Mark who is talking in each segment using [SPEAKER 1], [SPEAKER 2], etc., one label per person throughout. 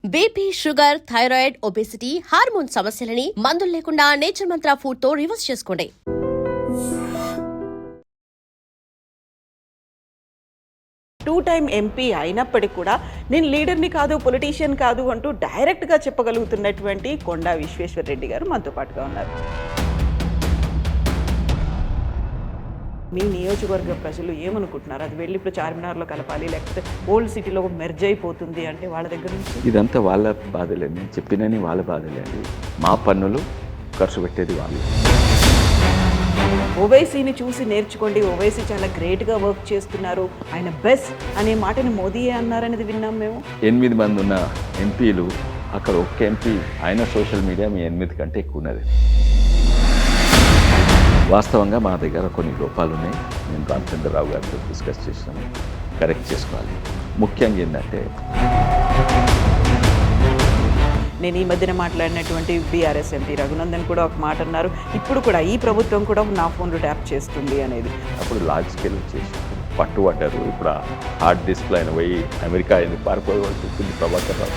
[SPEAKER 1] BP, sugar, thyroid, obesity, hormone సమస్యలని మందులు లేకుండా నేచర్ మంత్ర ఫుడ్ తో రివర్స్ చేసుకోండి.
[SPEAKER 2] టూ టైమ్ ఎంపీ అయినప్పటికీ కూడా నేను లీడర్ని కాదు, పొలిటీషియన్ కాదు అంటూ డైరెక్ట్గా చెప్పగలుగుతున్నటువంటి కొండా విశ్వేశ్వరరెడ్డి గారు మనతో పాటుగా ఉన్నారు. మీ నియోజకవర్గ ప్రజలు ఏమనుకుంటున్నారు? అది వెళ్ళి ఇప్పుడు చార్మినార్లో కలపాలి, లేకపోతే ఓల్డ్ సిటీలో మెర్జ్ అయిపోతుంది అంటే వాళ్ళ దగ్గర నుంచి
[SPEAKER 3] ఇదంతా వాళ్ళ బాధలే. నేను చెప్పినని వాళ్ళ బాధలే అండి. మా పన్నులు ఖర్చు పెట్టేది వాళ్ళు.
[SPEAKER 2] ఓవైసీని చూసి నేర్చుకోండి, ఓవైసీ చాలా గ్రేట్గా వర్క్ చేస్తున్నారు, ఆయన బెస్ట్ అనే మాటని మోదీయే అన్నారనేది విన్నాం మేము.
[SPEAKER 3] 8 మంది ఉన్న ఎంపీలు, అక్కడ ఒక్క ఎంపీ ఆయన సోషల్ మీడియా మీ 8 కంటే ఎక్కువ ఉన్నది. వాస్తవంగా మా దగ్గర కొన్ని లోపాలు ఉన్నాయి. నేను రామచంద్రరావు గారితో డిస్కస్ చేసినాను, కరెక్ట్ చేసుకోవాలి. ముఖ్యంగా ఏంటంటే
[SPEAKER 2] నేను ఈ మధ్యన మాట్లాడినటువంటి బీఆర్ఎస్ ఎంపీ రఘునందన్ కూడా ఒక మాట అన్నారు, ఇప్పుడు కూడా ఈ ప్రభుత్వం కూడా నా ఫోన్లో ట్యాప్ చేస్తుంది అనేది.
[SPEAKER 3] అప్పుడు లార్జ్ స్కేల్ చేసి పట్టుబడ్డారు. ఇప్పుడు హార్డ్ డిస్క్ అయిన పోయి అమెరికా అయింది, పారిపోవాల్సి వచ్చింది ప్రభాకర్ రావు.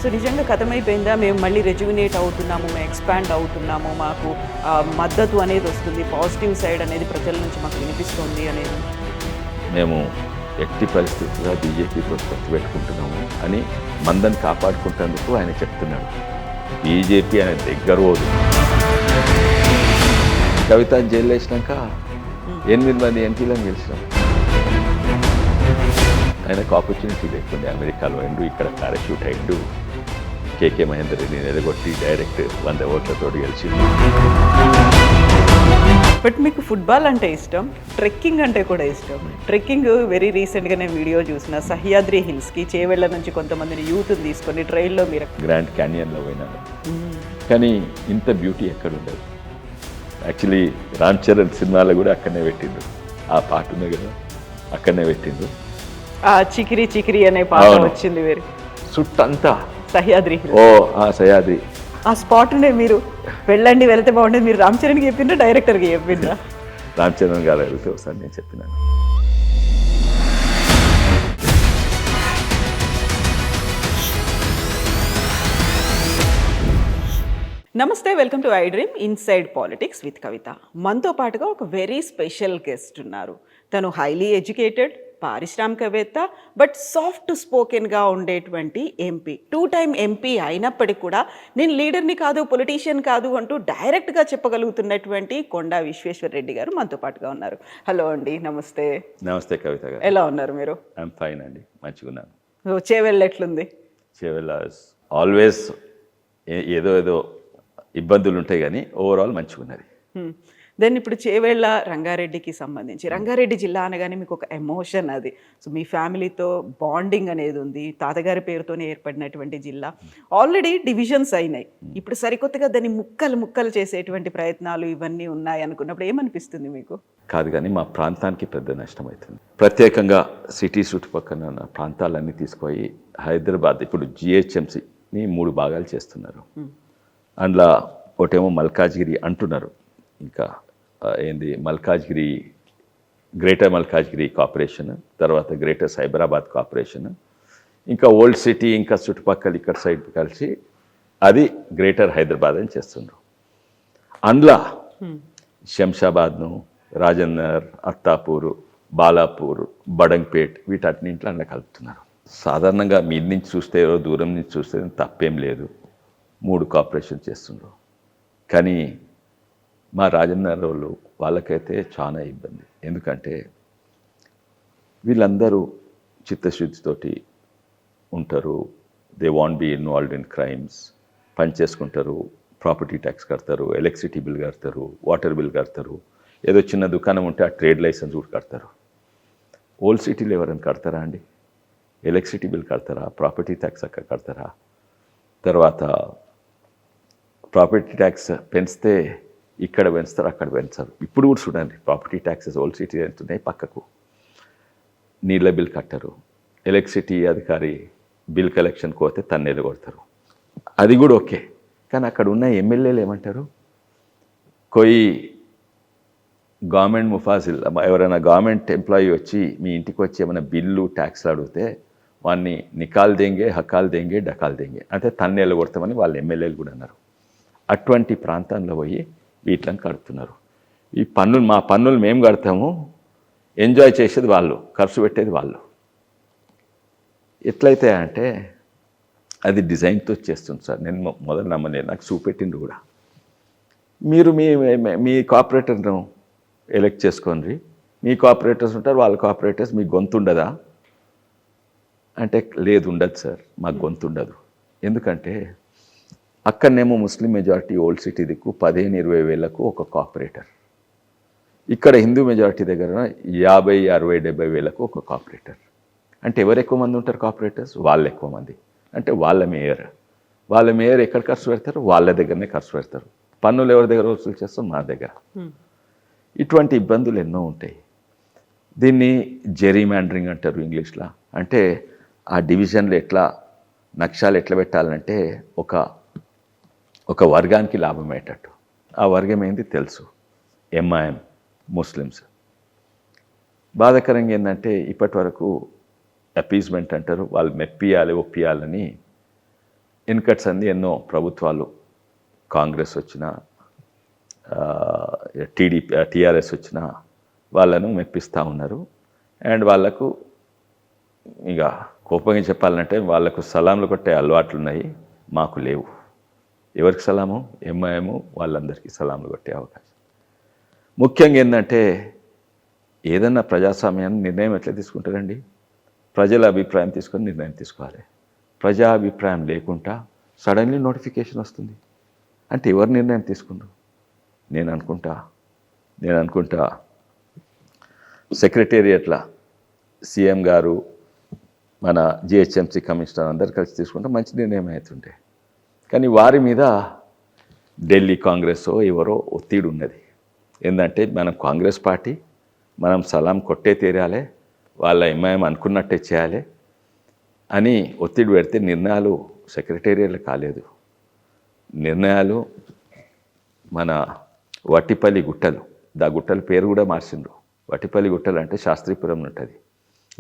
[SPEAKER 2] సో నిజంగా కథమైపోయిందా? మేము మళ్ళీ రెజ్యుమినేట్ అవుతున్నాము, మేము ఎక్స్పాండ్ అవుతున్నాము, మాకు మద్దతు అనేది వస్తుంది, పాజిటివ్ సైడ్ అనేది ప్రజల నుంచి మాకు వినిపిస్తుంది అనేది.
[SPEAKER 3] మేము ఎట్టి పరిస్థితుల్లో బీజేపీతో ఖర్చు పెట్టుకుంటున్నాము అని మందని కాపాడుకుంటేందుకు ఆయన చెప్తున్నాడు. బీజేపీ ఆయన దగ్గర పోదు. కవిత జైలు వేసినాక 8 మంది ఎంపీలను గెలిచినాం. ఆయనకు ఆపర్చునిటీ లేకుండా అమెరికాలో ఎండు, ఇక్కడ పారాషూట్ అయిండు. కేకే మహేందర్ రెడ్డిని నిలగొట్టి డైరెక్ట్ 100 ఓట్లతో గెలిచింది.
[SPEAKER 2] బట్ మీకు ఫుట్బాల్ అంటే ఇష్టం, ట్రెక్కింగ్ అంటే కూడా ఇష్టం. ట్రెక్కింగ్ వెరీ రీసెంట్గా నేను వీడియో చూసిన, సహ్యాద్రి హిల్స్కి చేవెళ్ళ నుంచి కొంతమందిని యూత్ని తీసుకొని ట్రైల్లో మీరు
[SPEAKER 3] గ్రాండ్ క్యానియన్లో పోయినాను. కానీ ఇంత బ్యూటీ ఎక్కడ ఉండదు. యాక్చువల్లీ రామ్ చరణ్ సినిమాలో కూడా అక్కడనే పెట్టిండు. ఆ పాట ఉంది కదా, అక్కడనే పెట్టిండు.
[SPEAKER 2] ఆ చికిరి చికిరి అనే పాట వచ్చింది వేరే
[SPEAKER 3] చుట్టంతా
[SPEAKER 2] సహ్యాద్రి.
[SPEAKER 3] సహ్యాద్రి
[SPEAKER 2] ఆ స్పాట్నే మీరు వెళ్ళండి, వెళ్తే బాగుండేది. మీరు రామ్ చరణ్కి చెప్పిండ్రా, డైరెక్టర్కి చెప్పిండ్రా?
[SPEAKER 3] రామ్ చరణ్ గారు అడిగితే ఒకసారి నేను చెప్పినాను.
[SPEAKER 2] నమస్తే, welcome to I dream inside politics with Kavitha. మనతో పాటుగా ఒక వెరీ స్పెషల్ గెస్ట్ ఉన్నారు. తను హైలీ ఎడ్యుకేటెడ్, పారిశ్రామికవేత్త, బట్ సాఫ్ట్ స్పోకెన్గా ఉండేటువంటి ఎంపీ. టూ టైమ్ ఎంపీ అయినప్పటికీ కూడా నేను లీడర్ని కాదు, పొలిటీషియన్ కాదు అంటూ డైరెక్ట్గా చెప్పగలుగుతున్నటువంటి కొండా విశ్వేశ్వరరెడ్డి గారు మనతో పాటుగా ఉన్నారు. హలో అండి, నమస్తే.
[SPEAKER 3] నమస్తే కవిత గారు.
[SPEAKER 2] ఎలా ఉన్నారు మీరు?
[SPEAKER 3] ఐఎమ్ ఫైన్ అండి, మంచిగా ఉన్నాను.
[SPEAKER 2] చేవెళ్ళ ఎట్లుంది?
[SPEAKER 3] చేవెళ్ళ ఆల్వేస్ ఏదో ఇబ్బందులు ఉంటాయి, కానీ ఓవరాల్ మంచిగా ఉన్నది.
[SPEAKER 2] దెన్ ఇప్పుడు చేవెళ్ళ రంగారెడ్డికి సంబంధించి, రంగారెడ్డి జిల్లా అనగానే మీకు ఒక ఎమోషన్ అది. సో మీ ఫ్యామిలీతో బాండింగ్ అనేది ఉంది, తాతగారి పేరుతోనే ఏర్పడినటువంటి జిల్లా. ఆల్రెడీ డివిజన్స్ అయినాయి, ఇప్పుడు సరికొత్తగా దాన్ని ముక్కలు చేసేటువంటి ప్రయత్నాలు ఇవన్నీ ఉన్నాయి అనుకున్నప్పుడు ఏమనిపిస్తుంది మీకు?
[SPEAKER 3] కాదు, కానీ మా ప్రాంతానికి పెద్ద నష్టం అవుతుంది. ప్రత్యేకంగా సిటీ చుట్టుపక్కల ఉన్న ప్రాంతాలన్నీ తీసుకుపోయి హైదరాబాద్ ఇప్పుడు జిహెచ్ఎంసీని 3 భాగాలు చేస్తున్నారు. అందులో ఒకటేమో మల్కాజ్గిరి అంటున్నారు, ఇంకా ఏంది మల్కాజ్గిరి, గ్రేటర్ మల్కాజ్గిరి కార్పొరేషన్, తర్వాత గ్రేటర్ సైబరాబాద్ కార్పొరేషన్, ఇంకా ఓల్డ్ సిటీ, ఇంకా చుట్టుపక్కల ఇక్కడ సైడ్ కలిసి అది గ్రేటర్ హైదరాబాద్ అని చేస్తున్నారు. అందులో శంషాబాద్ను, రాజన్నర్, అత్తాపూరు, బాలాపూర్, బడంగ్పేట్ వీటన్నింటిలో అందులో కలుపుతున్నారు. సాధారణంగా మీద నుంచి చూస్తే, దూరం నుంచి చూస్తే తప్పేం లేదు, 3 కార్పొరేషన్ చేస్తున్నారు. కానీ మా రాజన్నర్ వాళ్ళు వాళ్ళకైతే చాలా ఇబ్బంది. ఎందుకంటే వీళ్ళందరూ చిత్తశుద్ధితోటి ఉంటారు. They want be involved in crimes. పని చేసుకుంటారు, ప్రాపర్టీ ట్యాక్స్ కడతారు, ఎలక్ట్రిసిటీ బిల్ కడతారు, వాటర్ బిల్ కడతారు, ఏదో చిన్న దుకాణం ఉంటే ఆ ట్రేడ్ లైసెన్స్ కూడా కడతారు. ఓల్డ్ సిటీలో ఎవరైనా కడతారా అండి? ఎలక్ట్రిసిటీ బిల్ కడతారా? ప్రాపర్టీ ట్యాక్స్ అక్కడ కడతారా? తర్వాత ప్రాపర్టీ ట్యాక్స్ పెంచితే ఇక్కడ పెంచుతారు, అక్కడ పెంచారు. ఇప్పుడు కూడా చూడండి, ప్రాపర్టీ ట్యాక్సెస్ ఓల్డ్ సిటీ ఎంతున్నాయి, పక్కకు నీళ్ళ బిల్ కట్టరు. ఎలక్ట్రిసిటీ అధికారి బిల్ కలెక్షన్కి పోతే తన్నేలు కొడతారు. అది కూడా ఓకే, కానీ అక్కడ ఉన్న ఎమ్మెల్యేలు ఏమంటారు? కొయి గవర్నమెంట్ ముఫాజిల్, ఎవరైనా గవర్నమెంట్ ఎంప్లాయీ వచ్చి మీ ఇంటికి వచ్చి ఏమైనా బిల్లు ట్యాక్స్లు అడిగితే వాడిని నికాల్ దేంగే, హకాల్ దేంగే, డకాల్ దేంగే అంటే తన్నేళ్ళు కొడతామని వాళ్ళు ఎమ్మెల్యేలు కూడా అన్నారు. అటువంటి ప్రాంతంలో పోయి వీటిని కడుతున్నారు. ఈ పన్నులు మా పన్నులు మేము కడతాము, ఎంజాయ్ చేసేది వాళ్ళు, ఖర్చు పెట్టేది వాళ్ళు. ఎట్లయితే అంటే అది డిజైన్తో చేస్తుంది సార్. నేను మొదలు నమ్మలేదు, నాకు చూపెట్టిండ్రు కూడా. మీరు మీ కార్పొరేటర్ను ఎలక్ట్ చేసుకోండి, మీ కార్పొరేటర్స్ ఉంటారు, వాళ్ళ కార్పొరేటర్స్, మీ గొంతు ఉండదా అంటే లేదు, ఉండదు సార్, మాకు గొంతు ఉండదు. ఎందుకంటే అక్కడనేమో ముస్లిం మెజారిటీ ఓల్డ్ సిటీ దిక్కు 15-20 వేలకు ఒక కార్పొరేటర్, ఇక్కడ హిందూ మెజారిటీ దగ్గర 50, 60, 70 వేలకు ఒక కార్పొరేటర్. అంటే ఎవరు ఎక్కువ మంది ఉంటారు కార్పొరేటర్స్? వాళ్ళు ఎక్కువ మంది. అంటే వాళ్ళ మేయర్ ఎక్కడ ఖర్చు పెడతారు? వాళ్ళ దగ్గరనే ఖర్చు పెడతారు. పన్నులు ఎవరి దగ్గర వసూలు చేస్తాం? మా దగ్గర. ఇటువంటి ఇబ్బందులు ఎన్నో ఉంటాయి. దీన్ని జెరీమాండరింగ్ అంటారు ఇంగ్లీష్లో. అంటే ఆ డివిజన్లు ఎట్లా, నక్షాలు ఎట్లా పెట్టాలంటే ఒక వర్గానికి లాభం అయ్యేటట్టు. ఆ వర్గం ఏంది తెలుసు, ఎంఐఎం, ముస్లిమ్స్. బాధాకరంగా ఏంటంటే ఇప్పటి వరకు అపీజ్మెంట్ అంటారు, వాళ్ళు మెప్పియాలి, ఒప్పియాలని ఇన్కట్స్ అంది ఎన్నో ప్రభుత్వాలు, కాంగ్రెస్ వచ్చినా టీఆర్ఎస్ వచ్చినా వాళ్ళను మెప్పిస్తూ ఉన్నారు. అండ్ వాళ్ళకు ఇక కోపంగా చెప్పాలంటే వాళ్ళకు సలాంలు కొట్టే అలవాట్లు ఉన్నాయి, మాకు లేవు. ఎవరికి సలాము? ఎంఐఎం వాళ్ళందరికీ సలాంలు కొట్టే అవకాశం. ముఖ్యంగా ఏంటంటే ఏదన్నా ప్రజాస్వామ్యాన్ని నిర్ణయం ఎట్లా తీసుకుంటారండి? ప్రజల అభిప్రాయం తీసుకొని నిర్ణయం తీసుకోవాలి. ప్రజా అభిప్రాయం లేకుండా సడన్లీ నోటిఫికేషన్ వస్తుంది అంటే ఎవరు నిర్ణయం తీసుకుంటారు? నేను అనుకుంటా సెక్రటేరియట్లా సీఎం గారు, మన జిహెచ్ఎంసీ కమిషనర్ అందరు కలిసి తీసుకుంటే మంచి నిర్ణయం అవుతుండే. కానీ వారి మీద ఢిల్లీ కాంగ్రెస్ ఎవరో ఒత్తిడి ఉన్నది. ఏంటంటే మనం కాంగ్రెస్ పార్టీ, మనం సలాం కొట్టే తీరాలి, వాళ్ళ ఎంఐఎం అనుకున్నట్టే చేయాలి అని ఒత్తిడి పెడితే నిర్ణయాలు సెక్రటేరియట్లు కాలేదు. నిర్ణయాలు మన వట్టిపల్లి గుట్టలు, గుట్టల పేరు కూడా మార్చిండ్రు. వట్టిపల్లి గుట్టలు అంటే శాస్త్రీపురం ఉంటుంది.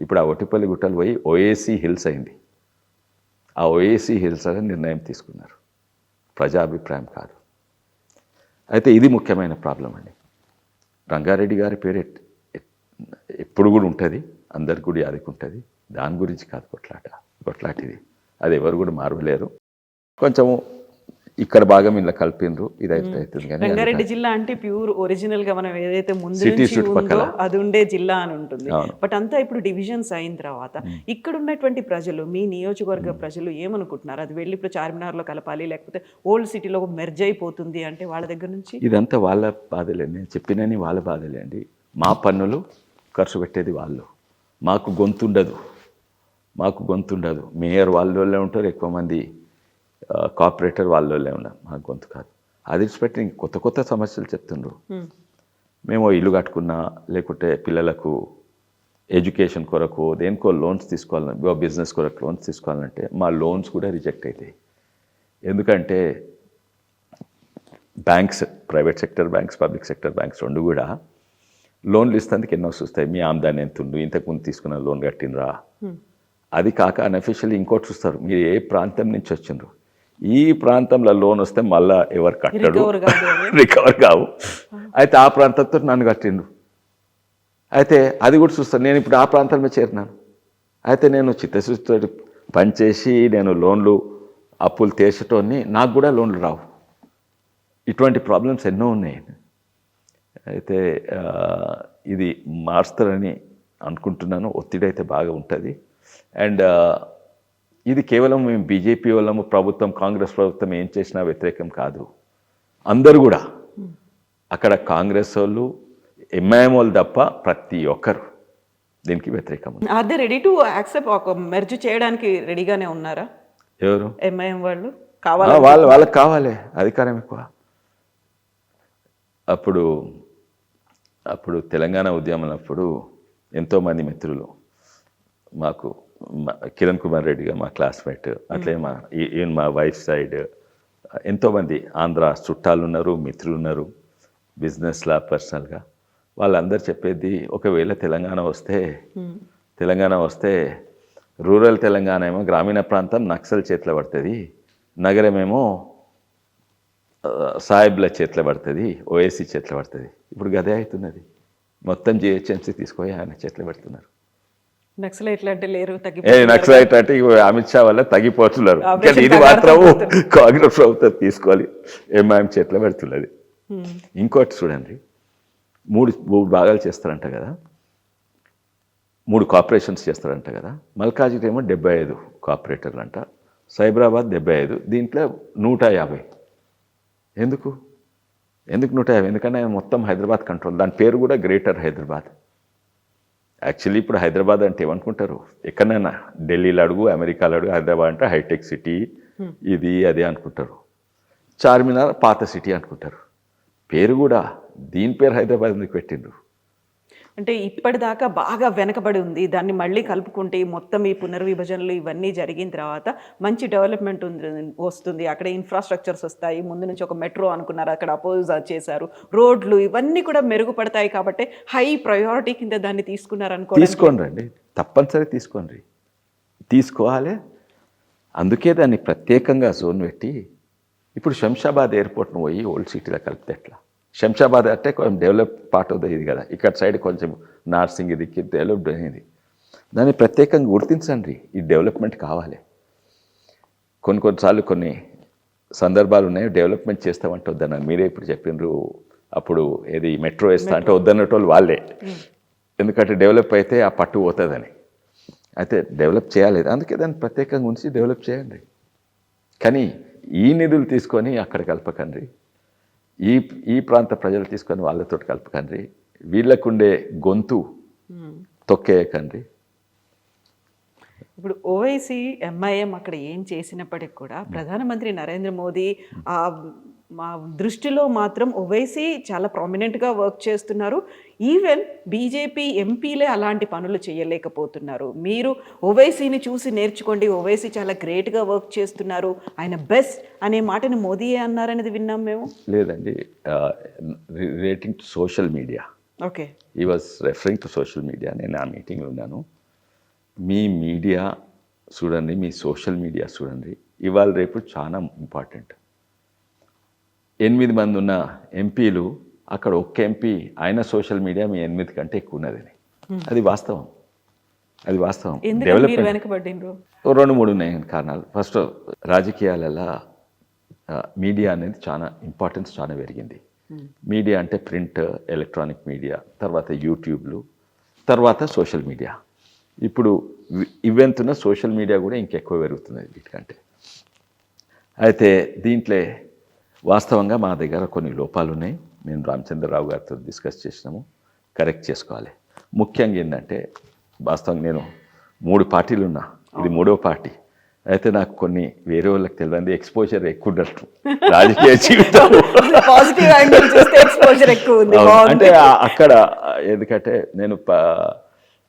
[SPEAKER 3] ఇప్పుడు ఆ వట్టిపల్లి గుట్టలు పోయి ఓఏసీ హిల్స్ అయింది. ఆ ఓఏసీ హిల్స్ అని నిర్ణయం తీసుకున్నారు, ప్రజాభిప్రాయం కాదు. అయితే ఇది ముఖ్యమైన ప్రాబ్లం అండి. రంగారెడ్డి గారి పేరు ఎప్పుడు కూడా ఉంటుంది, అందరికి కూడా యాదికి ఉంటుంది. దాని గురించి కాదు కొట్లాటిది, అది ఎవరు కూడా మారవలేరు. కొంచెము ఇక్కడ భాగం ఇలా కలిపిండ్రు, ఇదైతే అవుతుంది. కానీ
[SPEAKER 2] రంగారెడ్డి జిల్లా అంటే ప్యూర్ ఒరిజినల్ గా మనం ఏదైతే ముందు నుంచి ఉందో అది ఉండే జిల్లా అని ఉంటుంది. బట్ అంతా ఇప్పుడు డివిజన్స్ అయిన తర్వాత ఇక్కడ ఉన్నటువంటి ప్రజలు, మీ నియోజకవర్గ ప్రజలు ఏమనుకుంటున్నారు? అది వెళ్ళి ఇప్పుడు చార్మినార్లో కలపాలి, లేకపోతే ఓల్డ్ సిటీలో మెర్జ్ అయిపోతుంది అంటే వాళ్ళ దగ్గర నుంచి
[SPEAKER 3] ఇదంతా వాళ్ళ బాధలే. నేను చెప్పినని వాళ్ళ బాధలే అండి. మా పన్నులు ఖర్చు పెట్టేది వాళ్ళు, మాకు గొంతుండదు. మేయర్ వాళ్ళే ఉంటారు, ఎక్కువ మంది కార్పొరేటర్ వాళ్ళే ఉన్నారు, మాకు గొంతు కాదు. అది విడిచిపెట్టి కొత్త సమస్యలు చెప్తుండ్రు. మేము ఇల్లు కట్టుకున్నా, లేకుంటే పిల్లలకు ఎడ్యుకేషన్ కొరకు దేనికో లోన్స్ తీసుకోవాలని, బిజినెస్ కొరకు లోన్స్ తీసుకోవాలంటే మా లోన్స్ కూడా రిజెక్ట్ అవుతాయి. ఎందుకంటే banks, private sector banks, public sector banks రెండు కూడా లోన్లు ఇస్తేందుకు ఎన్నో చూస్తాయి. మీ ఆమ్దాని ఎంత ఉండు, ఇంతకుముందు తీసుకున్న లోన్ కట్టినరా. అది కాక అన్అఫిషియల్లీ ఇంకోటి చూస్తారు, మీరు ఏ ప్రాంతం నుంచి వచ్చిండ్రు. ఈ ప్రాంతంలో లోన్ వస్తే మళ్ళీ ఎవరు కట్టడు, రికవర్ కావు. అయితే ఆ ప్రాంతంతో నన్ను కట్టిండు. అయితే అది కూడా చూస్తాను. నేను ఇప్పుడు ఆ ప్రాంతంలో చేరినాను. అయితే నేను చిత్తశుద్ధితో పనిచేసి నేను లోన్లు అప్పులు తీర్చటోని, నాకు కూడా లోన్లు రావు. ఇటువంటి ప్రాబ్లమ్స్ ఎన్నో ఉన్నాయి. అయితే ఇది మారుస్తారని అనుకుంటున్నాను. ఒత్తిడి అయితే బాగా ఉంటుంది. అండ్ ఇది కేవలం మేము బీజేపీ వాళ్ళము, ప్రభుత్వం, కాంగ్రెస్ ప్రభుత్వం ఏం చేసినా వ్యతిరేకం కాదు. అందరూ కూడా అక్కడ కాంగ్రెస్ వాళ్ళు, ఎంఐఎం వాళ్ళు తప్ప ప్రతి ఒక్కరు దీనికి వ్యతిరేకం.
[SPEAKER 2] Are they ready to accept ఒక మెర్జ్ చేయడానికి రెడీగానే ఉన్నారా?
[SPEAKER 3] ఎవరు?
[SPEAKER 2] ఎంఐఎం వాళ్ళు కావాలి,
[SPEAKER 3] వాళ్ళకి కావాలి అధికారం ఎక్కువ. అప్పుడు తెలంగాణ ఉద్యమం అప్పుడు ఎంతోమంది మిత్రులు మాకు, కిరణ్ కుమార్ రెడ్డి గారు మా క్లాస్మేట్, అట్లే ఈవెన్ మా వైఫ్ సైడ్ ఎంతోమంది ఆంధ్ర చుట్టాలు ఉన్నారు, మిత్రులు ఉన్నారు, బిజినెస్లా పర్సనల్గా. వాళ్ళందరూ చెప్పేది ఒకవేళ తెలంగాణ వస్తే రూరల్ తెలంగాణ ఏమో గ్రామీణ ప్రాంతం నక్సల్ చేతిలో పడుతుంది, నగరమేమో సాయిబ్ల చేతిలో పడుతుంది, ఓఎస్సీ చేతిలో పడుతుంది. ఇప్పుడు గదే అవుతున్నది. మొత్తం జిహెచ్ఎంసీ తీసుకొని ఆయన చేతిలో పెడుతున్నారు.
[SPEAKER 2] నక్సలైట్లు అంటే లేరు,
[SPEAKER 3] నక్సలైట్ అంటే అమిత్ షా వల్ల తగ్గిపోతున్నారు. కానీ ఇది మాత్రం కాంగ్రెస్ ప్రభుత్వం తీసుకోవాలి, ఎంఐఎం చేతిలో పెడుతున్నది. ఇంకోటి చూడండి, మూడు భాగాలు చేస్తారంట కదా, 3 కార్పొరేషన్స్ చేస్తారంట కదా. మల్కాజ్గిరి ఏమో 75 కార్పొరేటర్లు అంట, సైబరాబాద్ 75, దీంట్లో 150. ఎందుకు 150? ఎందుకంటే మొత్తం హైదరాబాద్ కంట్రోల్. దాని పేరు కూడా గ్రేటర్ హైదరాబాద్. యాక్చువల్లీ ఇప్పుడు హైదరాబాద్ అంటే ఏమనుకుంటారు, ఎక్కడైనా ఢిల్లీలో అడుగు, అమెరికాలో అడుగు, హైదరాబాద్ అంటే హైటెక్ సిటీ, ఇది అదే అనుకుంటారు. చార్మినార్ పాత సిటీ అనుకుంటారు. పేరు కూడా దీని పేరు హైదరాబాద్ ఎందుకు పెట్టిండ్రు?
[SPEAKER 2] అంటే ఇప్పటిదాకా బాగా వెనకబడి ఉంది, దాన్ని మళ్ళీ కలుపుకుంటే మొత్తం ఈ పునర్విభజనలు ఇవన్నీ జరిగిన తర్వాత మంచి డెవలప్మెంట్ వస్తుంది, అక్కడ ఇన్ఫ్రాస్ట్రక్చర్స్ వస్తాయి. ముందు నుంచి ఒక మెట్రో అనుకున్నారు, అక్కడ అపోజ్ చేశారు, రోడ్లు ఇవన్నీ కూడా మెరుగుపడతాయి. కాబట్టి హై ప్రయారిటీ కింద దాన్ని తీసుకున్నారు అనుకో.
[SPEAKER 3] తీసుకోండి రండి, తప్పనిసరి తీసుకోండి, తీసుకోవాలి. అందుకే దాన్ని ప్రత్యేకంగా జోన్ పెట్టి ఇప్పుడు శంషాబాద్ ఎయిర్పోర్ట్ను పోయి ఓల్డ్ సిటీలో కలిపితే ఎట్లా? శంషాబాద్ అంటే కొంచెం డెవలప్ పార్ట్ ఆఫ్ ద ఇది కదా, ఇక్కడ సైడ్ కొంచెం నార్సింగ్ ఇది డెవలప్డ్ అనేది. దాన్ని ప్రత్యేకంగా గుర్తించండి, ఈ డెవలప్మెంట్ కావాలి. కొన్నిసార్లు కొన్ని సందర్భాలు ఉన్నాయి, డెవలప్మెంట్ చేస్తామంటే వద్దన్నారు. మీరే ఇప్పుడు చెప్పినారు, అప్పుడు ఏది మెట్రో వేస్తా అంటే వద్దన్నటోళ్ళు వాళ్ళే. ఎందుకంటే డెవలప్ అయితే ఆ పట్టు పోతుందని. అయితే డెవలప్ చేయాలి, అందుకే దాన్ని ప్రత్యేకంగా ఉంచి డెవలప్ చేయండి. కానీ ఈ నిధులు తీసుకొని అక్కడ కలపకండి, ఈ ప్రాంత ప్రజలు తీసుకొని వాళ్ళతో కలపకండి, వీళ్ళకుండే గొంతు తొక్కేయకండి.
[SPEAKER 2] ఇప్పుడు ఓవైసీ ఎంఐఎం అక్కడ ఏం చేసినప్పటికి కూడా ప్రధానమంత్రి నరేంద్ర మోదీ మా దృష్టిలో మాత్రం ఓవైసీ చాలా ప్రామినెంట్గా వర్క్ చేస్తున్నారు. ఈవెన్ బీజేపీ ఎంపీలే అలాంటి పనులు చేయలేకపోతున్నారు. మీరు ఓవైసీని చూసి నేర్చుకోండి, ఓవైసీ చాలా గ్రేట్గా వర్క్ చేస్తున్నారు, ఆయన బెస్ట్ అనే మాటని మోదీయే అన్నారనేది విన్నాం మేము.
[SPEAKER 3] లేదండి, relating to social media.
[SPEAKER 2] Okay,
[SPEAKER 3] he was referring to social media. నేను ఆ మీటింగ్లో ఉన్నాను. మీ మీడియా చూడండి, మీ సోషల్ మీడియా చూడండి, ఇవాళ రేపు చాలా ఇంపార్టెంట్. 8 మంది ఉన్న ఎంపీలు, అక్కడ ఒక్క ఎంపీ ఆయన సోషల్ మీడియా మీ 8 కంటే ఎక్కువ ఉన్నదని. అది వాస్తవం, అది వాస్తవం. డెవలప్మెంట్
[SPEAKER 2] వెనకబడిండ్రు
[SPEAKER 3] 2-3 ఉన్నాయి కారణాలు. ఫస్ట్, రాజకీయాలలో మీడియా అనేది చాలా ఇంపార్టెన్స్ చాలా పెరిగింది. మీడియా అంటే ప్రింట్, ఎలక్ట్రానిక్ మీడియా, తర్వాత యూట్యూబ్లు, తర్వాత సోషల్ మీడియా. ఇప్పుడు ఇవెంతున్న సోషల్ మీడియా కూడా ఇంకెక్కువ పెరుగుతున్నది వీటికంటే. అయితే దీంట్లో వాస్తవంగా మా దగ్గర కొన్ని లోపాలు ఉన్నాయి. మేము రామచంద్రరావు గారితో డిస్కస్ చేసినాము, కరెక్ట్ చేసుకోవాలి. ముఖ్యంగా ఏంటంటే, వాస్తవంగా నేను 3 పార్టీలు ఉన్నా, ఇది 3వ పార్టీ. అయితే నాకు కొన్ని వేరే వాళ్ళకి తెలియదు, ఎక్స్పోజర్ ఎక్కువ ఉన్నట్టు రాజకీయ జీవితం. అంటే అక్కడ ఎందుకంటే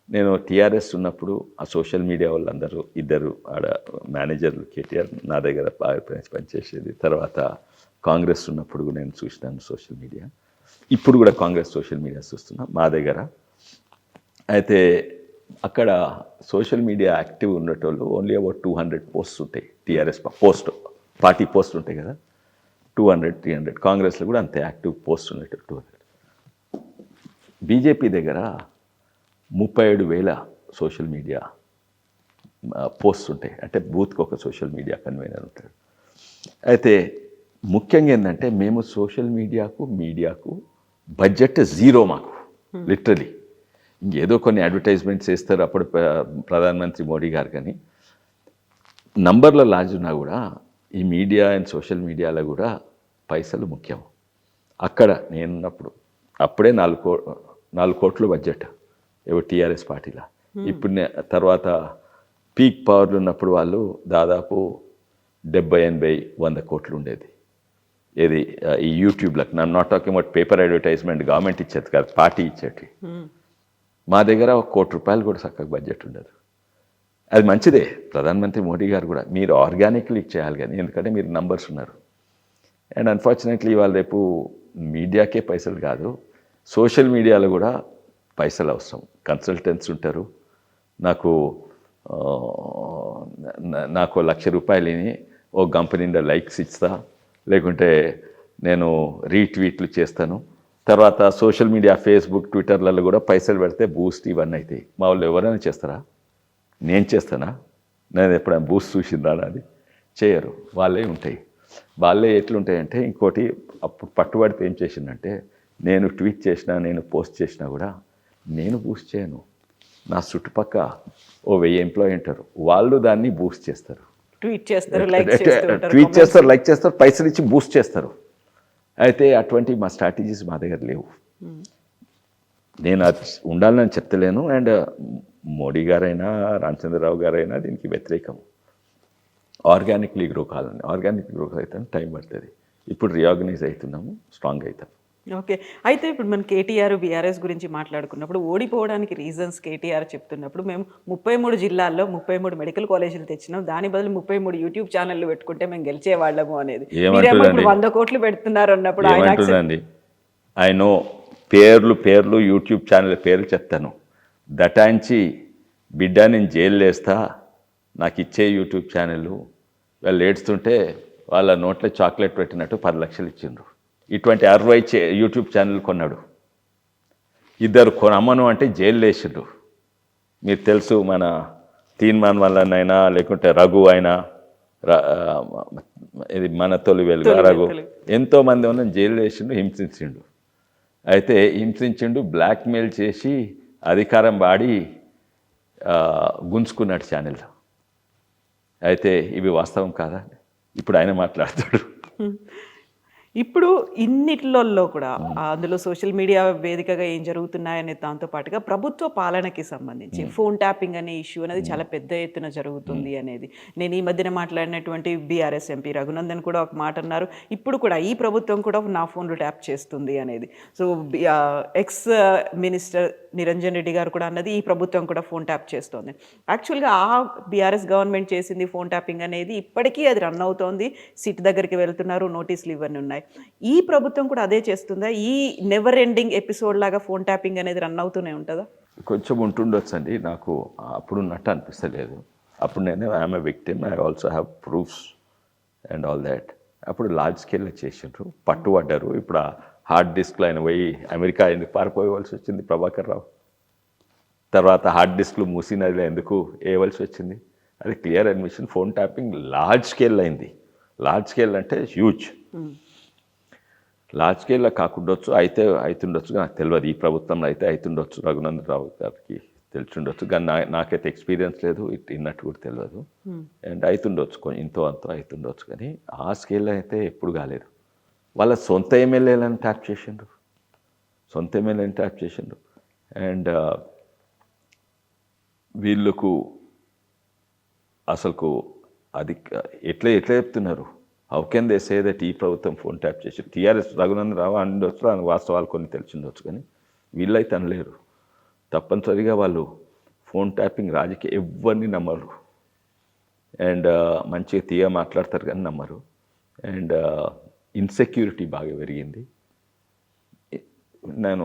[SPEAKER 3] నేను టీఆర్ఎస్ ఉన్నప్పుడు ఆ సోషల్ మీడియా వాళ్ళందరూ 2 ఆడ మేనేజర్లు, కేటీఆర్ నా దగ్గర బాగా పనిచేసేది. తర్వాత కాంగ్రెస్ ఉన్నప్పుడు కూడా నేను చూసినాను సోషల్ మీడియా. ఇప్పుడు కూడా కాంగ్రెస్ సోషల్ మీడియా చూస్తున్నా మా దగ్గర. అయితే అక్కడ సోషల్ మీడియా యాక్టివ్ ఉండేటోళ్ళు ఓన్లీ అబౌట్ 200 పోస్ట్స్ ఉంటాయి. టీఆర్ఎస్ పార్టీ పోస్ట్ ఉంటాయి కదా, 200-300. కాంగ్రెస్లో కూడా అంతే యాక్టివ్ పోస్ట్ ఉండేటట్టు 200. బీజేపీ దగ్గర 37,000 సోషల్ మీడియా పోస్ట్స్ ఉంటాయి. అంటే బూత్కి ఒక సోషల్ మీడియా కన్వీనర్ ఉంటాడు. అయితే ముఖ్యంగా ఏంటంటే, మేము సోషల్ మీడియాకు బడ్జెట్ 0 మాకు లిటరలీ. ఇంకేదో కొన్ని అడ్వర్టైజ్మెంట్స్ చేస్తారు అప్పుడు ప్రధానమంత్రి మోడీ గారు. కానీ నంబర్ల లాజ్ ఉన్నా కూడా ఈ మీడియా అండ్ సోషల్ మీడియాలో కూడా పైసలు ముఖ్యం. అక్కడ నేనున్నప్పుడు అప్పుడే 4 కోట్లు బడ్జెట్ టీఆర్ఎస్ పార్టీలో. ఇప్పుడు తర్వాత పీక్ పవర్లు ఉన్నప్పుడు వాళ్ళు దాదాపు 70-80-100 కోట్లు ఉండేది. ఏది ఈ యూట్యూబ్లకు. I'm not talking about paper advertisement, government ఇచ్చేది కాదు, పార్టీ ఇచ్చేటి. మా దగ్గర 1 కోటి రూపాయలు కూడా చక్కగా బడ్జెట్ ఉండదు. అది మంచిదే. ప్రధానమంత్రి మోడీ గారు కూడా మీరు ఆర్గానిక్లీ చేయాలి కానీ, ఎందుకంటే మీరు నంబర్స్ ఉన్నారు. అండ్ అన్ఫార్చునేట్లీ ఇవాళ రేపు మీడియాకే పైసలు కాదు, సోషల్ మీడియాలో కూడా పైసలు అవసరం. కన్సల్టెంట్స్ ఉంటారు. నాకు నాకు ₹1,00,000 ఓ గంప నిండా లైక్స్ ఇస్తా, లేకుంటే నేను రీట్వీట్లు చేస్తాను. తర్వాత సోషల్ మీడియా ఫేస్బుక్ ట్విట్టర్లలో కూడా పైసలు పెడితే బూస్ట్ ఇవన్నీ అవుతాయి. మా వాళ్ళు ఎవరైనా చేస్తారా? నేను చేస్తానా? నేను ఎప్పుడైనా బూస్ట్ చూసిందా? అది చేయరు. వాళ్ళే ఉంటాయి. వాళ్ళే ఎట్లుంటాయంటే, ఇంకోటి అప్పుడు పట్టుబడితే ఏం చేసిందంటే, నేను ట్వీట్ చేసినా, నేను పోస్ట్ చేసినా కూడా నేను బూస్ట్ చేయను. నా చుట్టుపక్క ఓ 1000 ఎంప్లాయీ ఉంటారు, వాళ్ళు దాన్ని బూస్ట్ చేస్తారు.
[SPEAKER 2] ట్వీట్ చేస్తారు, లైక్
[SPEAKER 3] చేస్తారు, పైసలు ఇచ్చి బూస్ట్ చేస్తారు. అయితే అటువంటి మా స్ట్రాటజీస్ మా దగ్గర లేవు. నేను అది ఉండాలని చెప్తలేను. అండ్ మోడీ గారైనా రామచంద్రరావు గారైనా దీనికి వ్యతిరేకం. ఆర్గానిక్లీ గ్రో కావాలని, ఆర్గానిక్ గ్రో అయితే టైం పడుతుంది. ఇప్పుడు రీఆర్గనైజ్ అవుతున్నాము, స్ట్రాంగ్ అవుతాం.
[SPEAKER 2] ఓకే. అయితే ఇప్పుడు మనం కేటీఆర్ బీఆర్ఎస్ గురించి మాట్లాడుకున్నప్పుడు, ఓడిపోవడానికి రీజన్స్ కేటీఆర్ చెప్తున్నప్పుడు, మేము 33 జిల్లాల్లో 33 మెడికల్ కాలేజీలు తెచ్చినాం, దాని బదులు 33 యూట్యూబ్ ఛానళ్ళు పెట్టుకుంటే మేము గెలిచేవాళ్ళము అనేది. మీరేమో ఇప్పుడు 100 కోట్లు పెడుతున్నారు అన్నప్పుడు
[SPEAKER 3] ఏమంటుందండి? ఐ నో పేర్లు యూట్యూబ్ ఛానల్ పేర్లు చెప్తాను. దటాయించి బిడ్డ నేను జైలు వేస్తా, నాకు ఇచ్చే యూట్యూబ్ ఛానళ్ళు వాళ్ళు ఏడుస్తుంటే వాళ్ళ నోట్లో చాక్లెట్ పెట్టినట్టు 10 లక్షలు ఇచ్చిండ్రు. ఇటువంటి 60 యూట్యూబ్ ఛానల్ కొన్నాడు. 2 కొనమ్మను అంటే జైలు వేసిండ్రు. మీరు తెలుసు, మన తీన్మాన్ వల్లనైనా లేకుంటే రఘు అయినా, ఇది మన తొలి వెలుగు రఘు, ఎంతోమంది ఉన్న జైలు వేసిండు, హింసించిండు. అయితే హింసించిండు, బ్లాక్మెయిల్ చేసి అధికారం వాడి గుంజుకున్నాడు ఛానల్. అయితే ఇవి వాస్తవం కాదా? ఇప్పుడు ఆయన మాట్లాడతాడు.
[SPEAKER 2] ఇప్పుడు ఇన్నిట్లలో కూడా అందులో సోషల్ మీడియా వేదికగా ఏం జరుగుతున్నాయనే దాంతో పాటుగా ప్రభుత్వ పాలనకి సంబంధించి ఫోన్ ట్యాపింగ్ అనే ఇష్యూ అనేది చాలా పెద్ద ఎత్తున జరుగుతుంది అనేది. నేను ఈ మధ్యన మాట్లాడినటువంటి బీఆర్ఎస్ ఎంపీ రఘునందన్ కూడా ఒక మాట అన్నారు, ఇప్పుడు కూడా ఈ ప్రభుత్వం కూడా నా ఫోన్లు ట్యాప్ చేస్తుంది అనేది. So ex minister Niranjan Reddy గారు కూడా అన్నది, ఈ ప్రభుత్వం కూడా ఫోన్ ట్యాప్ చేస్తుంది. యాక్చువల్గా ఆ బీఆర్ఎస్ గవర్నమెంట్ చేసింది ఫోన్ ట్యాపింగ్ అనేది, ఇప్పటికీ అది రన్ అవుతోంది. సిట్ దగ్గరికి వెళ్తున్నారు, నోటీసులు ఇవన్నీ ఉన్నాయి. ఈ ప్రభుత్వం కూడా అదే చేస్తుందా? ఈ నెవర్ ఎండింగ్ ఎపిసోడ్ లాగా ఫోన్ ట్యాపింగ్ అనేది రన్ అవుతూనే ఉంటుందా?
[SPEAKER 3] కొంచెం ఉంటుండొచ్చు అండి. నాకు అప్పుడు ఉన్నట్టు అనిపిస్తలేదు. అప్పుడు నేను I'm a victim, I also have proofs and all that. అప్పుడు లార్జ్ స్కేల్లో చేసిండ్రు, పట్టుబడ్డారు. ఇప్పుడు ఆ హార్డ్ డిస్క్లో ఆయన పోయి అమెరికా ఎందుకు పారిపోవలసి వచ్చింది ప్రభాకర్ రావు? తర్వాత హార్డ్ డిస్క్లు మూసినదిలో ఎందుకు వేయవలసి వచ్చింది? అది clear admission. Phone tapping large scale అయింది. లార్జ్ స్కేల్ అంటే హ్యూజ్. లార్జ్ స్కేల్లో కాకుండొచ్చు, అయితే అవుతుండొచ్చు, నాకు తెలియదు. ఈ ప్రభుత్వంలో అయితే అవుతుండొచ్చు, రఘునందరావు గారికి తెలిసిండొచ్చు, కానీ నాకైతే ఎక్స్పీరియన్స్ లేదు, ఇన్నట్టు కూడా తెలియదు. అండ్ అవుతుండొచ్చు, ఇంతో అంతో అవుతుండొచ్చు, కానీ ఆ స్కేల్లో అయితే ఎప్పుడు కాలేదు. వాళ్ళ సొంత ఎమ్మెల్యేలను ట్యాప్ చేసిండ్రు, అండ్ వీళ్ళకు అసలుకు అది ఎట్లా చెప్తున్నారు? How can they say that ఈ ప్రభుత్వం ఫోన్ ట్యాప్ చేసి? టీఆర్ఎస్ రఘునందరావు అనొచ్చు, వాస్తవాలు కొన్ని తెలిసిండొచ్చు, కానీ వీళ్ళైతే అనలేరు. తప్పనిసరిగా వాళ్ళు ఫోన్ ట్యాపింగ్ రాజకీయ ఎవరిని నమ్మరు. అండ్ మంచిగా తీయ మాట్లాడతారు కానీ నమ్మరు. అండ్ ఇన్సెక్యూరిటీ బాగా పెరిగింది. నేను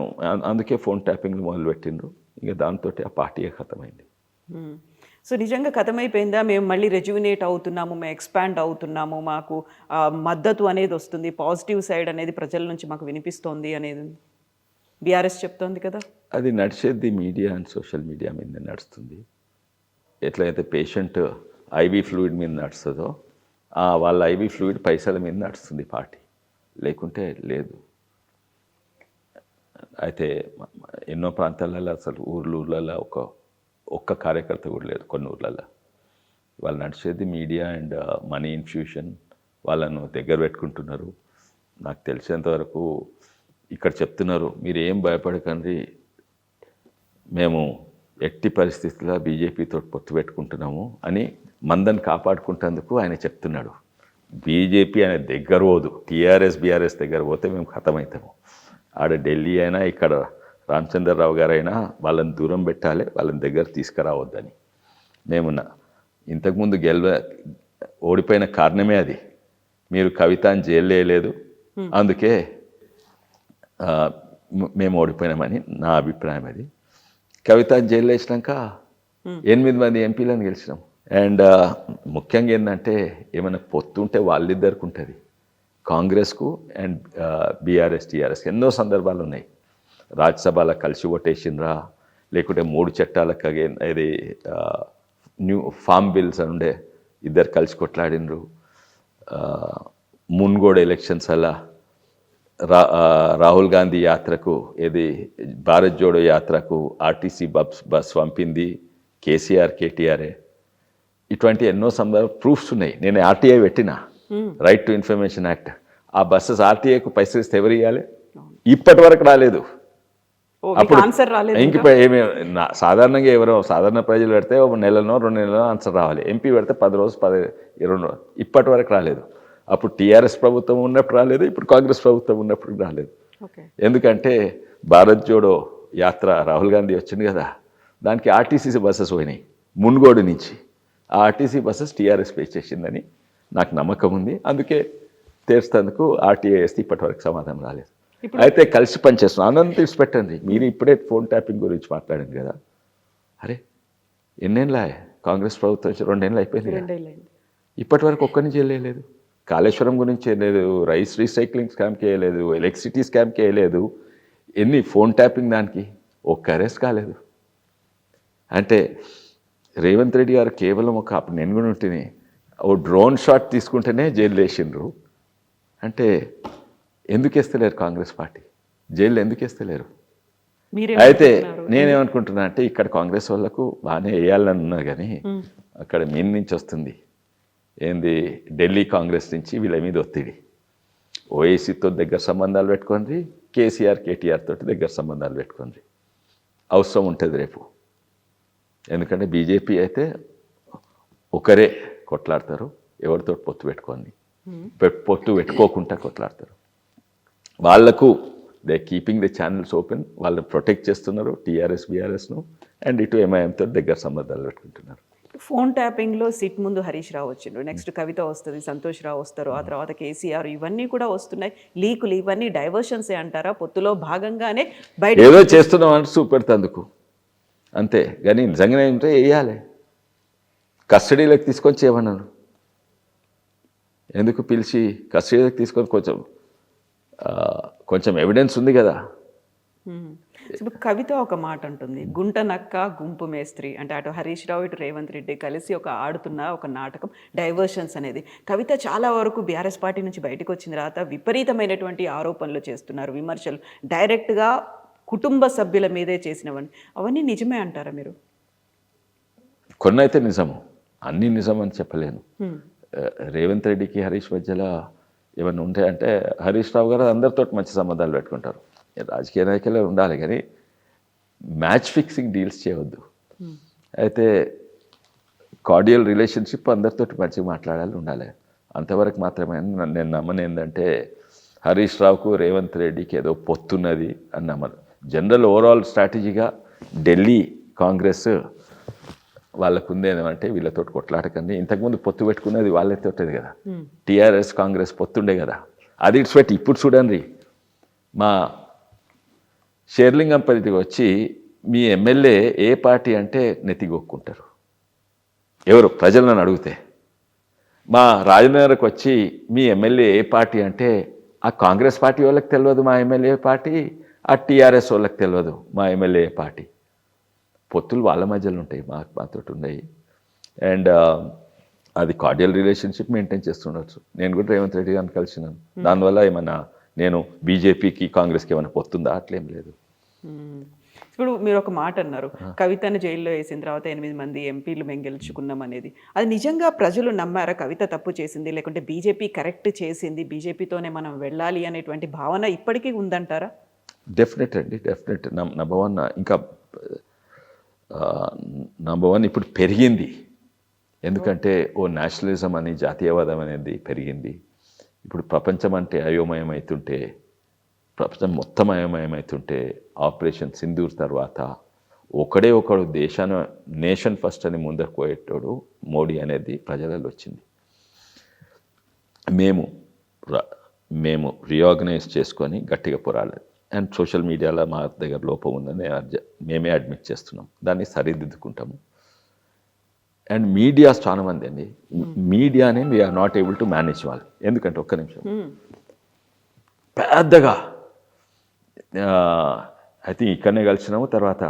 [SPEAKER 3] అందుకే ఫోన్ ట్యాపింగ్ మొదలుపెట్టిండ్రు. ఇంకా దాంతో ఆ పార్టీయే ఖతమైంది.
[SPEAKER 2] సో నిజంగా ఖతమైపోయిందా? మేము మళ్ళీ రెజ్యూనేట్ అవుతున్నాము, మేము ఎక్స్పాండ్ అవుతున్నాము, మాకు మద్దతు అనేది వస్తుంది, పాజిటివ్ సైడ్ అనేది ప్రజల నుంచి మాకు వినిపిస్తోంది అనేది బీఆర్ఎస్ చెప్తోంది కదా?
[SPEAKER 3] అది నడిచేది మీడియా అండ్ సోషల్ మీడియా మీద నడుస్తుంది. ఎట్లయితే పేషెంట్ ఐవీ ఫ్లూయిడ్ మీద నడుస్తుందో, వాళ్ళ ఐవీ ఫ్లూయిడ్ పైసల మీద నడుస్తుంది పార్టీ, లేకుంటే లేదు. అయితే ఎన్నో ప్రాంతాలలో అసలు ఊర్లలో ఒక్క కార్యకర్త కూడా లేదు. కొన్ని ఊర్లలో వాళ్ళు నడిచేది మీడియా అండ్ మనీ ఇన్ఫ్యూషన్. వాళ్ళను దగ్గర పెట్టుకుంటున్నారు. నాకు తెలిసేంతవరకు ఇక్కడ చెప్తున్నారు, మీరు ఏం భయపడకండి, మేము ఎట్టి పరిస్థితుల్లో బీజేపీతో పొత్తు పెట్టుకుంటున్నాము అని మందని కాపాడుకుంటేందుకు ఆయన చెప్తున్నాడు. బీజేపీ ఆయన దగ్గర పోదు, టీఆర్ఎస్ బీఆర్ఎస్ దగ్గర పోతే మేము ఖతమవుతాము. ఆడ ఢిల్లీ అయినా ఇక్కడ రామచంద్రరావు గారైనా వాళ్ళని దూరం పెట్టాలి, వాళ్ళని దగ్గర తీసుకురావద్దని. మేము ఇంతకుముందు ఓడిపోయిన కారణమే అది. మీరు కవితని జైలు వేయలేదు, అందుకే మేము ఓడిపోయినామని నా అభిప్రాయం. అది కవితని జైలు వేసినాక 8 మంది ఎంపీలను గెలిచినాం. అండ్ ముఖ్యంగా ఏంటంటే ఏమైనా పొత్తు ఉంటే వాళ్ళిద్దరికి ఉంటుంది, కాంగ్రెస్కు అండ్ బీఆర్ఎస్ టీఆర్ఎస్. ఎన్నో సందర్భాలు ఉన్నాయి. రాజ్యసభలో కలిసి ఓటేసినరా, లేకుంటే 3 చట్టాలకు ఇది న్యూ ఫామ్ బిల్స్ అని ఉండే, ఇద్దరు కలిసి కొట్లాడినరు. మున్గోడు ఎలక్షన్స్ అలా రాహుల్ గాంధీ యాత్రకు, ఏది భారత్ జోడో యాత్రకు ఆర్టీసీ బస్ పంపింది కేసీఆర్ కేటీఆర్ఏ. ఇటువంటి ఎన్నో ప్రూఫ్స్ ఉన్నాయి. నేను ఆర్టీఐ పెట్టిన, రైట్ టు ఇన్ఫర్మేషన్ యాక్ట్. ఆ బస్సెస్ ఆర్టీఐకు పైసలు ఇస్తే ఎవరు ఇవ్వాలి? ఇప్పటి వరకు రాలేదు. అప్పుడు ఇంక ఏమి సాధారణంగా ఎవరో సాధారణ ప్రజలు పెడితే 1 నెలనో 2 నెలనో ఆన్సర్ రావాలి. ఎంపీ పెడితే 10 రోజు 20 రోజు, ఇప్పటి వరకు రాలేదు. అప్పుడు టీఆర్ఎస్ ప్రభుత్వం ఉన్నప్పుడు రాలేదు, ఇప్పుడు కాంగ్రెస్ ప్రభుత్వం ఉన్నప్పుడు రాలేదు. ఎందుకంటే భారత్ జోడో యాత్ర రాహుల్ గాంధీ వచ్చింది కదా, దానికి ఆర్టీసీ బస్సెస్ పోయినాయి మున్గోడు నుంచి. ఆ ఆర్టీసీ బస్సెస్ టీఆర్ఎస్ పే చేసిందని నాకు నమ్మకం ఉంది. అందుకే తీర్చేందుకు ఆర్టీఐ వేస్తే ఇప్పటి వరకు సమాధానం రాలేదు. అయితే కలిసి పనిచేస్తున్నాం. అనంత తీసిపెట్టండి. మీరు ఇప్పుడే ఫోన్ ట్యాపింగ్ గురించి మాట్లాడింది కదా, అరే ఎన్నేళ్ళ కాంగ్రెస్ ప్రభుత్వం 2 ఏళ్ళు అయిపోయింది. ఇప్పటి వరకు ఒక్కరిని చేయలేదు. కాళేశ్వరం గురించి చేయలేదు, రైస్ రీసైక్లింగ్ స్కామ్కి వేయలేదు, ఎలక్ట్రిసిటీ స్కామ్కి వేయలేదు. ఎన్ని ఫోన్ ట్యాపింగ్ దానికి ఒక్క అరెస్ట్ కాలేదు. అంటే రేవంత్ రెడ్డి గారు కేవలం అప్పుడు నేను కూడా ఉంటేనే ఓ డ్రోన్ షాట్ తీసుకుంటేనే జైలు వేసిండ్రు. అంటే ఎందుకు వేస్తలేరు కాంగ్రెస్ పార్టీ జైలు, ఎందుకు వేస్తలేరు? అయితే నేనేమనుకుంటున్నా అంటే ఇక్కడ కాంగ్రెస్ వాళ్ళకు బాగానే వేయాలని ఉన్నా కానీ అక్కడ మీన్ నుంచి వస్తుంది ఏంది, ఢిల్లీ కాంగ్రెస్ నుంచి వీళ్ళ మీద ఒత్తిడి. ఓఏసీతో దగ్గర సంబంధాలు పెట్టుకోండి, కేసీఆర్ కేటీఆర్ తోటి దగ్గర సంబంధాలు పెట్టుకోండి, అవసరం ఉంటుంది రేపు. ఎందుకంటే బీజేపీ అయితే ఒకరే కొట్లాడతారు, ఎవరితో పొత్తు పెట్టుకోండి, పొత్తు పెట్టుకోకుండా కొట్లాడతారు. వాళ్లకు they keeping the channels open, వాళ్ళు ప్రొటెక్ట్ చేస్తున్నారు టీఆర్ఎస్ బీఆర్ఎస్ను, అండ్ ఇటు ఎంఐఎంతో దగ్గర సంబంధాలు పెట్టుకుంటున్నారు.
[SPEAKER 2] ఫోన్ ట్యాపింగ్లో సిట్ ముందు హరీష్ రావు వచ్చిండ్రు, నెక్స్ట్ కవిత వస్తుంది, సంతోష్ రావు వస్తారు, ఆ తర్వాత కేసీఆర్, ఇవన్నీ కూడా వస్తున్నాయి. లీకులు ఇవన్నీ డైవర్షన్సే అంటారా? పొత్తులో భాగంగానే బయట
[SPEAKER 3] ఏదో చేస్తున్నాం అంటే చూపెడుతందుకు అంతే. కానీ నిజంగానే ఉంటే వేయాలి, కస్టడీలోకి తీసుకొని చేయమన్నాను. ఎందుకు పిలిచి కస్టడీలోకి తీసుకొని కొంచెం ఎవిడెన్స్ ఉంది కదా.
[SPEAKER 2] ఇప్పుడు కవిత ఒక మాట అంటుంది, గుంట నక్క గుంపు మేస్త్రి అంటే అటు హరీష్ రావు ఇటు రేవంత్ రెడ్డి కలిసి ఆడుతున్న ఒక నాటకం డైవర్షన్స్ అనేది. కవిత చాలా వరకు బీఆర్ఎస్ పార్టీ నుంచి బయటకు వచ్చిన తర్వాత విపరీతమైనటువంటి ఆరోపణలు చేస్తున్నారు, విమర్శలు డైరెక్ట్గా కుటుంబ సభ్యుల మీదే చేసినవని. అవన్నీ నిజమే అంటారా మీరు?
[SPEAKER 3] కొన్ని అయితే నిజము, అన్నీ నిజం అని చెప్పలేను. రేవంత్ రెడ్డికి హరీష్ మధ్యలో ఏమన్నా ఉంటాయంటే, హరీష్ రావు గారు అందరితో మంచి సంబంధాలు పెట్టుకుంటారు, రాజకీయ నాయకులే ఉండాలి, కానీ మ్యాచ్ ఫిక్సింగ్ డీల్స్ చేయవద్దు. అయితే కార్డియల్ రిలేషన్షిప్ అందరితో మంచిగా మాట్లాడాలి, ఉండాలి, అంతవరకు మాత్రమే. నేను నమ్మను ఏంటంటే హరీష్ రావుకు రేవంత్ రెడ్డికి ఏదో పొత్తున్నది అని నమ్మను. జనరల్ ఓవరాల్ స్ట్రాటజీగా ఢిల్లీ కాంగ్రెస్ వాళ్ళకు ఉంది ఏమంటే వీళ్ళతో కొట్లాటకండి. ఇంతకుముందు పొత్తు పెట్టుకున్నది వాళ్ళతోటది కదా, టీఆర్ఎస్ కాంగ్రెస్ పొత్తుండే కదా, అది ఇట్స్ పెట్టి ఇప్పుడు చూడండి మా షేర్లింగంపల్లికి వచ్చి మీ ఎమ్మెల్యే ఏ పార్టీ అంటే నెత్తిగొక్కుంటారు ఎవరు ప్రజలను అడిగితే. మా రాజనగర్కి వచ్చి మీ ఎమ్మెల్యే ఏ పార్టీ అంటే ఆ కాంగ్రెస్ పార్టీ వాళ్ళకి తెలియదు మా ఎమ్మెల్యే పార్టీ, ఆ టీఆర్ఎస్ వాళ్ళకి తెలియదు మా ఎమ్మెల్యే పార్టీ. పొత్తులు వాళ్ళ మధ్యలో ఉంటాయి, మాతో ఉన్నాయి. అండ్ అది కార్డియల్ రిలేషన్షిప్ మెయింటైన్ చేస్తుండొచ్చు. నేను కూడా రేవంత్ రెడ్డి గారిని కలిసినాను, దానివల్ల ఏమన్నా నేను బీజేపీకి కాంగ్రెస్కి ఏమైనా పొత్తుందా? అట్లేం లేదు.
[SPEAKER 2] ఇప్పుడు మీరు ఒక మాట అన్నారు, కవితను జైల్లో వేసిన తర్వాత 8 మంది ఎంపీలు మేము గెలుచుకున్నాం అనేది. అది నిజంగా ప్రజలు నమ్మారా? కవిత తప్పు చేసింది, లేకుంటే బీజేపీ కరెక్ట్ చేసింది, బీజేపీతోనే మనం వెళ్ళాలి అనేటువంటి భావన ఇప్పటికీ ఉందంటారా?
[SPEAKER 3] డెఫినెట్ అండి, డెఫినెట్. నంబర్ వన్ ఇంకా నంబర్ వన్ ఇప్పుడు పెరిగింది. ఎందుకంటే ఓ నేషనలిజం అని, జాతీయవాదం అనేది పెరిగింది. ఇప్పుడు ప్రపంచం అంటే అయోమయం అవుతుంటే, ప్రపంచం మొత్తం అయోమయం అవుతుంటే, ఆపరేషన్ సింధూర్ తర్వాత ఒకడు నేషన్ ఫస్ట్ అని ముందరకు పోయేటోడు మోడీ అనేది ప్రజలలో వచ్చింది. మేము రీఆర్గనైజ్ చేసుకొని గట్టిగా పోరాడాలి. అండ్ సోషల్ మీడియాలో మా దగ్గర లోపం ఉందని మేమే అడ్మిట్ చేస్తున్నాం, దాన్ని సరిదిద్దుకుంటాము. అండ్ మీడియాస్ చాలా మంది అండి, మీడియానే we are not able to manage వాళ్ళు. ఎందుకంటే ఒక్క నిమిషం, పెద్దగా ఐ థింక్ ఇక్కడనే కలిసినాము. తర్వాత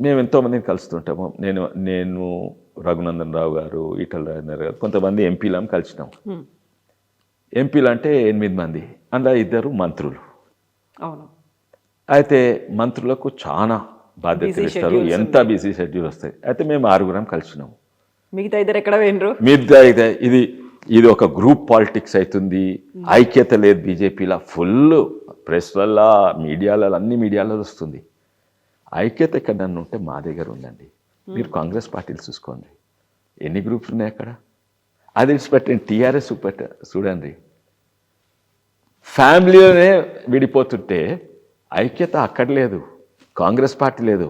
[SPEAKER 3] మేము ఎంతోమందిని కలుస్తుంటాము. నేను రఘునందన్ రావు గారు, ఈటల రాజేందర్ గారు, కొంతమంది ఎంపీలను కలిసినాము. ఎంపీలు అంటే 8 మంది, అందులో 2 మంత్రులు.
[SPEAKER 2] అవును.
[SPEAKER 3] అయితే మంత్రులకు చాలా బాధ్యతలు ఇస్తారు, ఎంత బిజీ షెడ్యూల్ వస్తాయి. అయితే మేము 6 కలిసినాము.
[SPEAKER 2] మిగతా 2 ఎక్కడ పోయినరు?
[SPEAKER 3] మిగతా ఇది ఒక గ్రూప్ పాలిటిక్స్ అవుతుంది. ఐక్యత లేదు బీజేపీలో. ఫుల్ ప్రెస్లల్లో, మీడియాలలో, అన్ని మీడియాలలో వస్తుంది. ఐక్యత ఎక్కడ నన్ను ఉంటే మా దగ్గర ఉందండి. మీరు కాంగ్రెస్ పార్టీలు చూసుకోండి, ఎన్ని గ్రూప్స్ ఉన్నాయి అక్కడ. అది పెట్టండి, టీఆర్ఎస్ చూడండి, ఫ్యామిలీలోనే విడిపోతుంటే ఐక్యత అక్కడ లేదు, కాంగ్రెస్ పార్టీ లేదు.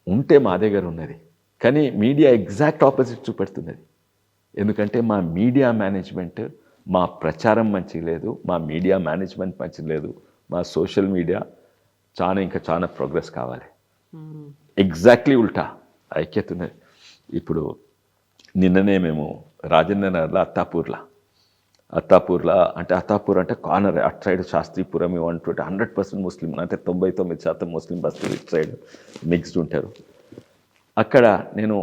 [SPEAKER 3] ఉంటే మా దగ్గర ఉన్నది. కానీ మీడియా ఎగ్జాక్ట్ ఆపోజిట్ చూపెడుతున్నది. ఎందుకంటే మా మీడియా మేనేజ్మెంట్, మా ప్రచారం మంచిగా లేదు, మా మీడియా మేనేజ్మెంట్ మంచిగా లేదు, మా సోషల్ మీడియా ఇంకా చాలా ప్రోగ్రెస్ కావాలి. ఎగ్జాక్ట్లీ ఉల్టా ఐక్యత ఉన్నది. ఇప్పుడు నిన్ననే మేము రాజేంద్ర నగర్లో అత్తాపూర్లో అంటే అత్తాపూర్ అంటే కార్నర్, అటు సైడ్ శాస్త్రీపురం 100% ముస్లిం, అంటే 99% ముస్లిం బస్తీలు, ఇటు సైడ్ మిక్స్డ్ ఉంటారు. అక్కడ నేను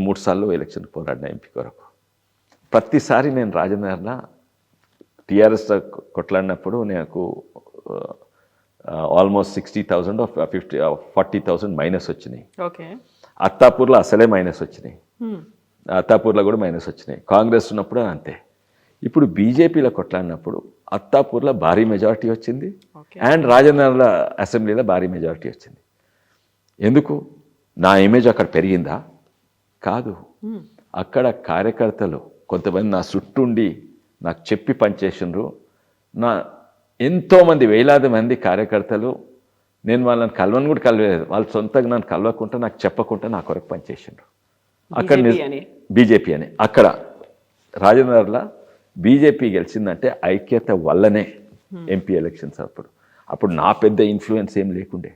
[SPEAKER 3] 3 సార్లు ఎలక్షన్ పోరాడిన ఎంపీ కొరకు. ప్రతిసారి నేను రాజేంద్రలో టీఆర్ఎస్ కొట్లాడినప్పుడు నాకు ఆల్మోస్ట్ 60,000 40,000 మైనస్ వచ్చినాయి.
[SPEAKER 2] ఓకే.
[SPEAKER 3] అత్తాపూర్లో అసలే మైనస్ వచ్చినాయి, అత్తాపూర్లో కూడా మైనస్ వచ్చినాయి. కాంగ్రెస్ ఉన్నప్పుడు అంతే. ఇప్పుడు బీజేపీలో కొట్లాడినప్పుడు అత్తాపూర్లో భారీ మెజారిటీ వచ్చింది, అండ్ రాజేంద్రలో అసెంబ్లీలో భారీ మెజారిటీ వచ్చింది. ఎందుకు? నా ఇమేజ్ అక్కడ పెరిగిందా? కాదు. అక్కడ కార్యకర్తలు కొంతమంది నా చుట్టూండి నాకు చెప్పి పనిచేసినారు. ఎంతోమంది, వేలాది మంది కార్యకర్తలు, నేను వాళ్ళని కలవని కూడా కలవలేదు, వాళ్ళు సొంతంగా నన్ను కలవకుండా, నాకు చెప్పకుండా నా కొరకు పనిచేసిండ్రు. అక్కడ బీజేపీ అని అక్కడ రాజేంద్రలో బీజేపీ గెలిచిందంటే ఐక్యత వల్లనే. ఎంపీ ఎలక్షన్స్ అప్పుడు నా పెద్ద ఇన్ఫ్లుయెన్స్ ఏం లేకుండే.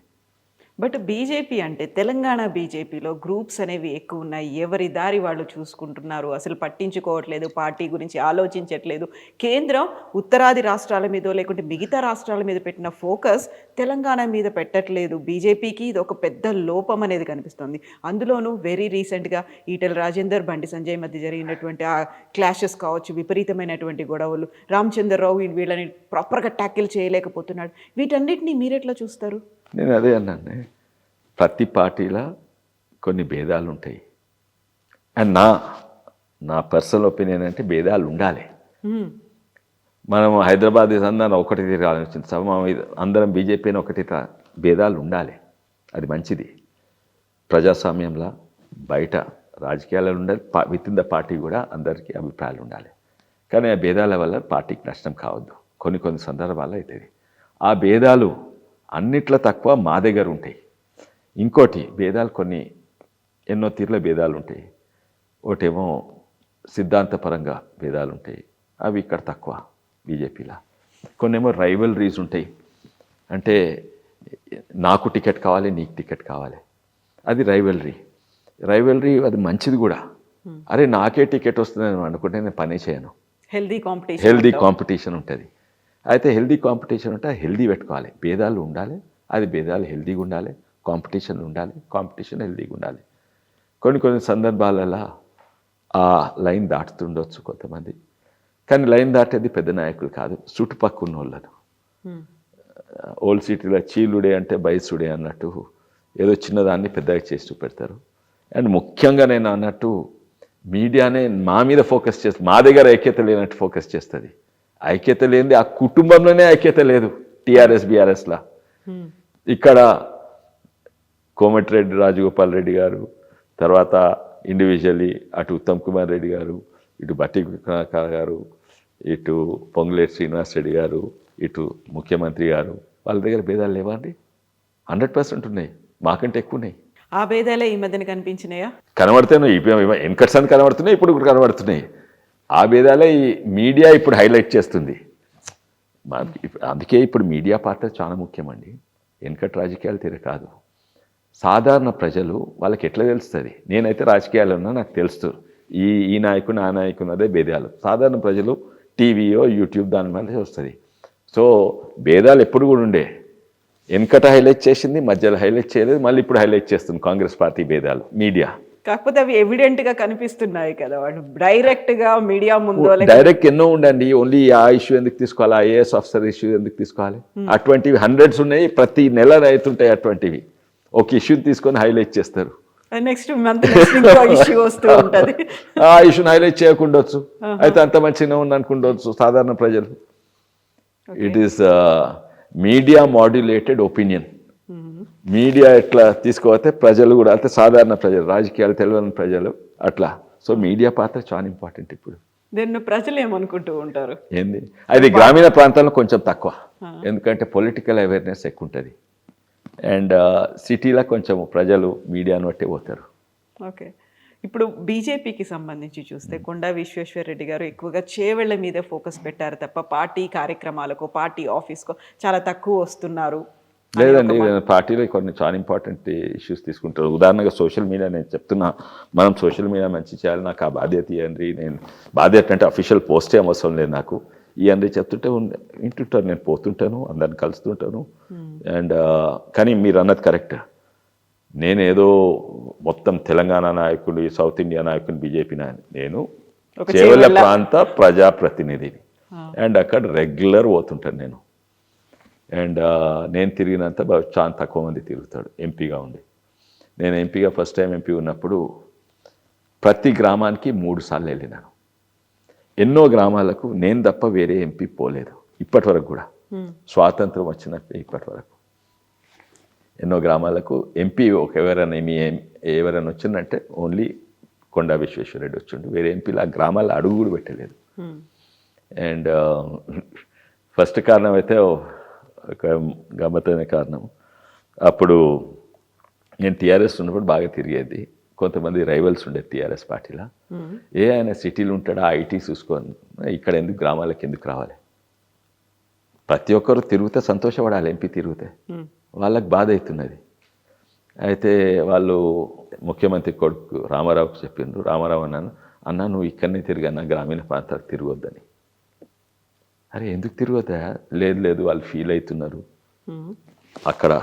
[SPEAKER 2] బట్ బీజేపీ అంటే తెలంగాణ బీజేపీలో గ్రూప్స్ అనేవి ఎక్కువ ఉన్నాయి. ఎవరి దారి వాళ్ళు చూసుకుంటున్నారు, అసలు పట్టించుకోవట్లేదు, పార్టీ గురించి ఆలోచించట్లేదు. కేంద్రం ఉత్తరాది రాష్ట్రాల మీదో లేకుంటే మిగతా రాష్ట్రాల మీద పెట్టిన ఫోకస్ తెలంగాణ మీద పెట్టట్లేదు. బీజేపీకి ఇది ఒక పెద్ద లోపం అనేది కనిపిస్తుంది. అందులోనూ వెరీ రీసెంట్గా ఈటెల రాజేందర్, బండి సంజయ్ మధ్య జరిగినటువంటి ఆ క్లాషెస్ కావచ్చు, విపరీతమైనటువంటి గొడవలు, రామచంద్రరావు వీళ్ళని ప్రాపర్గా ట్యాకిల్ చేయలేకపోతున్నాడు. వీటన్నిటిని మీరెట్లా చూస్తారు?
[SPEAKER 3] నేను అదే అన్నాను, ప్రతి పార్టీలో కొన్ని భేదాలు ఉంటాయి. అండ్ నా పర్సనల్ ఒపీనియన్ అంటే భేదాలు ఉండాలి. మనం హైదరాబాద్ అందరం ఒకటి ఆలోచించాము, అందరం బీజేపీని ఒకటి, భేదాలు ఉండాలి, అది మంచిది. ప్రజాస్వామ్యంలో బయట రాజకీయాలు ఉండాలి, విత్ ఇన్ ద పార్టీ కూడా అందరికీ అభిప్రాయాలు ఉండాలి. కానీ ఆ భేదాల వల్ల పార్టీకి నష్టం కావద్దు. కొన్ని సందర్భాల్లో అవుతుంది. ఆ భేదాలు అన్నిట్లో తక్కువ మా దగ్గర ఉంటాయి. ఇంకోటి, భేదాలు కొన్ని ఎన్నో తీర్ల భేదాలు ఉంటాయి. ఒకటేమో సిద్ధాంతపరంగా భేదాలు ఉంటాయి, అవి ఇక్కడ తక్కువ బీజేపీలో. కొన్నేమో రైవలరీస్ ఉంటాయి, అంటే నాకు టికెట్ కావాలి, నీకు టికెట్ కావాలి, అది రైవలరీ అది మంచిది కూడా. అరే నాకే టికెట్ వస్తుందని అనుకుంటే నేను పనే చేయను. హెల్దీ కాంపిటీషన్ ఉంటుంది. అయితే హెల్దీ కాంపిటీషన్ ఉంటే హెల్దీ పెట్టుకోవాలి. భేదాలు ఉండాలి, అది భేదాలు హెల్దీగా ఉండాలి, కాంపిటీషన్ ఉండాలి, కాంపిటీషన్ హెల్దీగా ఉండాలి. కొన్ని సందర్భాలలో ఆ లైన్ దాటుతుండొచ్చు కొంతమంది, కానీ లైన్ దాటేది పెద్ద నాయకులు కాదు, చుట్టుపక్కల ఉన్న వాళ్ళను. ఓల్డ్ సిటీలో చీలుడే అంటే బైసుడే అన్నట్టు ఏదో చిన్నదాన్ని పెద్దగా చేసి చూపెడతారు. అండ్ ముఖ్యంగా నేను అన్నట్టు మీడియానే మా మీద ఫోకస్ చేస్తుంది, మా దగ్గర ఐక్యత లేనట్టు ఫోకస్ చేస్తుంది. ఐక్యత లేనిది ఆ కుటుంబంలోనే ఐక్యత లేదు. టీఆర్ఎస్ బీఆర్ఎస్లా ఇక్కడ కోమటిరెడ్డి రాజగోపాల్ రెడ్డి గారు, తర్వాత ఇండివిజువల్లీ అటు ఉత్తమ్ కుమార్ రెడ్డి గారు, ఇటు బట్టి విక్రమార్క గారు, ఇటు పొంగులేటి శ్రీనివాస్ రెడ్డి గారు, ఇటు ముఖ్యమంత్రి గారు, వాళ్ళ దగ్గర భేదాలు లేవా అండి? 100% ఉన్నాయి, మాకంటే ఎక్కువ ఉన్నాయి.
[SPEAKER 2] ఆ భేదాలే ఈ మధ్యన కనిపించినాయా?
[SPEAKER 3] కనబడుతున్నాయి, ఎన్కట్స్ అని కనబడుతున్నాయి, ఇప్పుడు కూడా కనబడుతున్నాయి. ఆ భేదాలే ఈ మీడియా ఇప్పుడు హైలైట్ చేస్తుంది. అందుకే ఇప్పుడు మీడియా పాత్ర చాలా ముఖ్యమండి. వెనకటి రాజకీయాలు తీర కాదు. సాధారణ ప్రజలు వాళ్ళకి ఎట్లా తెలుస్తుంది? నేనైతే రాజకీయాల్లో ఉన్నా, నాకు తెలుసు ఈ నాయకుడు ఆ నాయకుడు అదే భేదాలు. సాధారణ ప్రజలు టీవీయో యూట్యూబ్ దాని మీద వస్తుంది. సో భేదాలు ఎప్పుడు కూడా ఉండే. వెనకట హైలైట్ చేసింది, మధ్యలో హైలైట్ చేయలేదు, మళ్ళీ ఇప్పుడు హైలైట్ చేస్తుంది కాంగ్రెస్ పార్టీ భేదాలు మీడియా.
[SPEAKER 2] కాకపోతే అవి ఎవిడెంట్ గా కనిపిస్తున్నాయి కదా, వాడు డైరెక్ట్ గా మీడియా ముందు
[SPEAKER 3] డైరెక్ట్ ఎన్నో ఉండండి. ఓన్లీ ఆ ఇష్యూ ఎందుకు తీసుకోవాలి, ఐఏఎస్ ఆఫీసర్ ఇష్యూ ఎందుకు తీసుకోవాలి? అటువంటివి హండ్రెడ్స్ ఉన్నాయి, ప్రతి నెల రైతుంటాయి అటువంటివి. ఒక ఇష్యూని తీసుకొని హైలైట్ చేస్తారు,
[SPEAKER 2] నెక్స్ట్ మంత్ ఇష్యూ వస్తూ ఉంటది.
[SPEAKER 3] ఆ ఇష్యూని హైలైట్ చేయకుండొచ్చు, అయితే అంత మంచిగా ఉంది అనుకుండొచ్చు సాధారణ ప్రజలు. It is media modulated opinion. Media ఎట్లా తీసుకోతే ప్రజలు కూడా, అంటే సాధారణ ప్రజలు, రాజకీయాలు తెలియని ప్రజలు అట్లా. సో మీడియా పాత్ర చాలా ఇంపార్టెంట్ ఇప్పుడు.
[SPEAKER 2] దీన్ని ప్రజలు ఏమనుకుంటూ ఉంటారు?
[SPEAKER 3] ఏంది అది గ్రామీణ ప్రాంతాల్లో కొంచెం తక్కువ, ఎందుకంటే పొలిటికల్ అవేర్నెస్ ఎక్కువ ఉంటుంది. అండ్ సిటీలో కొంచెం ప్రజలు మీడియాను బట్టి పోతారు.
[SPEAKER 2] ఓకే, ఇప్పుడు బీజేపీకి సంబంధించి చూస్తే కొండా విశ్వేశ్వరరెడ్డి గారు ఎక్కువగా చేవెళ్ల మీదే ఫోకస్ పెట్టారు తప్ప పార్టీ కార్యక్రమాలకు, పార్టీ ఆఫీస్కు చాలా తక్కువ వస్తున్నారు.
[SPEAKER 3] లేదండి, పార్టీలో కొన్ని చాలా ఇంపార్టెంట్ ఇష్యూస్ తీసుకుంటారు. ఉదాహరణగా సోషల్ మీడియా, నేను చెప్తున్నా, మనం సోషల్ మీడియా మంచి చేయాలి, నాకు ఆ బాధ్యత ఇవ్వండి. నేను బాధ్యత అంటే అఫీషియల్ పోస్ట్ ఏం అవసరం లేదు నాకు, ఇవన్నీ చెప్తుంటే వింటుంటారు. నేను పోతుంటాను, అందరిని కలుస్తుంటాను. అండ్ కానీ మీరు అన్నది కరెక్ట్. నేనేదో మొత్తం తెలంగాణ నాయకుడు, సౌత్ ఇండియా నాయకుని, బీజేపీ నాయకుడు, నేను చేవెళ్ల ప్రాంత ప్రజాప్రతినిధిని. అండ్ అక్కడ రెగ్యులర్ పోతుంటాను నేను. అండ్ నేను తిరిగినంత చాలా తక్కువ మంది తిరుగుతాడు ఎంపీగా ఉండి. నేను ఎంపీగా ఫస్ట్ టైం ఎంపీ ఉన్నప్పుడు ప్రతి గ్రామానికి 3 సార్లు వెళ్ళినాను. ఎన్నో గ్రామాలకు నేను తప్ప వేరే ఎంపీ పోలేదు ఇప్పటి వరకు కూడా, స్వాతంత్రం వచ్చినట్టు ఇప్పటి వరకు. ఎన్నో గ్రామాలకు ఎంపీ ఎవరైనా వచ్చిందంటే ఓన్లీ కొండా విశ్వేశ్వరరెడ్డి వచ్చిండు, వేరే ఎంపీలు ఆ గ్రామాల్లో అడుగు కూడా పెట్టలేదు. అండ్ ఫస్ట్ కారణం అయితే ఒక గమ్మత్తైన కారణం, అప్పుడు నేను టీఆర్ఎస్ ఉన్నప్పుడు బాగా తిరిగేది. కొంతమంది రైవల్స్ ఉండేది టీఆర్ఎస్ పార్టీలో. ఆయన సిటీలు ఉంటాడా, ఐటీ చూసుకొని ఇక్కడ ఎందుకు, గ్రామాలకు ఎందుకు రావాలి? ప్రతి ఒక్కరు తిరిగితే సంతోషపడాలి, ఎంపీ తిరిగితే. వాళ్ళకి బాధ అవుతున్నది. అయితే వాళ్ళు ముఖ్యమంత్రి కొడుకు రామారావుకి చెప్పిండ్రు. రామారావు అన్నా నువ్వు ఇక్కడనే తిరిగన్నా, గ్రామీణ ప్రాంతాలకు తిరగొద్దని. అరే ఎందుకు తిరగొద్దా? లేదు వాళ్ళు ఫీల్ అవుతున్నారు అక్కడ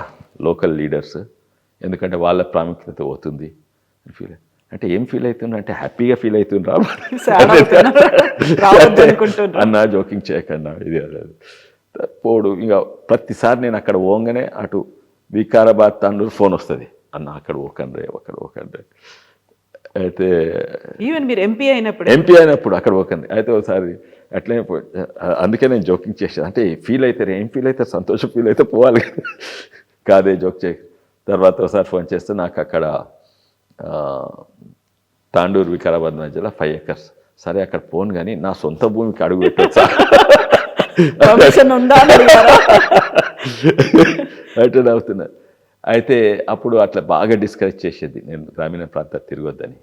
[SPEAKER 3] లోకల్ లీడర్స్, ఎందుకంటే వాళ్ళ ప్రాముఖ్యత పోతుంది అని ఫీల్. అంటే ఏం ఫీల్ అవుతున్నా అంటే హ్యాపీగా ఫీల్ అవుతుండ్రా అన్నా, జోకింగ్ చేయకన్నా, ఇది పోడు. ఇంకా ప్రతిసారి నేను అక్కడ పోగానే అటు వికారాబాద్ తండ్రి ఫోన్ వస్తుంది, అన్న అక్కడ ఓకండ్రే. అయితే
[SPEAKER 2] ఈవెన్ మీరు ఎంపీ
[SPEAKER 3] అయినప్పుడు అక్కడ ఓకండి. అయితే ఒకసారి అట్లనే అందుకే నేను జోకింగ్ చేసాను. అంటే ఫీల్ అవుతారు, ఏం ఫీల్ అవుతారు, సంతోషం ఫీల్ అయితే పోవాలి కాదే, జోక్ చేయ. తర్వాత ఒకసారి ఫోన్ చేస్తే నాకు అక్కడ తాండూరు వికారాబాద్ మధ్యలో 5 acres. సరే అక్కడ పోను కానీ నా సొంత భూమికి అడుగు పెట్టొచ్చా అంటే నవ్వుతున్నారు. అయితే అప్పుడు అట్లా బాగా డిస్కరేజ్ చేసేది నేను గ్రామీణ ప్రాంతాలు తిరగొద్దని.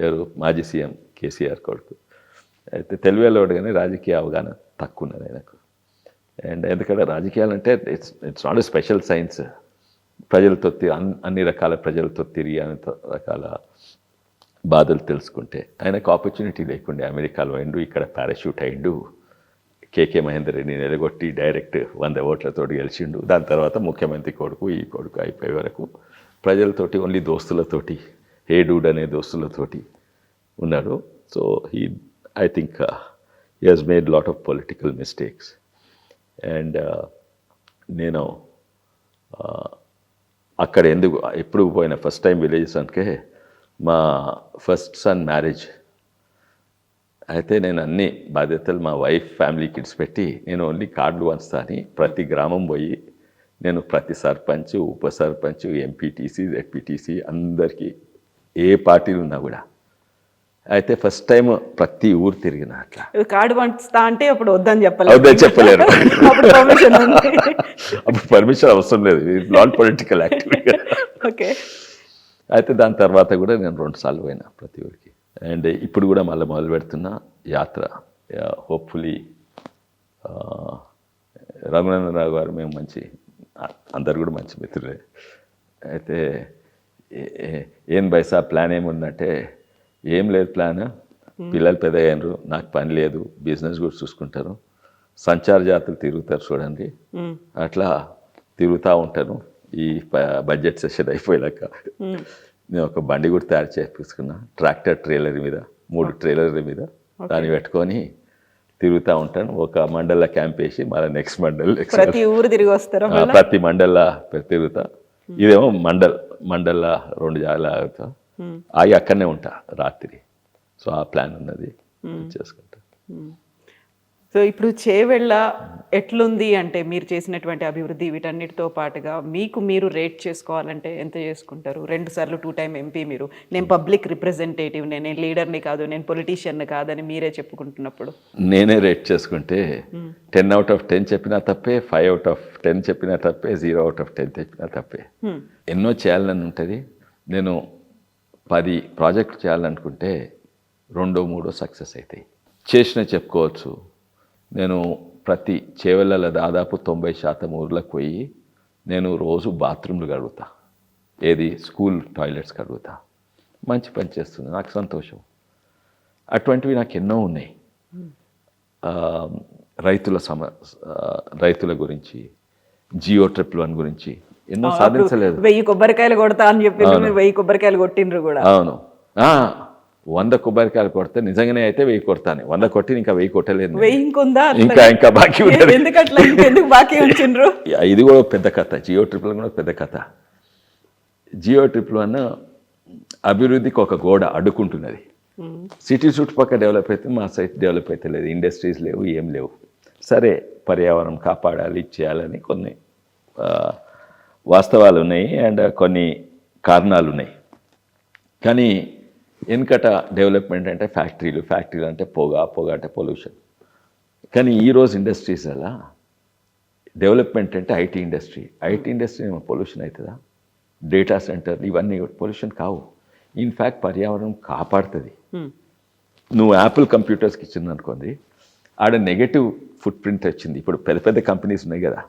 [SPEAKER 3] ఎవరు మాజీ సీఎం కేసీఆర్ కొడుకు. అయితే తెలివేలోడు కానీ రాజకీయ అవగాహన తక్కువ ఉన్నది ఆయనకు. అండ్ ఎందుకంటే రాజకీయాలు అంటే it's not a special science. ప్రజలతో అన్ని రకాల ప్రజలతో తిరిగి అన్ని రకాల బాధలు తెలుసుకుంటే, ఆయనకు ఆపర్చునిటీ లేకుండే. అమెరికాలో అయిండు, ఇక్కడ పారాషూట్ అయిండు, కేకే మహేందర్ రెడ్డిని నిలగొట్టి డైరెక్ట్ 100 ఓట్లతో గెలిచిండు. దాని తర్వాత ముఖ్యమంత్రి కొడుకు ఈ కొడుకు అయిపోయే వరకు ప్రజలతోటి ఓన్లీ దోస్తులతోటి, హే డూడ్ అనే దోస్తులతోటి ఉన్నాడు. So I think he has made lot of political mistakes. And నేను అక్కడ ఎందుకు ఎప్పుడు పోయినా ఫస్ట్ టైం విలేజెస్ అంటే మా ఫస్ట్ సన్ మ్యారేజ్ అయితే నేను అన్ని బాధ్యతలు మా వైఫ్ ఫ్యామిలీ కిడ్స్ పెట్టి నేను ఓన్లీ కార్డులు వంచుతా అని ప్రతి గ్రామం పోయి నేను ప్రతి సర్పంచ్, ఉప సర్పంచ్, ఎంపీటీసీ, జెడ్పీటీసీ అందరికీ ఏ పార్టీలు ఉన్నా కూడా. అయితే ఫస్ట్ టైం ప్రతి ఊరు తిరిగిన అట్లా.
[SPEAKER 2] కార్డు వంచుతా అంటే అప్పుడు వద్దని
[SPEAKER 3] చెప్పలేరు, అప్పుడు పర్మిషన్ అవసరం లేదు, నాట్ పొలిటికల్ యాక్టివిటీ.
[SPEAKER 2] ఓకే.
[SPEAKER 3] అయితే దాని తర్వాత కూడా నేను 2 సార్లు పోయినా ప్రతి ఊరికి. అండ్ ఇప్పుడు కూడా మళ్ళీ మొదలు పెడుతున్న యాత్ర. హోప్ఫుల్లీ రఘునందనరావు గారు, మేము అందరు కూడా మంచి మిత్రులే. అయితే ఏం బైసా ప్లాన్ ఏముందంటే ఏం లేదు ప్లాన్, పిల్లలు పెద్ద అయ్యారు, నాకు పని లేదు, బిజినెస్ కూడా చూసుకుంటాను, సంచార జాతులు తిరుగుతారు చూడండి, అట్లా తిరుగుతూ ఉంటాను. ఈ బడ్జెట్ సెషన్ అయిపోయాక నేను ఒక బండి కూడా తయారు చేపించుకున్నా, ట్రాక్టర్ ట్రైలర్ మీద, 3 ట్రైలర్ల మీద దాన్ని పెట్టుకొని తిరుగుతూ ఉంటాను. ఒక మండల్లో క్యాంప్ వేసి మళ్ళీ నెక్స్ట్ మండల్
[SPEAKER 2] ప్రతి ఊరు తిరిగి వస్తారా?
[SPEAKER 3] ప్రతి మండల్లో తిరుగుతా. ఇదేమో మండల్లో 2 జాగాలు ఆగుతా, ఆగి అక్కడనే ఉంటా రాత్రి. సో ఆ ప్లాన్ ఉన్నది, చేసుకుంటా.
[SPEAKER 2] సో ఇప్పుడు చేవెళ్ళ ఎట్లుంది అంటే మీరు చేసినటువంటి అభివృద్ధి వీటన్నిటితో పాటుగా మీకు మీరు రేట్ చేసుకోవాలంటే ఎంత చేసుకుంటారు? 2 సార్లు 2 టైమ్ ఎంపీ మీరు, నేను పబ్లిక్ రిప్రజెంటేటివ్, నేను లీడర్ని కాదు, నేను పొలిటీషియన్ని కాదని మీరే చెప్పుకుంటున్నప్పుడు
[SPEAKER 3] నేనే రేట్ చేసుకుంటే 10/10 చెప్పినా తప్పే, 5/10 చెప్పినా తప్పే, 0/10 చెప్పినా తప్పే. ఎన్నో చేయాలని ఉంటుంది. నేను 10 ప్రాజెక్టులు చేయాలనుకుంటే 2-3 సక్సెస్ అవుతాయి. చేసిన చెప్పుకోవచ్చు. నేను ప్రతి చేవెళ్ళలో దాదాపు 90% ఊర్లకు పోయి నేను రోజు బాత్రూమ్లు కడుగుతా, ఏది స్కూల్ టాయిలెట్స్ కడుగుతా. మంచి పని చేస్తుంది, నాకు సంతోషం. అటువంటివి నాకు ఎన్నో ఉన్నాయి. రైతుల గురించి, జియో ట్రిప్ 1 గురించి ఎన్నో సాధించలేదు.
[SPEAKER 2] 1000 కొబ్బరికాయలు కొడతా అని చెప్పి 1000 కొబ్బరికాయలు కొట్టిండ్రు కూడా.
[SPEAKER 3] అవును, 100 కొబ్బరికాయలు కొడితే నిజంగానే అయితే 1000 కొడతాను. 100 కొట్టి ఇంకా 1000 కొట్టలేదు. ఇంకా బాకీ ఉంటుంది.
[SPEAKER 2] ఎందుకు బాకీ ఉంచిండ్రు?
[SPEAKER 3] ఇది కూడా పెద్ద కథ. జియో ట్రిప్ 1 కూడా పెద్ద కథ. జియో ట్రిప్ 1 అభివృద్ధికి ఒక గోడ అడ్డుకుంటున్నది. సిటీ చుట్టుపక్కల డెవలప్ అయితే మా సైట్ డెవలప్ అయితే లేదు, ఇండస్ట్రీస్ లేవు, ఏం లేవు. సరే, పర్యావరణం కాపాడాలి, చేయాలని కొన్ని వాస్తవాలు ఉన్నాయి అండ్ కొన్ని కారణాలు ఉన్నాయి. కానీ వెనుకట డెవలప్మెంట్ అంటే ఫ్యాక్టరీలు అంటే పొగ అంటే పొల్యూషన్. కానీ ఈరోజు ఇండస్ట్రీస్ అలా డెవలప్మెంట్ అంటే ఐటీ ఇండస్ట్రీ ఏమో పొల్యూషన్ అవుతుందా? డేటా సెంటర్ ఇవన్నీ పొల్యూషన్ కావు. ఇన్ఫ్యాక్ట్ పర్యావరణం కాపాడుతుంది. నువ్వు యాపిల్ కంప్యూటర్స్కి ఇచ్చింది అనుకోండి, ఆడ నెగటివ్ ఫుట్ ప్రింట్ వచ్చింది. ఇప్పుడు పెద్ద పెద్ద కంపెనీస్ ఉన్నాయి కదా,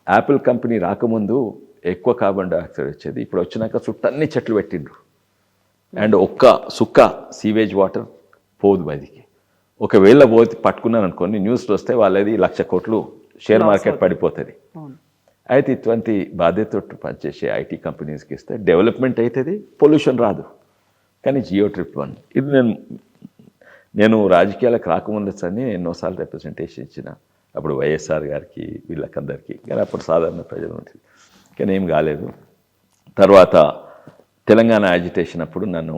[SPEAKER 3] యాపిల్ కంపెనీ రాకముందు ఎక్కువ కార్బన్ డైఆక్సైడ్ వచ్చేది, ఇప్పుడు వచ్చినాక చుట్టన్ని చెట్లు పెట్టిండ్రు. అండ్ ఒక్క సుక్క సీవేజ్ వాటర్ పోదు బయటికి. ఒకవేళ పట్టుకున్నాను అనుకోండి, న్యూస్లో వస్తే వాళ్ళది 1,00,000 కోట్లు షేర్ మార్కెట్ పడిపోతుంది. అయితే ఇటువంటి బాధ్యతతో పనిచేసే ఐటీ కంపెనీస్కి ఇస్తే డెవలప్మెంట్ అవుతుంది, పొల్యూషన్ రాదు. కానీ జియో ట్రిప్ 1 ఇది నేను రాజకీయాలకు రాకముందు అని ఎన్నోసార్లు రిప్రజెంటేషన్ ఇచ్చిన, అప్పుడు వైఎస్ఆర్ గారికి వీళ్ళకందరికీ. కానీ అప్పుడు సాధారణ ప్రజలు ఉంటుంది, కానీ ఏం కాలేదు. తర్వాత తెలంగాణ యాజిటేషన్ అప్పుడు నన్ను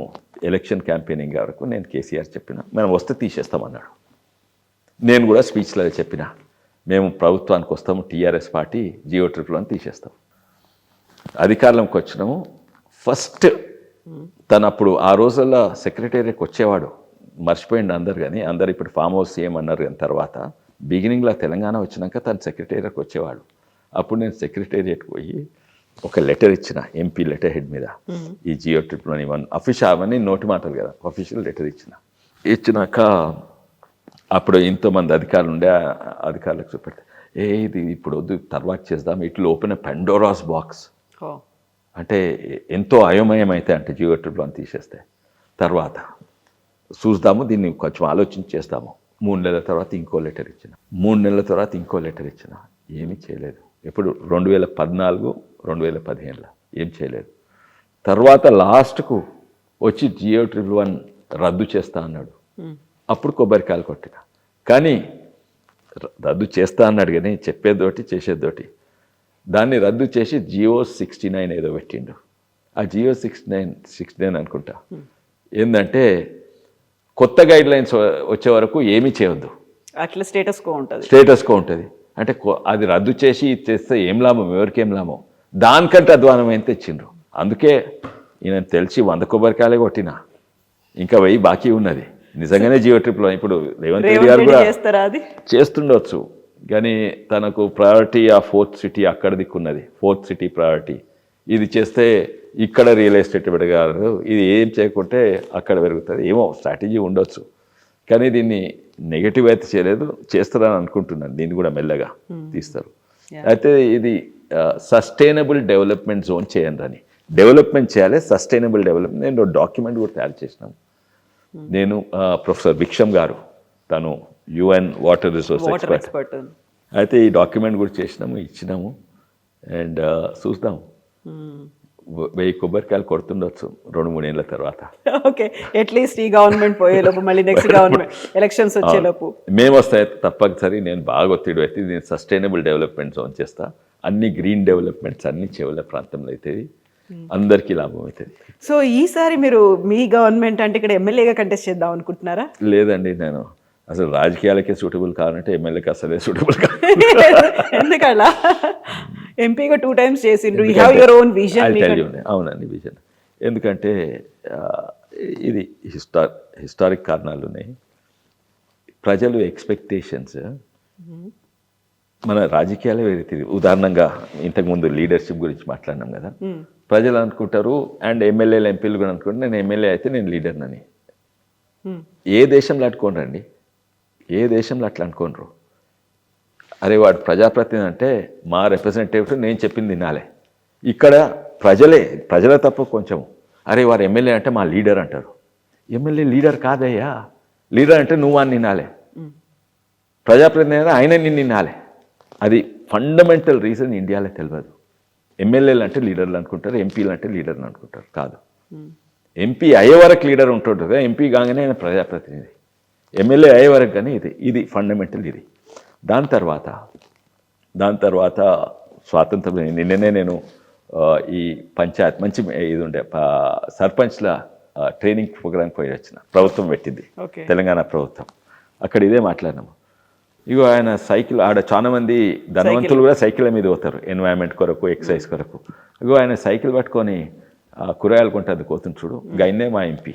[SPEAKER 3] ఎలక్షన్ క్యాంపెయినింగ్ వరకు నేను కేసీఆర్ చెప్పిన, మనం వస్తే తీసేస్తామన్నాడు. నేను కూడా స్పీచ్లో చెప్పిన, మేము ప్రభుత్వానికి వస్తాము, టీఆర్ఎస్ పార్టీ జియో ట్రిప్ 1 తీసేస్తాం. అధికారంలోకి వచ్చినాము. ఫస్ట్ తను అప్పుడు ఆ రోజుల్లో సెక్రటేరియట్కి వచ్చేవాడు, మర్చిపోయిండు అందరు. కానీ అందరు ఇప్పుడు ఫామ్ హౌస్ ఏమన్నారు. కానీ తర్వాత బిగినింగ్లో తెలంగాణ వచ్చినాక తను సెక్రటేరియట్కి వచ్చేవాడు. అప్పుడు నేను సెక్రటేరియట్కి పోయి ఒక లెటర్ ఇచ్చిన, ఎంపీ లెటర్ హెడ్ మీద, ఈ జియో ట్రిప్ 1 అఫీషియల్ అవన్నీ నోటి మాటలు కదా, అఫీషియల్ లెటర్ ఇచ్చినాక అప్పుడు ఎంతోమంది అధికారులు ఉండే, అధికారులకు చూపెడితే ఇది ఇప్పుడు వద్దు, తర్వాత చేద్దాం, ఇట్లు ఓపెన్ పెండోరాస్ బాక్స్. అంటే ఎంతో అయోమయం అయితే అంటే జియో ట్రిప్ 1 తీసేస్తే తర్వాత చూద్దాము, దీన్ని కొంచెం ఆలోచించి చేస్తాము. 3 నెలల తర్వాత ఇంకో లెటర్ ఇచ్చిన, 3 నెలల తర్వాత ఇంకో లెటర్ ఇచ్చిన, ఏమీ చేయలేదు. ఎప్పుడు 2014, 2015లో ఏం చేయలేదు. తర్వాత లాస్ట్కు వచ్చి జియో ట్రిప్ 1 రద్దు చేస్తా అన్నాడు. అప్పుడు కొబ్బరికాయలు కొట్టిన. కానీ రద్దు చేస్తా అన్నాడు కానీ చెప్పేదోటి చేసేదోటి. దాన్ని రద్దు చేసి జియో 69 ఏదో పెట్టిండు. ఆ జియో 69 అనుకుంటా ఏంటంటే కొత్త గైడ్ లైన్స్ వచ్చే వరకు ఏమీ చేయొద్దు,
[SPEAKER 2] అట్లా స్టేటస్ కో ఉంటుంది.
[SPEAKER 3] అంటే అది రద్దు చేసి చేస్తే ఏం లాభం, ఎవరికేం లాభం, దానికంటే అధ్వానమైన తెచ్చిండ్రు. అందుకే ఈయన తెలిసి 100 కొబ్బరికాయలే కొట్టిన, ఇంకా 1000 బాకీ ఉన్నది. నిజంగానే జియో ట్రిప్లో ఇప్పుడు రేవంత్ రెడ్డి గారు కూడా చేస్తుండొచ్చు, కానీ తనకు ప్రయారిటీ ఆ 4th సిటీ అక్కడ దిక్కున్నది, 4th సిటీ ప్రయారిటీ. ఇది చేస్తే ఇక్కడ రియల్ ఎస్టేట్ పెరగారు, ఇది ఏం చేయకుంటే అక్కడ పెరుగుతుంది. ఏమో స్ట్రాటజీ ఉండొచ్చు, కానీ దీన్ని నెగటివ్ అయితే చేయలేదు, చేస్తారని అనుకుంటున్నాను. దీన్ని కూడా మెల్లగా తీస్తారు. అయితే ఇది సస్టైనబుల్ డెవలప్మెంట్ జోన్ చేయండి అని. డెవలప్మెంట్ చేయాలి, సస్టైనబుల్ డెవలప్మెంట్. నేను డాక్యుమెంట్ కూడా తయారు చేసినాను. నేను ప్రొఫెసర్ భిక్షం గారు, తను UN వాటర్ రిసోర్స్ ఎక్స్పర్ట్. అయితే ఈ డాక్యుమెంట్ కూడా చేసినాము, ఇచ్చినాము. అండ్ చూద్దాం, 1000 కొబ్బరికాయలు కొడుతుండొచ్చు 2-3 ఏళ్ళ తర్వాత.
[SPEAKER 2] ఓకే, అట్లీస్ట్ ఈ గవర్నమెంట్ పోయేలోపు మళ్ళీ నెక్స్ట్ గవర్నమెంట్ ఎలక్షన్స్ వచ్చేలోపు
[SPEAKER 3] మేము వస్తాయి తప్పనిసరి. నేను బాగా ఒత్తిడి అయితే నేను సస్టైనబుల్ డెవలప్మెంట్ జోన్ చేస్తా. అన్ని గ్రీన్ డెవలప్మెంట్స్ అన్ని చెవుల ప్రాంతంలో అవుతుంది, అందరికీ లాభం అవుతుంది.
[SPEAKER 2] సో ఈసారి మీరు మీ గవర్నమెంట్ అంటే ఇక్కడ ఎమ్మెల్యేగా కంటెస్ట్ చేద్దాం అనుకుంటున్నారా?
[SPEAKER 3] లేదండి, నేను అసలు రాజకీయాలకే సూటబుల్ కావాలంటే ఎమ్మెల్యేకి అసలే సూటబుల్ కాదు.
[SPEAKER 2] ఎందుకలా? ఎంపీగా 2 times చేసిండ్రు, you have your own vision.
[SPEAKER 3] అవునండి, విజన్. ఎందుకంటే ఇది హిస్టారిక్ కారణాలు ఉన్నాయి. ప్రజలు ఎక్స్పెక్టేషన్స్, మన రాజకీయాలే వేరే. ఉదాహరణంగా ఇంతకుముందు లీడర్షిప్ గురించి మాట్లాడినాం కదా. ప్రజలు అనుకుంటారు, అండ్ ఎమ్మెల్యేలు ఎంపీలు కూడా అనుకుంటారు, నేను ఎమ్మెల్యే అయితే నేను లీడర్నని. ఏ దేశంలో అట్టుకోనరండి, ఏ దేశంలో అట్లా అనుకోనరు. అరే వాడు ప్రజాప్రతినిధి అంటే మా రిప్రజెంటేటివ్ నేను చెప్పింది వినాలి. ఇక్కడ ప్రజల తప్పు కొంచెం. అరే వాడు ఎమ్మెల్యే అంటే మా లీడర్ అంటారు. ఎమ్మెల్యే లీడర్ కాదయ్యా, లీడర్ అంటే నువ్వు అని వినాలి. ప్రజాప్రతినిధి ఆయన నిన్ను వినాలి. అది ఫండమెంటల్ రీజన్ ఇండియాలో తెలియదు. ఎమ్మెల్యేలు అంటే లీడర్లు అనుకుంటారు, ఎంపీలు అంటే లీడర్లు అనుకుంటారు. కాదు, ఎంపీ అయ్యే వరకు లీడర్ ఉంటుంటుంది, ఎంపీ కాగానే ఆయన ప్రజాప్రతినిధి. ఎమ్మెల్యే అయ్యే వరకు కానీ ఇది ఫండమెంటల్. ఇది దాని తర్వాత స్వాతంత్రం. నిన్ననే నేను ఈ పంచాయత్ మంచి ఇది ఉండే సర్పంచ్ల ట్రైనింగ్ ప్రోగ్రామ్కి పోయి వచ్చిన. ప్రభుత్వం పెట్టింది, తెలంగాణ ప్రభుత్వం. అక్కడ ఇదే మాట్లాడినాము. ఇగో ఆయన సైకిల్ ఆడ చాలా మంది ధనవంతులు కూడా సైకిళ్ళ మీద పోతారు, ఎన్వైరన్మెంట్ కొరకు, ఎక్సర్సైజ్ కొరకు. ఇగో ఆయన సైకిల్ పట్టుకొని కూరగాయలు కొంటుంది కోతుంది చూడు, గైనే మా ఎంపీ.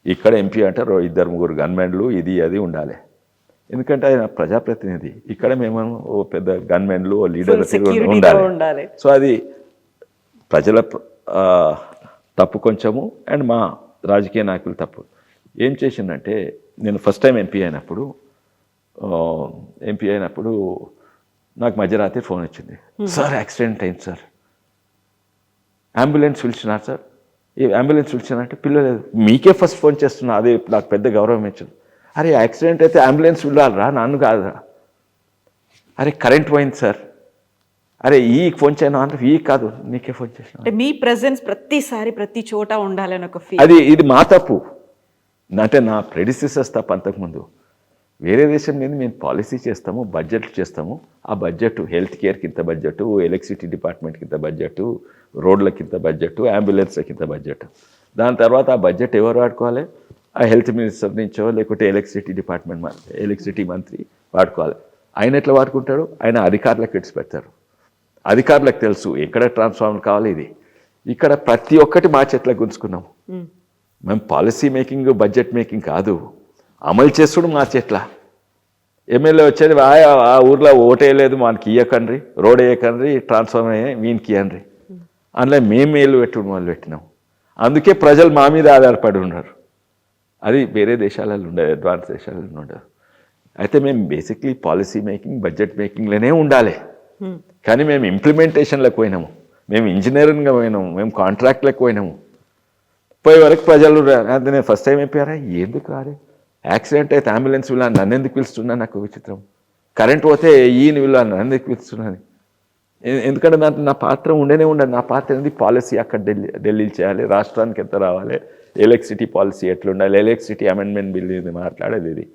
[SPEAKER 3] ఇక్కడ ఎంపీ అంటారు 2-3 గన్మెన్లు, ఇది అది ఉండాలి. ఎందుకంటే ఆయన ప్రజాప్రతినిధి. ఇక్కడ మేము ఓ పెద్ద గన్మెన్లు, ఓ లీడర్ ఉండాలి. సో అది ప్రజల తప్పు కొంచెము, అండ్ మా రాజకీయ నాయకులు తప్పు. ఏం చేసిందంటే, నేను ఫస్ట్ టైం ఎంపీ అయినప్పుడు నాకు మధ్యరాత్రి ఫోన్ వచ్చింది. సార్ యాక్సిడెంట్ అయింది సార్, అంబులెన్స్ పిలిచినారు సార్. ఈ అంబులెన్స్ పిలిచినారంటే పిల్లలేదు, మీకే ఫస్ట్ ఫోన్ చేస్తున్నా, అది నాకు పెద్ద గౌరవం ఇచ్చింది. అరే యాక్సిడెంట్ అయితే అంబులెన్స్ పిలవాలరా, నన్ను కాదురా. అరే కరెంట్ పోయింది సార్, అరే ఈ ఫోన్ చేయను అంటే ఈ కాదు నీకే ఫోన్ చేసిన.
[SPEAKER 2] మీ ప్రెజెన్స్ ప్రతిసారి ప్రతి చోట ఉండాలని ఒక ఫీల్.
[SPEAKER 3] ఇది మా తప్పు, అంటే నా ప్రెడిసెసర్స్ తప్పు. అంతకుముందు వేరే దేశం మీద మేము పాలసీ చేస్తాము, బడ్జెట్లు చేస్తాము. ఆ బడ్జెట్ హెల్త్ కేర్కి ఇంత బడ్జెట్, ఎలక్ట్రిసిటీ డిపార్ట్మెంట్కి ఇంత బడ్జెట్, రోడ్లకి ఇంత బడ్జెట్, అంబులెన్స్లకి ఇంత బడ్జెట్. దాని తర్వాత ఆ బడ్జెట్ ఎవరు వాడుకోవాలి? ఆ హెల్త్ మినిస్టర్ నుంచో లేకుంటే ఎలక్ట్రిసిటీ మంత్రి వాడుకోవాలి. ఆయన ఎట్లా వాడుకుంటాడు? ఆయన అధికారులకు ఇడిచి పెడతారు. అధికారులకు తెలుసు ఎక్కడ ట్రాన్స్ఫార్మర్ కావాలి. ఇది ఇక్కడ ప్రతి ఒక్కటి మా చేతిలో గుంజుకున్నాము. మేము పాలసీ మేకింగ్, బడ్జెట్ మేకింగ్ కాదు, అమలు చేస్తుడు మా చేట్ల. ఎమ్మెల్యే వచ్చేది ఆ ఊర్లో ఓటేయలేదు, మనకి ఇయ్యకండ్రి, రోడ్ వేయకండ్రి, ట్రాన్స్ఫార్మర్ వీనికి ఇవ్వండి. అందులో మేము మేలు పెట్టుడు మొదలు పెట్టినాం. అందుకే ప్రజలు మా మీద ఆధారపడి ఉన్నారు. అది వేరే దేశాలలో ఉండదు, అడ్వాన్స్ దేశాలలో ఉండదు. అయితే మేము బేసిక్లీ పాలసీ మేకింగ్, బడ్జెట్ మేకింగ్లోనే ఉండాలి. కానీ మేము ఇంప్లిమెంటేషన్లకు పోయినాము, మేము ఇంజనీరింగ్గా పోయినాము, మేము కాంట్రాక్ట్లకు పోయినాము. పోయే వరకు ప్రజలు అంటే నేను ఫస్ట్ టైం అయిపోయారా, ఎందుకు రాలే? యాక్సిడెంట్ అయితే అంబులెన్స్ వీళ్ళ నన్ను ఎందుకు పిలుస్తున్నా నాకు విచిత్రం. కరెంట్ పోతే ఈయన వీళ్ళ నన్ను ఎందుకు పిలుస్తున్నాను? ఎందుకంటే దాంట్లో నా పాత్ర ఉండదు. నా పాత్ర అనేది పాలసీ అక్కడ ఢిల్లీలో చేయాలి, రాష్ట్రానికి ఎంత రావాలి, ఎలక్ట్రిసిటీ పాలసీ ఎట్లుండాలి, ఎలక్ట్రిసిటీ అమెండ్మెంట్ బిల్ ఇది మాట్లాడేది. ఇది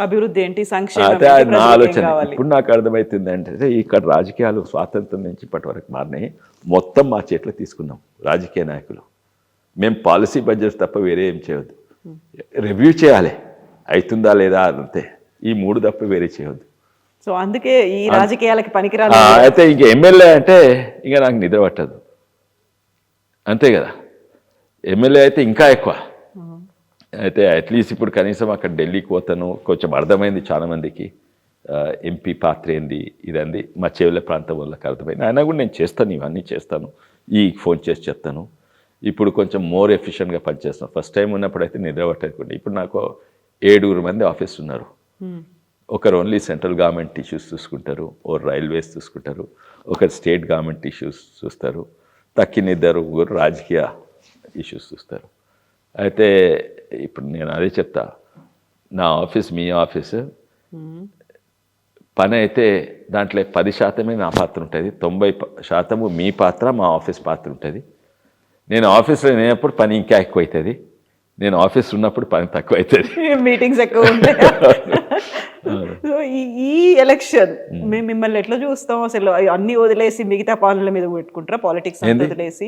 [SPEAKER 2] అభివృద్ధి ఏంటి, సంక్షేమం
[SPEAKER 3] అదే నా ఆలోచన. ఇప్పుడు నాకు అర్థమవుతుంది అంటే ఇక్కడ రాజకీయాలు స్వాతంత్రం నుంచి ఇప్పటి వరకు మారినాయి. మొత్తం మా చేతిలో తీసుకున్నాం రాజకీయ నాయకులు. మేము పాలసీ బడ్జెట్ తప్ప వేరే ఏం చేయవద్దు. రివ్యూ చేయాలి, అవుతుందా లేదా అంతే. ఈ 3 తప్ప వేరే చేయవద్దు.
[SPEAKER 2] సో అందుకే ఈ రాజకీయాలకి పనికిరాదు.
[SPEAKER 3] అయితే ఇంక ఎమ్మెల్యే అంటే ఇక నాకు నిద్ర పట్టదు, అంతే కదా. ఎమ్మెల్యే అయితే ఇంకా ఎక్కువ. అయితే అట్లీస్ట్ ఇప్పుడు కనీసం అక్కడ ఢిల్లీకి పోతాను, కొంచెం అర్థమైంది చాలా మందికి ఎంపీ పాత్ర ఏంది ఇదంది. మా చెవుల ప్రాంతం వాళ్ళకి అర్థమైంది. అయినా కూడా నేను చేస్తాను, ఇవన్నీ చేస్తాను, ఈ ఫోన్ చేసి చెప్తాను. ఇప్పుడు కొంచెం మోర్ ఎఫిషియెంట్గా పనిచేస్తాను. ఫస్ట్ టైం ఉన్నప్పుడు అయితే నిద్ర పట్టకుండా. ఇప్పుడు నాకు 7 మంది ఆఫీస్ ఉన్నారు. ఒకరు ఓన్లీ సెంట్రల్ గవర్నమెంట్ ఇష్యూస్ చూసుకుంటారు, ఓ రైల్వేస్ చూసుకుంటారు, ఒకరు స్టేట్ గవర్నమెంట్ ఇష్యూస్ చూస్తారు, తక్కిన ఇద్దరు ముగ్గురు రాజకీయ ఇష్యూస్ చూస్తారు. అయితే ఇప్పుడు నేను అదే చెప్తా, నా ఆఫీస్ మీ ఆఫీస్ పని అయితే దాంట్లో 10% నా పాత్ర ఉంటుంది, 90% మీ పాత్ర మా ఆఫీస్ పాత్ర ఉంటుంది. నేను ఆఫీస్లో లేనప్పుడు పని ఇంకా ఎక్కువ అవుతుంది, నేను ఆఫీస్ ఉన్నప్పుడు పని తక్కువ అవుతుంది,
[SPEAKER 2] మీటింగ్స్ ఎక్కువ ఉంటాయి. సో ఈ ఎలక్షన్ మేము మిమ్మల్ని ఎట్లా చూస్తాం అసలు? అన్ని వదిలేసి మిగతా పనుల మీద పెట్టుకుంటారా? పాలిటిక్స్ వదిలేసి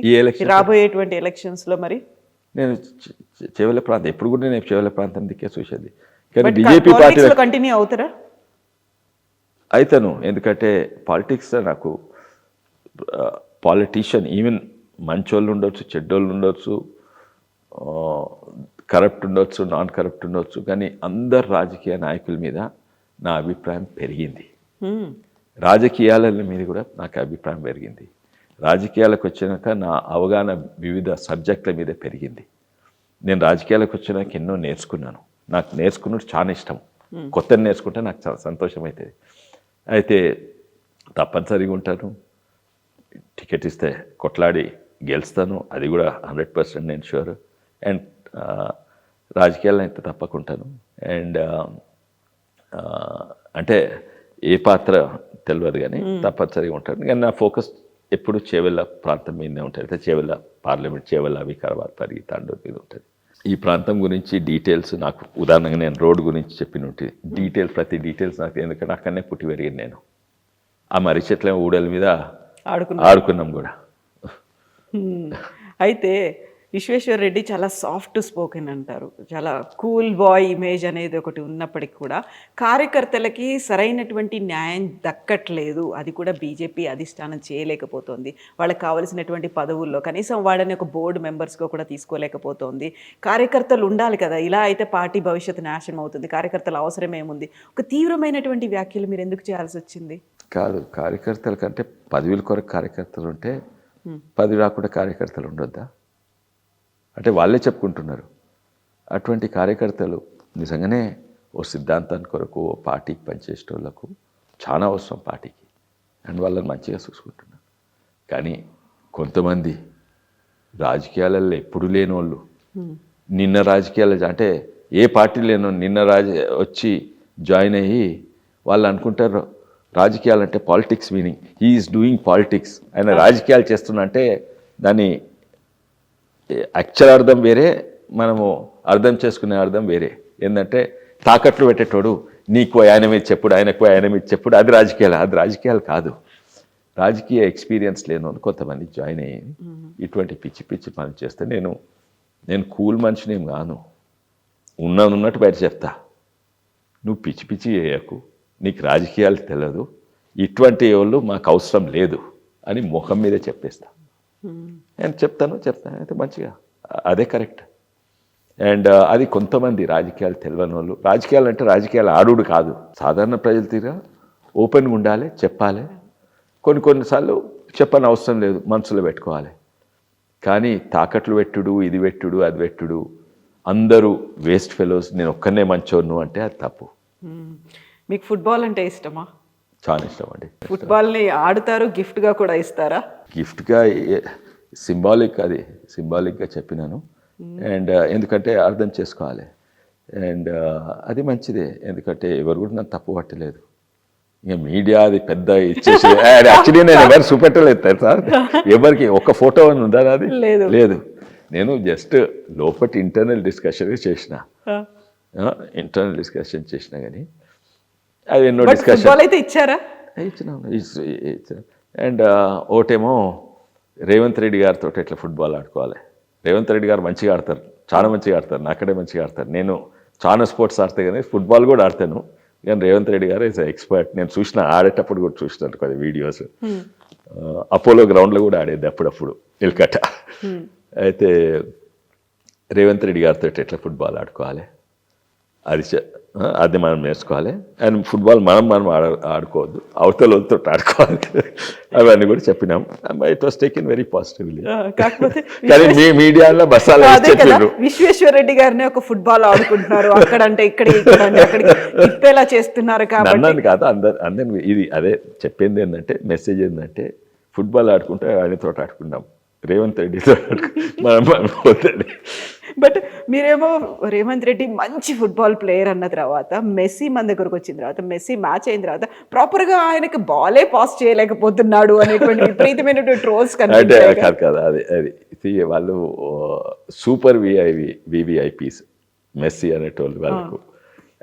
[SPEAKER 2] రాబోయేటువంటి ఎలక్షన్స్ లో మరి
[SPEAKER 3] నేను చెవెళ్ళ ప్రాంతం ఎప్పుడు కూడా నేను చెవెళ్ళ ప్రాంతం దిక్కే చూసేది. కానీ బీజేపీ పార్టీలో
[SPEAKER 2] కంటిన్యూ అవుతారా?
[SPEAKER 3] అవుతాను, ఎందుకంటే పాలిటిక్స్లో నాకు పాలిటీషియన్ ఈవెన్ మంచోళ్ళు ఉండొచ్చు, చెడ్డోళ్ళు ఉండొచ్చు, కరప్ట్ ఉండొచ్చు, నాన్ కరప్ట్ ఉండొచ్చు, కానీ అందరు రాజకీయ నాయకుల మీద నా అభిప్రాయం పెరిగింది. రాజకీయాల మీద కూడా నాకు అభిప్రాయం పెరిగింది. రాజకీయాలకు వచ్చినాక నా అవగాహన వివిధ సబ్జెక్టుల మీద పెరిగింది. నేను రాజకీయాలకు వచ్చినాక ఎన్నో నేర్చుకున్నాను. నాకు నేర్చుకున్నట్టు చాలా ఇష్టం. కొత్తది నేర్చుకుంటే నాకు చాలా సంతోషం అవుతుంది. అయితే తప్పనిసరిగా ఉంటాను, టికెట్ ఇస్తే కొట్లాడి గెలుస్తాను, అది కూడా 100% నేను షూర్. అండ్ రాజకీయాల్లో అయితే తప్పకుంటాను. అండ్ అంటే ఏ పాత్ర తెలియదు కానీ తప్పనిసరిగా ఉంటాను. కానీ నా ఫోకస్ ఎప్పుడు చేవెళ్ళ ప్రాంతం మీదనే ఉంటుంది. అయితే చేవెళ్ళ పార్లమెంట్, చేవెళ్ళ, వికారాబాద్, పరిగి, తాండూరు మీద ఉంటుంది. ఈ ప్రాంతం గురించి డీటెయిల్స్ నాకు, ఉదాహరణగా నేను రోడ్డు గురించి చెప్పిన ఉంటుంది, ప్రతి డీటెయిల్స్ నాకు, ఎందుకంటే అక్కడనే పుట్టి పెరిగింది నేను. ఆ మర్రి చెట్ల ఊడల మీద ఆడుకున్నాం కూడా.
[SPEAKER 2] అయితే విశ్వేశ్వర్ రెడ్డి చాలా సాఫ్ట్ స్పోకెన్ అంటారు, చాలా కూల్ బాయ్ ఇమేజ్ అనేది ఒకటి ఉన్నప్పటికీ కూడా కార్యకర్తలకి సరైనటువంటి న్యాయం దక్కట్లేదు. అది కూడా బీజేపీ అధిష్టానం చేయలేకపోతుంది. వాళ్ళకి కావలసినటువంటి పదవుల్లో కనీసం వాళ్ళని ఒక బోర్డు మెంబర్స్గా కూడా తీసుకోలేకపోతుంది. కార్యకర్తలు ఉండాలి కదా, ఇలా అయితే పార్టీ భవిష్యత్తు నాశనం అవుతుంది. కార్యకర్తల అవసరం ఏముంది? ఒక తీవ్రమైనటువంటి వ్యాఖ్యలు మీరు ఎందుకు చేయాల్సి వచ్చింది?
[SPEAKER 3] కాదు, కార్యకర్తల కంటే పదవుల కొరకు కార్యకర్తలు ఉంటే పదవి రాకుండా కార్యకర్తలు ఉండొద్దా? అంటే వాళ్ళే చెప్పుకుంటున్నారు. అటువంటి కార్యకర్తలు నిజంగానే ఓ సిద్ధాంతాన్ని కొరకు, ఓ పార్టీకి పనిచేసేటోళ్ళకు చాలా అవసరం పార్టీకి, అండ్ వాళ్ళని మంచిగా చూసుకుంటున్నారు. కానీ కొంతమంది రాజకీయాలలో ఎప్పుడు లేని వాళ్ళు, నిన్న రాజకీయాలు అంటే ఏ పార్టీ లేనో నిన్న వచ్చి జాయిన్ అయ్యి వాళ్ళు అనుకుంటారు రాజకీయాలు అంటే politics, meaning he is doing politics, ఆయన రాజకీయాలు చేస్తున్నా అంటే దాని యాక్చువల్ అర్థం వేరే, మనము అర్థం చేసుకునే అర్థం వేరే. ఏంటంటే తాకట్లు పెట్టేటోడు నీకు ఆయన మీద చెప్పుడు, ఆయనకు ఆయన మీద చెప్పుడు, అది రాజకీయాలు. అది రాజకీయాలు కాదు. రాజకీయ ఎక్స్పీరియన్స్ లేని కొంతమంది జాయిన్ అయ్యి ఇటువంటి పిచ్చి పిచ్చి పని చేస్తే నేను కూల్ మనిషిని ఏం కాను, ఉన్నట్టు బయట చెప్తా. నువ్వు పిచ్చి పిచ్చి చేయకు, నీకు రాజకీయాలు తెలియదు, ఇటువంటి వాళ్ళు మాకు అవసరం లేదు అని ముఖం మీదే చెప్పేస్తా. నేను చెప్తాను అయితే మంచిగా, అదే కరెక్ట్. అండ్ అది కొంతమంది రాజకీయాలు తెలియని వాళ్ళు, రాజకీయాలు అంటే రాజకీయాలు ఆడుడు కాదు, సాధారణ ప్రజలు తీరా ఓపెన్గా ఉండాలి, చెప్పాలి. కొన్నిసార్లు చెప్పని అవసరం లేదు, మనసులో పెట్టుకోవాలి. కానీ తాకట్లు పెట్టుడు, ఇది పెట్టుడు, అది పెట్టుడు, అందరూ వేస్ట్ ఫెలోస్, నేను ఒక్కనే మంచోను అంటే అది తప్పు.
[SPEAKER 2] మీకు ఫుట్బాల్ అంటే ఇష్టమా?
[SPEAKER 3] చాలా ఇష్టం అండి.
[SPEAKER 2] ఫుట్బాల్ని ఆడుతారు, గిఫ్ట్గా కూడా ఇస్తారా?
[SPEAKER 3] గిఫ్ట్గా అది సింబాలిక్గా చెప్పినాను. అండ్ ఎందుకంటే అర్థం చేసుకోవాలి. అండ్ అది మంచిదే, ఎందుకంటే ఎవరు కూడా నన్ను తప్పు పట్టలేదు. ఇంకా మీడియా అది పెద్ద ఇచ్చేసి యాక్చువల్లీ నేను ఎవరు చూపెట్టలేదు సార్, ఎవరికి ఒక ఫోటో అని ఉందా? అది లేదు. నేను జస్ట్ లోపటి ఇంటర్నల్ డిస్కషన్ చేసిన కానీ అది ఎన్నో డిస్కషన్
[SPEAKER 2] అయితే ఇచ్చారా?
[SPEAKER 3] ఇచ్చిన. అండ్ ఒకటేమో రేవంత్ రెడ్డి గారితో ఎట్లా ఫుట్బాల్ ఆడుకోవాలి. రేవంత్ రెడ్డి గారు మంచిగా ఆడతారు, చాలా మంచిగా ఆడతారు, నాకడే మంచిగా ఆడతారు. నేను చాలా స్పోర్ట్స్ ఆడతాను కానీ ఫుట్బాల్ కూడా ఆడతాను. కానీ రేవంత్ రెడ్డి గారు ఈజ్ ఎక్స్పర్ట్. నేను చూసిన, ఆడేటప్పుడు కూడా చూసినాను కొన్ని వీడియోస్. అపోలో గ్రౌండ్లో కూడా ఆడేది అప్పుడప్పుడు నిల్కట్ట. అయితే రేవంత్ రెడ్డి గారితో ఎట్లా ఫుట్బాల్ ఆడుకోవాలి, అది మనం నేర్చుకోవాలి. అండ్ ఫుట్బాల్ మనం ఆడుకోవద్దు, అవతలతో ఆడుకోవాలి. అవన్నీ కూడా చెప్పినాం. It was taken very positively.
[SPEAKER 2] కాకపోతే
[SPEAKER 3] కానీ మీ మీడియాలో బస్సాలు
[SPEAKER 2] అదే కదా,
[SPEAKER 3] చెప్పారు.
[SPEAKER 2] విశ్వేశ్వర రెడ్డి గారిని ఒక ఫుట్బాల్ ఆడుకుంటున్నారు, అక్కడంటే ఇక్కడ అంటే అక్కడికి తిప్పేలా చేస్తున్నారు కాబట్టి
[SPEAKER 3] అన్నాను కాదు, అందరిని ఇది అదే చెప్పింది. ఏంటంటే మెసేజ్ ఏంటంటే ఫుట్బాల్ ఆడుకుంటే ఆయనతో ఆడుకున్నాం, రేవంత్ రెడ్డితో మనం వద్దండి.
[SPEAKER 2] బట్ మీరేమో రేవంత్ రెడ్డి మంచి ఫుట్బాల్ ప్లేయర్ అన్న తర్వాత మెస్సీ మన దగ్గరకు వచ్చిన తర్వాత, మెస్సీ మ్యాచ్ అయిన తర్వాత ప్రాపర్గా ఆయనకి బాలే పాస్ చేయలేకపోతున్నాడు అనేటువంటి విపరీతమైనటువంటి ట్రోల్స్
[SPEAKER 3] అంటే కాదు అది వాళ్ళు సూపర్ వివిఐపీస్ మెస్సీ అనేటోళ్ళు వాళ్ళకు.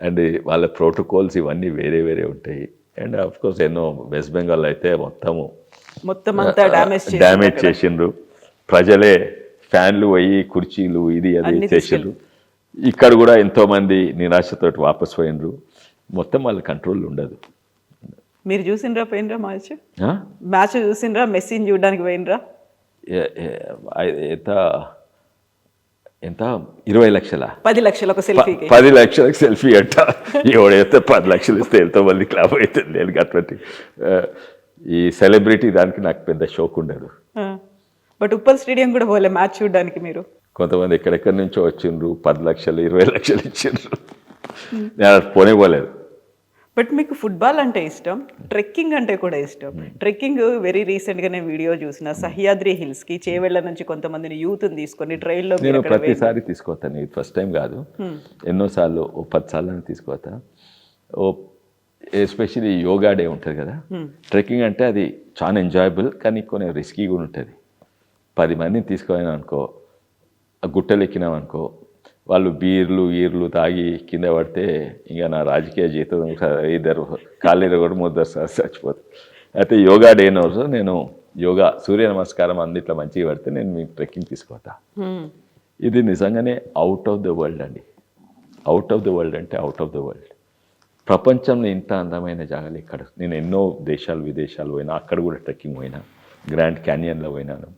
[SPEAKER 3] అండ్ వాళ్ళ ప్రోటోకాల్స్ ఇవన్నీ వేరే వేరే ఉంటాయి. అండ్ ఆఫ్ కోర్స్ ఎన్నో వెస్ట్ బెంగాల్ అయితే
[SPEAKER 2] మొత్తం అంతా
[SPEAKER 3] డ్యామేజ్ చేసిండ్రు. ప్రజలే ఫ్యాన్లు పోయి కుర్చీలు ఇది అది చేసిండ్రు. ఇక్కడ కూడా ఎంతోమంది నిరాశతో వాపస్ పోయినరు. మొత్తం వాళ్ళ కంట్రోల్ ఉండదు.
[SPEAKER 2] మీరు చూసిండ్రా, పోయినరా మ్యాచ్ చూసిండ్రా, మెస్సీని చూడడానికి పోయినరా?
[SPEAKER 3] ఎంత 20 లక్షల
[SPEAKER 2] 10 లక్షలు ఒక సెల్ఫీ,
[SPEAKER 3] 10 లక్షలకు సెల్ఫీ అంట. ఎవడైతే 10 లక్షలు ఇస్తే ఎంతో మంది క్లాబ్ అవుతుంది. నేను అటువంటి ఈ సెలబ్రిటీ దానికి నాకు పెద్ద షోక్ ఉండదు.
[SPEAKER 2] బట్ ఉప్పల్ స్టేడియం కూడా పోలే మ్యాచ్ చూడడానికి మీరు?
[SPEAKER 3] కొంతమంది ఎక్కడెక్కడి నుంచో వచ్చిండ్రు, 10 లక్షలు 20 లక్షలు ఇచ్చిండ్రు. నేను పోలేదు.
[SPEAKER 2] బట్ మీకు ఫుట్బాల్ అంటే ఇష్టం, ట్రెక్కింగ్ అంటే కూడా ఇష్టం. ట్రెక్కింగ్ వెరీ రీసెంట్గా నేను వీడియో చూసిన, సహ్యాద్రి హిల్స్కి చేవెళ్ళ నుంచి కొంతమందిని యూత్ని తీసుకొని ట్రైన్లో.
[SPEAKER 3] నేను ప్రతిసారి తీసుకోతాను, ఇది ఫస్ట్ టైం కాదు, ఎన్నోసార్లు 10 సార్లు తీసుకోతా. ఎస్పెషల్లీ యోగా డే ఉంటుంది కదా, ట్రెక్కింగ్ అంటే అది చాలా ఎంజాయబుల్, కానీ కొన్ని రిస్కీ కూడా ఉంటుంది. 10 మందిని తీసుకుపోయినా అనుకో, గుట్టలు ఎక్కినాం అనుకో, వాళ్ళు బీర్లు తాగి కింద పడితే ఇంకా నా రాజకీయ జీవితం 2 కాళ్ళు కూడా 3 చచ్చిపోతుంది. అయితే యోగా డే రోజు నేను యోగా సూర్య నమస్కారం అన్నిట్లో మంచిగా పడితే నేను మీకు ట్రెక్కింగ్ తీసుకుపోతా. ఇది నిజంగానే అవుట్ ఆఫ్ ద వరల్డ్ అండి. అవుట్ ఆఫ్ ద వరల్డ్ అంటే అవుట్ ఆఫ్ ద వరల్డ్. ప్రపంచంలో ఇంత అందమైన జాగాలు ఇక్కడ. నేను ఎన్నో విదేశాలు పోయినా, అక్కడ కూడా ట్రెక్కింగ్ పోయినా, గ్రాండ్ క్యానియన్లో పోయినాను,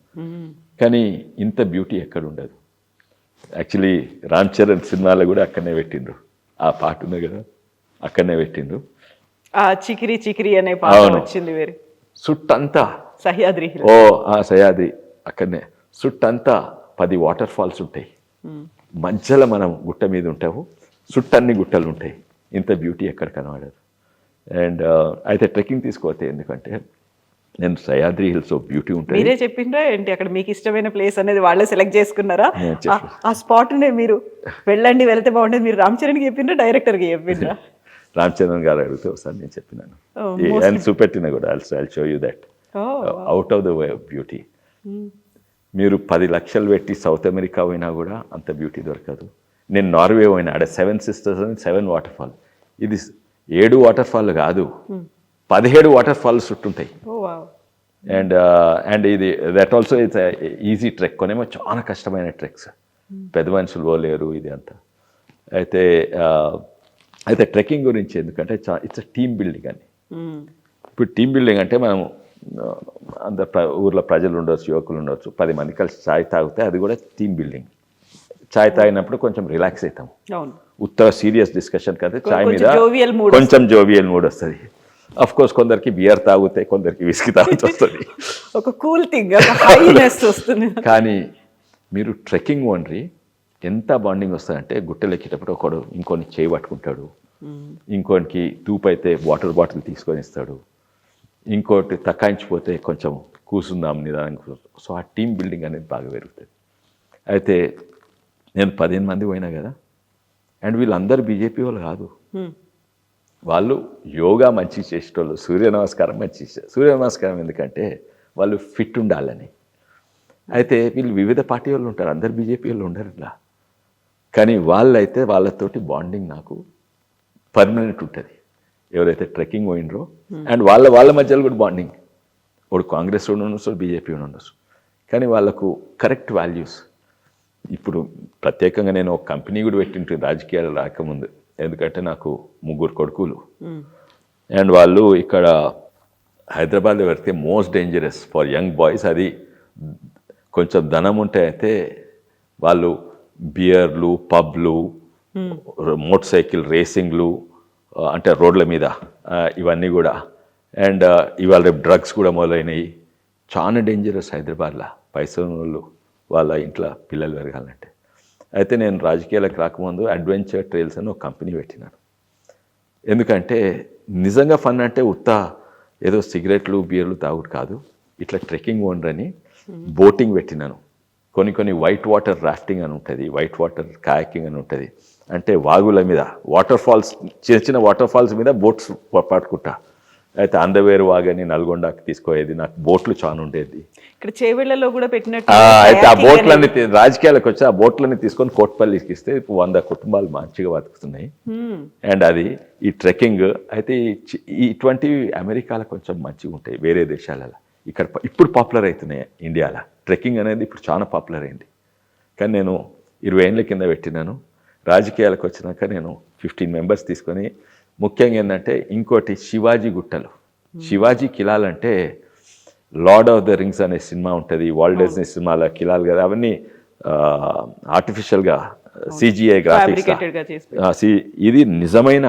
[SPEAKER 3] కానీ ఇంత బ్యూటీ ఎక్కడ ఉండదు. యాక్చువల్లీ రామ్ చరణ్ సినిమాలో కూడా అక్కడనే పెట్టిండ్రు, ఆ పాట ఉంది కదా, అక్కడనే పెట్టిండ్రు.
[SPEAKER 2] చికిరి చికిరి అనే పాట వచ్చింది వేరే.
[SPEAKER 3] చుట్టంతా
[SPEAKER 2] సహ్యాద్రి,
[SPEAKER 3] సహ్యాద్రి అక్కడనే చుట్టంతా 10 వాటర్ ఫాల్స్ ఉంటాయి. మధ్యలో మనం గుట్ట మీద ఉంటాము, చుట్టన్ని గుట్టలు ఉంటాయి. ఇంత బ్యూటీ ఎక్కడ కనబడదు. అండ్ అయితే ట్రెక్కింగ్ తీసుకోతే, ఎందుకంటే నేను సహ్యాద్రి హిల్స్ బ్యూటీ ఉంటుంది.
[SPEAKER 2] మీరే చెప్పిండ్రా ఏంటి, అక్కడ మీకు ఇష్టమైన ప్లేస్ అనేది వాళ్ళే సెలెక్ట్ చేసుకున్నారా? ఆ స్పాట్నే మీరు వెళ్ళండి, వెళ్తే బాగుంటుంది మీరు రామ్ చరణ్కి చెప్పిండ్రా, డైరెక్టర్కి చెప్పిండ్రా?
[SPEAKER 3] రామ్ చరణ్ గారు అడిగితే ఒకసారి నేను చెప్పినాను, అండ్ చూపెట్టిన కూడా. I'll show you that out of the way of beauty. మీరు 10 లక్షలు పెట్టి సౌత్ అమెరికా పోయినా కూడా అంత బ్యూటీ దొరకదు. నేను నార్వే పోయినా, ఆడ 7 సిస్టర్స్ అని 7 వాటర్ ఫాల్. ఇది 7 వాటర్ ఫాల్ కాదు, 17 వాటర్ ఫాల్స్ చుట్టుంటాయి. అండ్ ఇది that also it's easy trek. కొనేమో చాలా కష్టమైన ట్రెక్స్, పెద్ద మనుషులు పోలేరు ఇది అంతా. అయితే ట్రెక్కింగ్ గురించి ఎందుకంటే ఇట్స్ టీమ్ బిల్డింగ్ అని. ఇప్పుడు టీమ్ బిల్డింగ్ అంటే మనం ఊర్లో ప్రజలు ఉండొచ్చు, యువకులు ఉండొచ్చు, 10 మంది కలిసి ఛాయ్ తాగితే అది కూడా టీమ్ బిల్డింగ్. ఛాయ్ తాగినప్పుడు కొంచెం రిలాక్స్ అవుతాం. ఉత్తర సీరియస్ డిస్కషన్ కదా, ఛాయ్ మీద కొంచెం జోవియల్ మూడ్ వస్తుంది. అఫ్ కోర్స్ కొందరికి బియర్ తాగితే, కొందరికి విస్కీ తాగుతూ వస్తుంది,
[SPEAKER 2] ఒక కూల్ థింగ్, హైనెస్ వస్తుంది.
[SPEAKER 3] కానీ మీరు ట్రెక్కింగ్ ఓన్రీ ఎంత బాండింగ్ వస్తుందంటే, గుట్టలు ఎక్కేటప్పుడు ఒకడు ఇంకొని చేయి పట్టుకుంటాడు, ఇంకోటికి తూపైతే వాటర్ బాటిల్ తీసుకొని ఇస్తాడు, ఇంకోటి తక్కాయించిపోతే కొంచెం కూసుందాం నిదానికి. సో ఆ టీమ్ బిల్డింగ్ అనేది బాగా పెరుగుతుంది. అయితే నేను 15 మంది పోయినా కదా, అండ్ వీళ్ళందరూ బీజేపీ వాళ్ళు కాదు, వాళ్ళు యోగా మంచి చేసేటోళ్ళు, సూర్య నమస్కారం మంచి సూర్య నమస్కారం ఎందుకంటే వాళ్ళు ఫిట్ ఉండాలని. అయితే వీళ్ళు వివిధ పార్టీ వాళ్ళు ఉంటారు, అందరు బీజేపీ వాళ్ళు ఉండరు ఇలా. కానీ వాళ్ళైతే వాళ్ళతోటి బాండింగ్ నాకు పర్మనెంట్ ఉంటుంది, ఎవరైతే ట్రెక్కింగ్ పోయినరో. అండ్ వాళ్ళ మధ్యలో కూడా బాండింగ్, ఇప్పుడు కాంగ్రెస్ ఉండొచ్చు, బీజేపీ ఉండొచ్చు, కానీ వాళ్ళకు కరెక్ట్ వాల్యూస్. ఇప్పుడు ప్రత్యేకంగా నేను ఒక కంపెనీ కూడా పెట్టింటు రాజకీయాలు రాకముందు, ఎందుకంటే నాకు 3 కొడుకులు, అండ్ వాళ్ళు ఇక్కడ హైదరాబాద్లో పెడితే most dangerous for young boys. అది కొంచెం ధనం ఉంటే అయితే వాళ్ళు బియర్లు, పబ్లు, మోటార్ సైకిల్ రేసింగ్లు, అంటే రోడ్ల మీద ఇవన్నీ కూడా. అండ్ ఇవాళ రేపు డ్రగ్స్ కూడా మొదలైనవి. చాలా డేంజరస్ హైదరాబాద్లో పైసలు వాళ్ళు వాళ్ళ ఇంట్లో పిల్లలు పెరగాలంటే. అయితే నేను రాజకీయాలకు రాకముందు అడ్వెంచర్ ట్రైల్స్ అని ఒక కంపెనీ పెట్టినాను. ఎందుకంటే నిజంగా ఫన్ అంటే ఏదో సిగరెట్లు బీర్లు తాగుడు కాదు, ఇట్లా ట్రెక్కింగ్ ఓనరని బోటింగ్ పెట్టినాను. కొన్ని వైట్ వాటర్ రాఫ్టింగ్ అని ఉంటుంది, వైట్ వాటర్ కాయాకింగ్ అని ఉంటుంది. అంటే వాగుల మీద వాటర్ ఫాల్స్, చిన్న వాటర్ ఫాల్స్ మీద బోట్స్ పట్టుకుంటా. అయితే అందవేరు వాగని నల్గొండకి తీసుకోయేది, నాకు బోట్లు చాలా ఉండేది.
[SPEAKER 2] ఇక్కడ చేవెళ్లలో కూడా పెట్టినట్టు.
[SPEAKER 3] అయితే ఆ బోట్లన్నీ రాజకీయాలకు వచ్చి ఆ బోట్లన్నీ తీసుకొని కోట్పల్లికి ఇస్తే 100 కుటుంబాలు మంచిగా బతుకుతున్నాయి. అండ్ అది ఈ ట్రెక్కింగ్ అయితే ఇటువంటివి అమెరికాలో కొంచెం మంచిగా ఉంటాయి, వేరే దేశాలలో. ఇక్కడ ఇప్పుడు పాపులర్ అవుతున్నాయి ఇండియాలో. ట్రెక్కింగ్ అనేది ఇప్పుడు చాలా పాపులర్ అయింది. కానీ నేను 20 ఏళ్ళ కింద పెట్టినాను. రాజకీయాలకు వచ్చినాక నేను 15 మెంబర్స్ తీసుకొని, ముఖ్యంగా ఏంటంటే ఇంకోటి శివాజీ గుట్టలు, శివాజీ కిలాలంటే లార్డ్ ఆఫ్ ద రింగ్స్ అనే సినిమా ఉంటుంది, వాల్ట్ డిజ్నీ సినిమాల కిలాలు కదా, అవన్నీ ఆర్టిఫిషియల్గా CGI గ్రాఫిక్స్. ఇది నిజమైన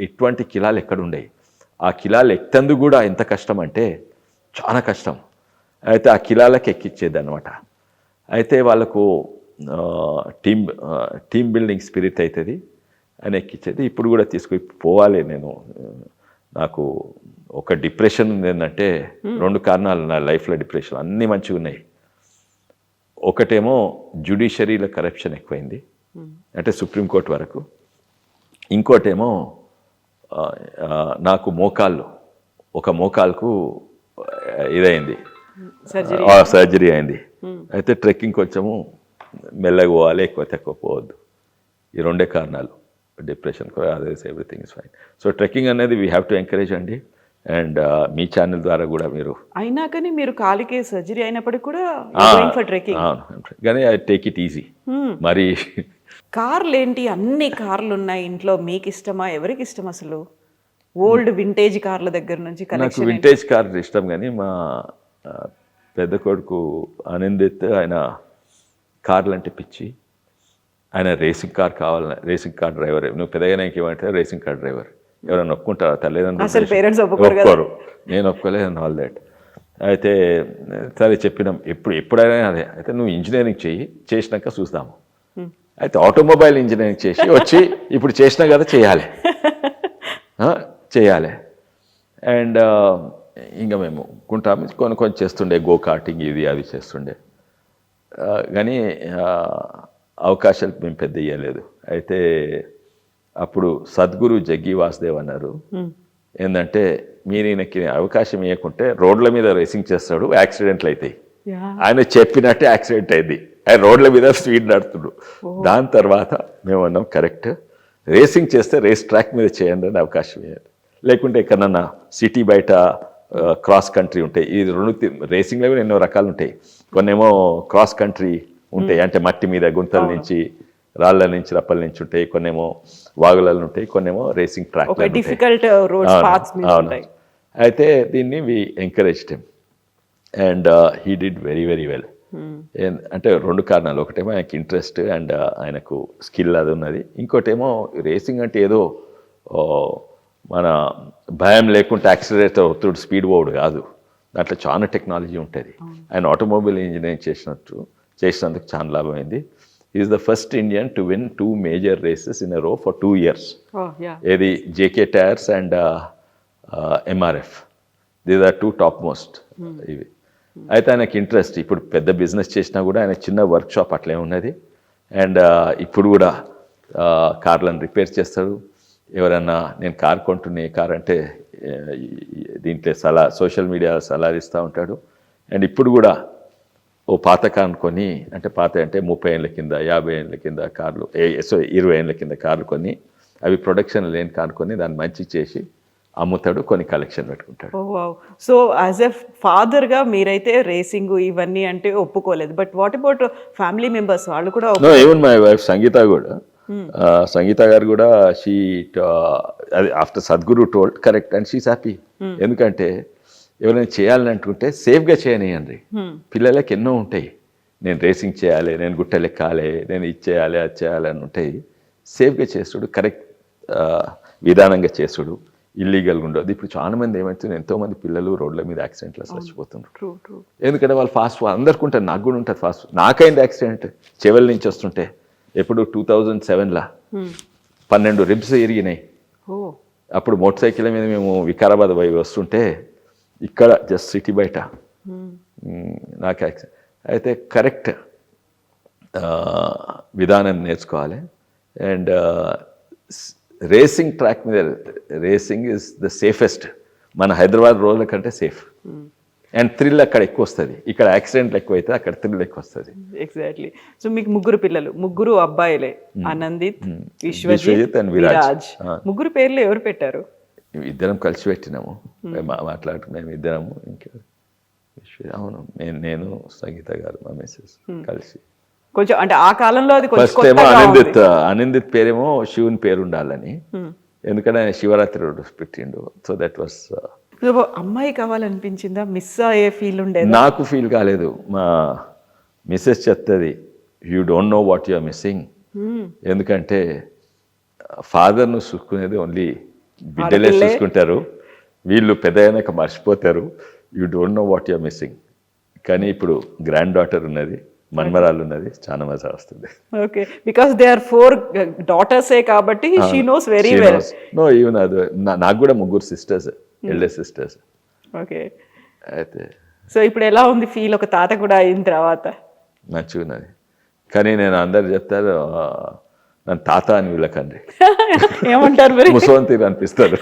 [SPEAKER 3] ఇటువంటి కిలాలు ఎక్కడుండేవి. ఆ కిలాలు ఎక్కేందుకు కూడా ఎంత కష్టం అంటే చాలా కష్టం. అయితే ఆ కిలాలకు ఎక్కిచ్చేది అనమాట. అయితే వాళ్ళకు టీమ్ బిల్డింగ్ స్పిరిట్ అవుతుంది అని ఎక్కించేది. ఇప్పుడు కూడా పోవాలి నేను. నాకు ఒక డిప్రెషన్ ఉంది ఏంటంటే, 2 కారణాలు నా లైఫ్లో డిప్రెషన్. అన్నీ మంచిగా ఉన్నాయి. ఒకటేమో జ్యుడిషియరీలో కరప్షన్ ఎక్కువైంది, అంటే సుప్రీంకోర్టు వరకు. ఇంకోటేమో నాకు ఒక మోకాలుకు ఇదైంది, సర్జరీ అయింది. అయితే ట్రెక్కింగ్ కొంచెము మెల్లగా పోవాలి, ఎక్కువ తక్కువ పోవద్దు. ఈ 2 కారణాలు depression. Otherwise everything is fine. So trekking అనేది వీ హ్యావ్ టు ఎంకరేజ్ అండి. అండ్ మీ ఛానల్ ద్వారా కూడా మీరు
[SPEAKER 2] అయినా కానీ మీరు కాలికి సర్జరీ అయినప్పటికీ కూడా ఫర్ ట్రెక్కింగ్.
[SPEAKER 3] కానీ ఐ టేక్ ఇట్ ఈజీ. మరి
[SPEAKER 2] కార్లు ఏంటి, అన్ని కార్లు ఉన్నాయి ఇంట్లో, మీకు ఇష్టమా, ఎవరికి ఇష్టం అసలు? ఓల్డ్ వింటేజ్ కార్ల దగ్గర నుంచి.
[SPEAKER 3] నాకు వింటేజ్ కార్ ఇష్టం, కానీ మా పెద్ద కొడుకు ఆనందిత్ ఆయన కార్లు అంటే పిచ్చి. ఆయన రేసింగ్ కార్ కావాలని, రేసింగ్ కార్ డ్రైవర్. నువ్వు పెద్దగా ఏమంటే రేసింగ్ కార్ డ్రైవర్. ఎవరైనా ఒప్పుకుంటారా? తల్లిదండ్రులు ఒప్పుకోరు, నేను ఒప్పుకోలేదు అండ్ ఆల్ దాట్. అయితే సరే చెప్పినాం, ఎప్పుడైనా అదే. అయితే నువ్వు ఇంజనీరింగ్ చేసినాక చూస్తాము. అయితే ఆటోమొబైల్ ఇంజనీరింగ్ చేసి వచ్చి ఇప్పుడు చేసినా కదా చేయాలి. అండ్ ఇంకా మేము కొంటాము, కొన్ని చేస్తుండే, గో కార్టింగ్ ఇది అవి చేస్తుండే. కానీ అవకాశాలు మేము పెద్ద ఇవ్వలేదు. అయితే అప్పుడు సద్గురు జగ్గి వాసుదేవ్ అన్నారు, ఏంటంటే మీరు ఈయనకి అవకాశం ఇవ్వకుంటే రోడ్ల మీద రేసింగ్ చేస్తాడు, యాక్సిడెంట్లు అవుతాయి. ఆయన చెప్పినట్టే యాక్సిడెంట్ అయింది. ఆయన రోడ్ల మీద స్పీడ్ నడుతుడు. దాని తర్వాత మేము అన్నాం, కరెక్ట్, రేసింగ్ చేస్తే రేస్ ట్రాక్ మీద చేయండి అని అవకాశం ఇవ్వాలి. లేకుంటే ఎక్కడన్నా సిటీ బయట క్రాస్ కంట్రీ ఉంటాయి. ఈ 2 రేసింగ్లో కూడా ఎన్నో రకాలు ఉంటాయి. కొన్నేమో క్రాస్ కంట్రీ ఉంటాయి, అంటే మట్టి మీద గుంతల నుంచి, రాళ్ళ నుంచి, రప్పల నుంచి ఉంటాయి. కొన్నేమో వాగులలో ఉంటాయి, కొన్నేమో రేసింగ్ ట్రాక్. అయితే దీన్ని we encouraged him and he did very very well. అంటే 2 కారణాలు. ఒకటేమో ఆయనకి ఇంట్రెస్ట్ అండ్ ఆయనకు స్కిల్ అది ఉన్నది. ఇంకోటేమో రేసింగ్ అంటే ఏదో మన భయం లేకుండా యాక్సిలరేటర్ ఒత్తుడు స్పీడ్ పోవుడు కాదు, దాంట్లో చాలా టెక్నాలజీ ఉంటుంది. ఆయన ఆటోమొబైల్ ఇంజనీరింగ్ చేసినందుకు చాలా లాభమైంది. Is the first Indian to win 2 major races in a row for 2 years. ఏది JK tyres and MRF. These are 2 top most ఇవి. అయితే ఆయనకి ఇంట్రెస్ట్. ఇప్పుడు పెద్ద బిజినెస్ చేసినా కూడా ఆయన చిన్న వర్క్ షాప్ అట్లే ఉన్నది. అండ్ ఇప్పుడు కూడా కార్లను రిపేర్ చేస్తాడు. ఎవరన్నా నేను కార్ కొంటున్నా, కార్ అంటే దీంట్లో సోషల్ మీడియా సలహా ఇస్తూ ఉంటాడు. అండ్ ఇప్పుడు కూడా ఓ పాత కారు కొని, అంటే పాత అంటే 30 ఏళ్ళ కింద, 50 ఏళ్ళ కింద కార్లు, 20 ఏళ్ళ కింద కార్లు కొని, అవి ప్రొడక్షన్ లేని కారు కొని దాన్ని మంచి చేసి అమ్ముతాడు, కొన్ని కలెక్షన్ పెట్టుకుంటాడు.
[SPEAKER 2] సో యాజ్ ఎ ఫాదర్గా మీరైతే రేసింగ్ ఇవన్నీ అంటే ఒప్పుకోలేదు. But what about family members? వాళ్ళు కూడా
[SPEAKER 3] ఈవెన్ మై వైఫ్ సంగీత కూడా, సంగీత గారు కూడా she after Sadhguru told correct and she's happy. ఎందుకంటే ఎవరైనా చేయాలని అనుకుంటే సేఫ్గా చేయనియండి. పిల్లలకి ఎన్నో ఉంటాయి, నేను రేసింగ్ చేయాలి, నేను గుట్టలెక్కాలి, నేను ఇది చేయాలి, అది చేయాలి అని ఉంటాయి. సేఫ్గా చేసుడు, కరెక్ట్ విధానంగా చేసుడు, ఇల్లీగల్గా ఉండదు. ఇప్పుడు చాలా మంది ఏమవుతుంది, ఎంతోమంది పిల్లలు రోడ్ల మీద యాక్సిడెంట్లో చచ్చిపోతున్నారు. ఎందుకంటే వాళ్ళు ఫాస్ట్ అందరికీ ఉంటుంది, నాకు కూడా ఉంటుంది ఫాస్ట్. నాకైంది యాక్సిడెంట్ చెవెల్ నుంచి వస్తుంటే, ఎప్పుడు 2007లో 12 రిబ్స్ ఇరిగినాయి. అప్పుడు మోటార్ సైకిల్ మీద మేము వికారాబాద్ పోయి వస్తుంటే ఇక్కడ జస్ట్ సిటీ బయట నాకు యాక్సిడెంట్ అయితే. కరెక్ట్ విధానం నేర్చుకోవాలి. అండ్ రేసింగ్ ట్రాక్ మీద రేసింగ్ ఇస్ ద సేఫెస్ట్. మన హైదరాబాద్ రోడ్ల కంటే సేఫ్. అండ్ థ్రిల్ అక్కడ ఎక్కువ వస్తుంది, ఇక్కడ యాక్సిడెంట్లు ఎక్కువ అయితే అక్కడ థ్రిల్ ఎక్కువ వస్తుంది.
[SPEAKER 2] ఎగ్జాక్ట్లీ. సో మీకు ముగ్గురు పిల్లలు, ముగ్గురు అబ్బాయిలే, ఆనందిత్, విశ్వజిత్ అండ్ విరాజ్. ముగ్గురు పేర్లు ఎవరు పెట్టారు?
[SPEAKER 3] ఇద్దరం కలిసి పెట్టినాము, మాట్లాడుకున్నాము ఇద్దరము. ఇంకా అవును, నేను సంగీత గారు మా మిస్సెస్ కలిసి.
[SPEAKER 2] కొంచెం అంటే ఆ కాలంలో అది
[SPEAKER 3] ఫస్ట్ ఏమో అనిందిత్ పేరేమో శివుని పేరు ఉండాలని, ఎందుకంటే ఆయన శివరాత్రి రోజు పెట్టిండు. So that was.
[SPEAKER 2] అమ్మాయి కావాలనిపించిందా? మిస్ అయ్యే ఫీల్ ఉండేది?
[SPEAKER 3] నాకు ఫీల్ కాలేదు. మా మిస్సెస్ చెప్తుంది, you don't know what you are missing. ఎందుకంటే ఫాదర్ను చూసుకునేది ఓన్లీ బిడ్డలే చూసుకుంటారు, వీళ్ళు పెద్ద అయినాక మర్చిపోతారు. You don't know what you are missing. కానీ ఇప్పుడు గ్రాండ్ డాటర్ ఉన్నది, మన్మరాలు ఉన్నది, చాలా మజా వస్తుంది.
[SPEAKER 2] ఓకే, బికాస్ దే ఆర్ 4 డాటర్సే కాబట్టి she knows very well.
[SPEAKER 3] No, even అది నాకు కూడా ముగ్గురు సిస్టర్స్, ఎల్డర్ సిస్టర్స్.
[SPEAKER 2] ఓకే,
[SPEAKER 3] అయితే
[SPEAKER 2] సో ఇప్పుడు ఎలా ఉంది ఫీల్ ఒక తాత కూడా అయిన తర్వాత?
[SPEAKER 3] మంచిగా ఉన్నది. కానీ నేను అందరు చెప్తారు నన్ను తాత అని వీళ్ళకండి.
[SPEAKER 2] ఏమంటారు మరి?
[SPEAKER 3] ముసవంతి అనిపిస్తారు.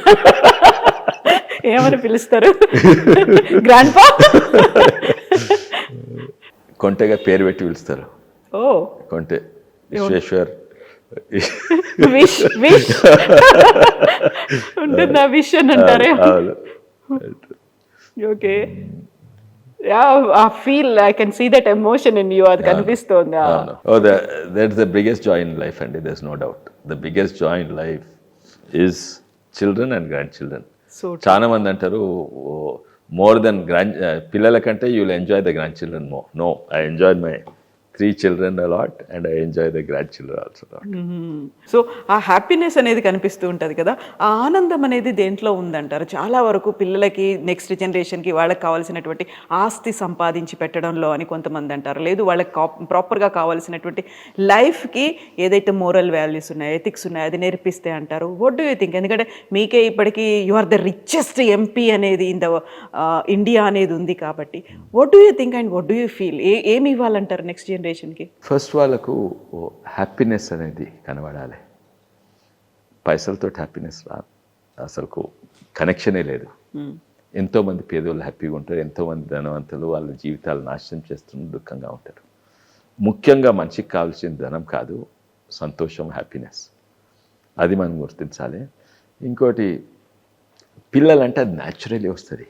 [SPEAKER 2] ఏమని పిలుస్తారు? గ్రాండ్ పా?
[SPEAKER 3] కొంటెగా పేరు పెట్టి పిలుస్తారు.
[SPEAKER 2] ఓ,
[SPEAKER 3] కొంటె విశ్వేశ్వర్.
[SPEAKER 2] విష్ విష్ ఉంటుందా? విష్ అని అంటారే. Okay, I feel, I can see that emotion in you. అది కనిపిస్తోంది.
[SPEAKER 3] Oh, that's the biggest joy in life, and there's no doubt. The biggest joy in life is children and grandchildren. చాలా మంది అంటారు more than పిల్లల కంటే you will enjoy the grand children more. No, I enjoy my 3 children a lot and I enjoy the grandchildren also a lot.
[SPEAKER 2] So ఆ happiness అనేది కనిపిస్తూ ఉంటుంది కదా, ఆ ఆనందం అనేది దేంట్లో ఉందంటారు? చాలా వరకు పిల్లలకి, నెక్స్ట్ జనరేషన్కి వాళ్ళకి కావాల్సినటువంటి ఆస్తి సంపాదించి పెట్టడంలో అని కొంతమంది అంటారు. లేదు, వాళ్ళకి ప్రాపర్గా కావాల్సినటువంటి లైఫ్కి ఏదైతే మోరల్ వాల్యూస్ ఉన్నాయో, ఎథిక్స్ ఉన్నాయో అది నేర్పిస్తే అంటారు. What do you think? ఎందుకంటే మీకే ఇప్పటికీ you are the richest MP అనేది ఇన్ ద ఇండియా అనేది ఉంది కాబట్టి, what do you think and what do you feel? ఏమి ఇవ్వాలంటారు నెక్స్ట్ జనరేషన్కి?
[SPEAKER 3] ఫస్ట్ వాళ్ళకు హ్యాపీనెస్ అనేది కనబడాలి. పైసలతో హ్యాపీనెస్ రా, అసలు కనెక్షనే లేదు. ఎంతోమంది పేదోళ్ళు హ్యాపీగా ఉంటారు, ఎంతోమంది ధనవంతులు వాళ్ళ జీవితాలు నాశనం చేస్తున్న దుఃఖంగా ఉంటారు. ముఖ్యంగా మనిషికి కావాల్సిన ధనం కాదు, సంతోషం, హ్యాపీనెస్. అది మనం గుర్తించాలి. ఇంకోటి, పిల్లలంటే అది న్యాచురలీ వస్తుంది.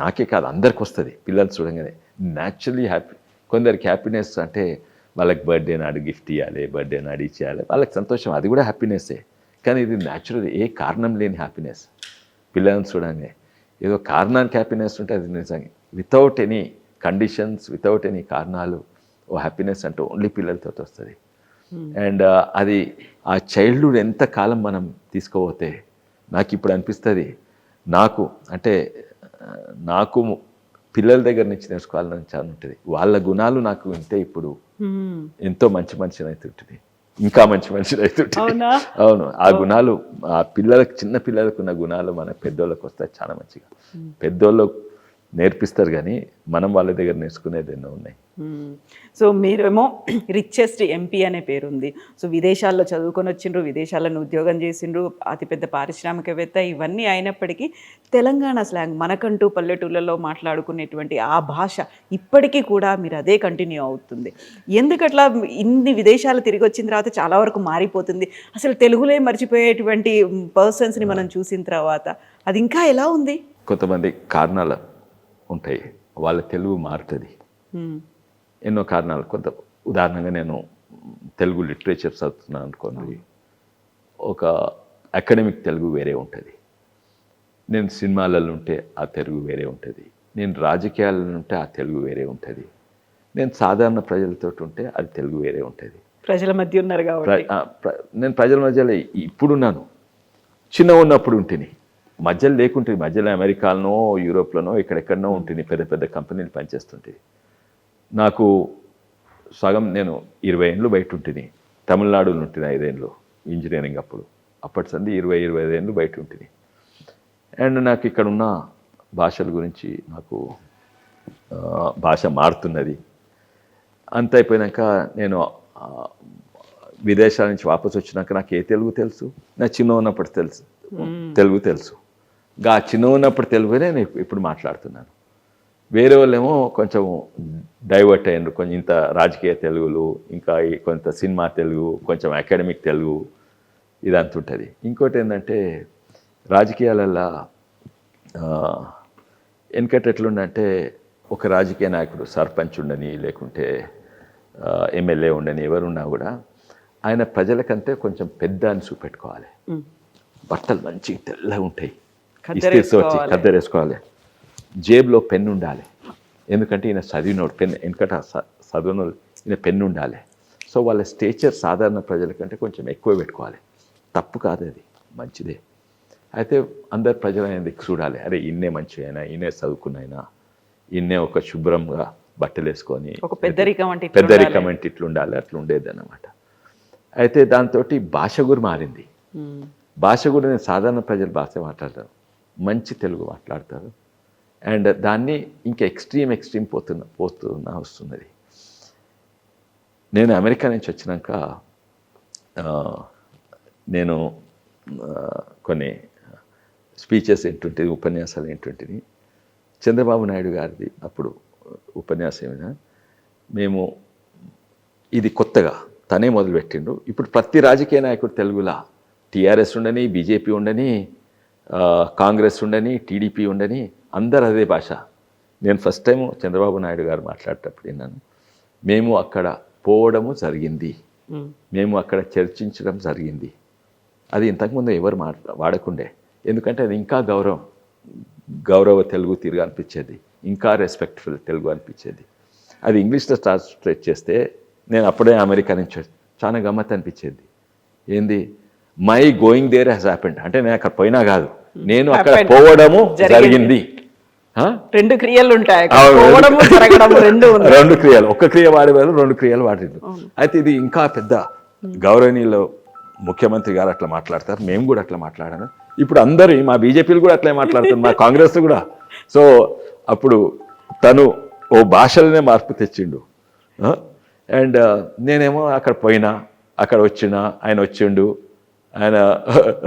[SPEAKER 3] నాకే కాదు, అందరికి వస్తుంది. పిల్లలు చూడంగానే న్యాచురలీ హ్యాపీ. కొందరికి హ్యాపీనెస్ అంటే వాళ్ళకి బర్త్డే నాడు గిఫ్ట్ ఇవ్వాలి, బర్త్డే నాడు ఇచ్చేయాలి, వాళ్ళకి సంతోషం, అది కూడా హ్యాపీనెస్సే. కానీ ఇది న్యాచురల్, ఏ కారణం లేని హ్యాపీనెస్. పిల్లలను చూడండి, ఏదో కారణానికి హ్యాపీనెస్ ఉంటే అది నిజంగా without any conditions, without any కారణాలు ఓ హ్యాపీనెస్ అంటే ఓన్లీ పిల్లలతో వస్తుంది. అండ్ అది ఆ చైల్డ్హుడ్ ఎంత కాలం మనం తీసుకోపోతే, నాకు ఇప్పుడు అనిపిస్తుంది, నాకు పిల్లల దగ్గర నుంచి నేర్చుకోవాలని చాలా ఉంటుంది. వాళ్ళ గుణాలు నాకు వింటే ఇప్పుడు ఎంతో మంచి మనిషిని అవుతుంటుంది, ఇంకా మంచి మనిషిని అవుతుంటుంది. అవును, ఆ గుణాలు ఆ పిల్లలకు, చిన్న పిల్లలకు ఉన్న గుణాలు మన పెద్దోళ్ళకి వస్తాయి చాలా మంచిగా. పెద్దోళ్ళు నేర్పిస్తారు కానీ మనం వాళ్ళ దగ్గర నేర్చుకునేది ఎన్నో ఉన్నాయి.
[SPEAKER 2] సో మీరేమో రిచెస్ట్ ఎంపీ అనే పేరు ఉంది. సో విదేశాల్లో చదువుకొని వచ్చిండ్రు, విదేశాలను ఉద్యోగం చేసిండ్రు, అతిపెద్ద పారిశ్రామికవేత్త. ఇవన్నీ అయినప్పటికీ తెలంగాణ స్లాంగ్, మనకంటూ పల్లెటూళ్ళలో మాట్లాడుకునేటువంటి ఆ భాష ఇప్పటికీ కూడా మీరు అదే కంటిన్యూ అవుతుంది. ఎందుకట్లా? ఇన్ని విదేశాలు తిరిగి వచ్చిన తర్వాత చాలా వరకు మారిపోతుంది. అసలు తెలుగులే మర్చిపోయేటువంటి పర్సన్స్ని మనం చూసిన తర్వాత అది ఇంకా ఎలా ఉంది?
[SPEAKER 3] కొంతమంది కారణాలు ఉంటాయి, వాళ్ళ తెలుగు మారుతుంది. ఎన్నో కారణాలు. ఉదాహరణగా నేను తెలుగు లిటరేచర్ చదువుతున్నాను అనుకోండి, ఒక అకాడమిక్ తెలుగు వేరే ఉంటుంది. నేను సినిమాలలో ఉంటే ఆ తెలుగు వేరే ఉంటుంది. నేను రాజకీయాలలో ఉంటే ఆ తెలుగు వేరే ఉంటుంది. నేను సాధారణ ప్రజలతో ఉంటే అది తెలుగు వేరే ఉంటుంది.
[SPEAKER 2] ప్రజల మధ్య ఉన్నారు కాబట్టి.
[SPEAKER 3] నేను ప్రజల మధ్యలో ఇప్పుడున్నాను, చిన్న ఉన్నప్పుడు ఉంటుంది, మధ్యలో లేకుంటుంది, మధ్యలో అమెరికాలోనో యూరోప్లోనో ఎక్కడెక్కడనో ఉంటుంది, పెద్ద పెద్ద కంపెనీలు పనిచేస్తుంటుంది. నాకు సగం నేను 20 ఏళ్ళు బయట ఉంటుంది, తమిళనాడులో ఉంటుంది 5 ఏళ్ళు ఇంజనీరింగ్, అప్పటి సంది 20-25 ఏళ్ళు బయట ఉంటుంది. అండ్ నాకు ఇక్కడ ఉన్న భాషల గురించి నాకు భాష మారుతున్నది. అంత అయిపోయాక నేను విదేశాల నుంచి వాపసు వచ్చినాక నాకు ఏ తెలుగు తెలుసు, నా చిన్న ఉన్నప్పుడు తెలుగు తెలుసు. ఆ చిన్న ఉన్నప్పుడు తెలుగునే నేను ఇప్పుడు మాట్లాడుతున్నాను. వేరే వాళ్ళేమో కొంచెం డైవర్ట్ అయ్యారు, కొంచెం ఇంత రాజకీయ తెలుగులు, ఇంకా కొంత సినిమా తెలుగు, కొంచెం అకాడమిక్ తెలుగు, ఇదంతా ఉంటుంది. ఇంకోటి ఏంటంటే రాజకీయాలల్లో వెనకటి ఎట్లుండంటే ఒక రాజకీయ నాయకుడు సర్పంచ్ ఉండని లేకుంటే ఎమ్మెల్యే ఉండని ఎవరున్నా కూడా ఆయన ప్రజలకంటే కొంచెం పెద్ద అని చూపెట్టుకోవాలి. బట్టలు మంచిగా తెల్లగా ఉంటాయి, వచ్చి కద్దరేసుకోవాలి, జేబులో పెన్ను ఉండాలి, ఎందుకంటే ఈయన చదివినోడు, వెనకట చదివినోడు ఈయన పెన్ను ఉండాలి. సో వాళ్ళ స్టేచర్ సాధారణ ప్రజల కంటే కొంచెం ఎక్కువ పెట్టుకోవాలి. తప్పు కాదు, అది మంచిదే. అయితే అందరు ప్రజలు ఆయన దిక్కు చూడాలి, అరే ఇన్నే మంచి అయినా, ఇన్నే చదువుకున్నైనా, ఇన్నే ఒక శుభ్రంగా బట్టలు వేసుకొని పెద్దరికం అంటే ఇట్లా ఉండాలి, అట్లా ఉండేది అన్నమాట. అయితే దాంతో భాష కూడా మారింది. భాష కూడా నేను సాధారణ ప్రజలు భాష మాట్లాడతారు, మంచి తెలుగు మాట్లాడతారు. అండ్ దాన్ని ఇంకా ఎక్స్ట్రీమ్ పోతున్నా వస్తున్నది. నేను అమెరికా నుంచి వచ్చినాక నేను కొన్ని స్పీచెస్ ఏంటుంటుంది, ఉపన్యాసాలు ఏంటుంటుంది. చంద్రబాబు నాయుడు గారిది అప్పుడు ఉపన్యాసం ఏమైనా, మేము ఇది కొత్తగా తనే మొదలుపెట్టిండు. ఇప్పుడు ప్రతి రాజకీయ నాయకుడు తెలుగులా, టీఆర్ఎస్ ఉండని, బీజేపీ ఉండని, కాంగ్రెస్ ఉండని, టీడీపీ ఉండని, అందరు అదే భాష. నేను ఫస్ట్ టైం చంద్రబాబు నాయుడు గారు మాట్లాడేటప్పుడు విన్నాను, మేము అక్కడ పోవడము జరిగింది, మేము అక్కడ చర్చించడం జరిగింది. అది ఇంతకుముందు ఎవరు వాడకుండే, ఎందుకంటే అది ఇంకా గౌరవ తెలుగు తిరుగు అనిపించేది, ఇంకా రెస్పెక్ట్ఫుల్ తెలుగు అనిపించేది. అది ఇంగ్లీష్లో ట్రాన్స్లేట్ చేస్తే నేను అప్పుడే అమెరికా నుంచి చాలా గమ్మత్ అనిపించేది. ఏంది my going there has happened అంటే నేను అక్కడ పోయినా కాదు, నేను అక్కడ పోవడము జరిగింది.
[SPEAKER 2] 2 క్రియలు ఉంటాయి,
[SPEAKER 3] 2 క్రియలు, ఒక్క క్రియ వాడేవారు 2 క్రియలు వాడిండు. అయితే ఇది ఇంకా పెద్ద గౌరవనీయులు ముఖ్యమంత్రి గారు అట్లా మాట్లాడతారు, మేము కూడా అట్లా మాట్లాడాను. ఇప్పుడు అందరూ మా బీజేపీలు కూడా అట్లే మాట్లాడుతారు, మా కాంగ్రెస్ కూడా. సో అప్పుడు తను ఓ భాషలనే మార్పు తెచ్చిండు. అండ్ నేనేమో అక్కడ పోయినా, అక్కడ వచ్చినా, ఆయన వచ్చిండు, ఆయన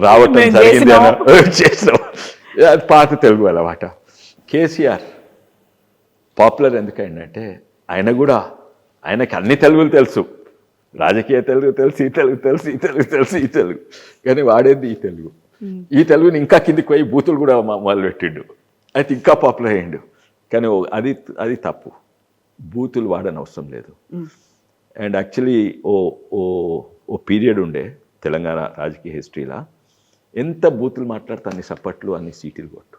[SPEAKER 3] రావటం జరిగింది అని చేసాం. అది పాత తెలుగు అన్నమాట. కేసీఆర్ పాపులర్ ఎందుకంటే ఆయనకి అన్ని తెలుగులు తెలుసు, రాజకీయ తెలుగు తెలుసు, ఈ తెలుగు తెలుసు, ఈ తెలుగు తెలుసు, ఈ తెలుగు, కానీ వాడేది ఈ తెలుగు. ఈ తెలుగుని ఇంకా కిందికి పోయి బూతులు కూడా మొదలుపెట్టిండు, అయితే ఇంకా పాపులర్ అయ్యిండు. కానీ అది తప్పు, బూతులు వాడని అవసరం లేదు. అండ్ యాక్చువల్లీ ఓ పీరియడ్ ఉండే తెలంగాణ రాజకీయ హిస్టరీలో, ఎంత బూతులు మాట్లాడితే అన్ని సప్పట్లు, అన్ని సీటీలు కొట్టు.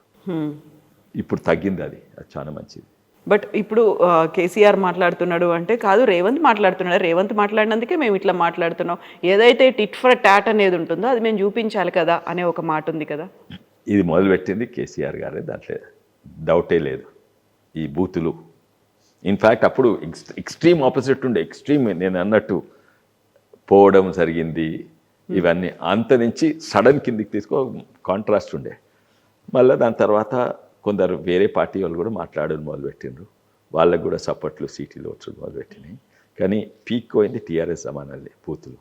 [SPEAKER 3] ఇప్పుడు తగ్గింది, అది చాలా మంచిది.
[SPEAKER 2] బట్ ఇప్పుడు కేసీఆర్ మాట్లాడుతున్నాడు అంటే కాదు, రేవంత్ మాట్లాడుతున్నాడు, రేవంత్ మాట్లాడినందుకే మేము ఇట్లా మాట్లాడుతున్నాం, ఏదైతే టిట్ ఫర్ టాట్ అనేది ఉంటుందో అది మేము చూపించాలి కదా అనే ఒక మాట ఉంది కదా.
[SPEAKER 3] ఇది మొదలుపెట్టింది కేసీఆర్ గారే, దాంట్లో డౌటే లేదు. ఈ బూతులు ఇన్ఫ్యాక్ట్ అప్పుడు ఎక్స్ట్రీమ్ ఆపోజిట్ ఉండే, ఎక్స్ట్రీమ్ నేను అన్నట్టు పోవడం జరిగింది, ఇవన్నీ అంత నుంచి సడన్ కిందికి తీసుకో కాంట్రాస్ట్ ఉండే. మళ్ళీ దాని తర్వాత కొందరు వేరే పార్టీ వాళ్ళు కూడా మాట్లాడడం మొదలుపెట్టిండ్రు, వాళ్ళకు కూడా సపోర్ట్లు సీటీలు వచ్చి మొదలుపెట్టినాయి. కానీ పీక్ పోయింది టీఆర్ఎస్ జమానాలే బూతులు.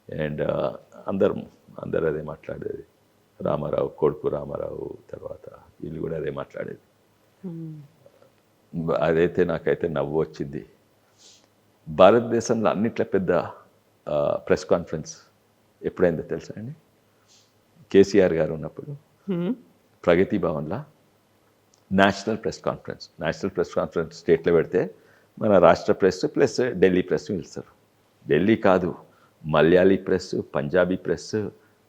[SPEAKER 3] అండ్ అందరు అదే మాట్లాడేది, రామారావు కొడుకు రామారావు తర్వాత వీళ్ళు కూడా అదే మాట్లాడేది. అదైతే నాకైతే నవ్వు వచ్చింది. భారతదేశంలో అన్నిట్లో పెద్ద ప్రెస్ కాన్ఫరెన్స్ ఎప్పుడైందో తెలుసా అండి? కేసీఆర్ గారు ఉన్నప్పుడు ప్రగతి భవన్లో నేషనల్ ప్రెస్ కాన్ఫరెన్స్ స్టేట్లో పెడితే మన రాష్ట్ర ప్రెస్ ప్లస్ ఢిల్లీ ప్రెస్ పిలుస్తారు. ఢిల్లీ కాదు, Malayali press, Punjabi press,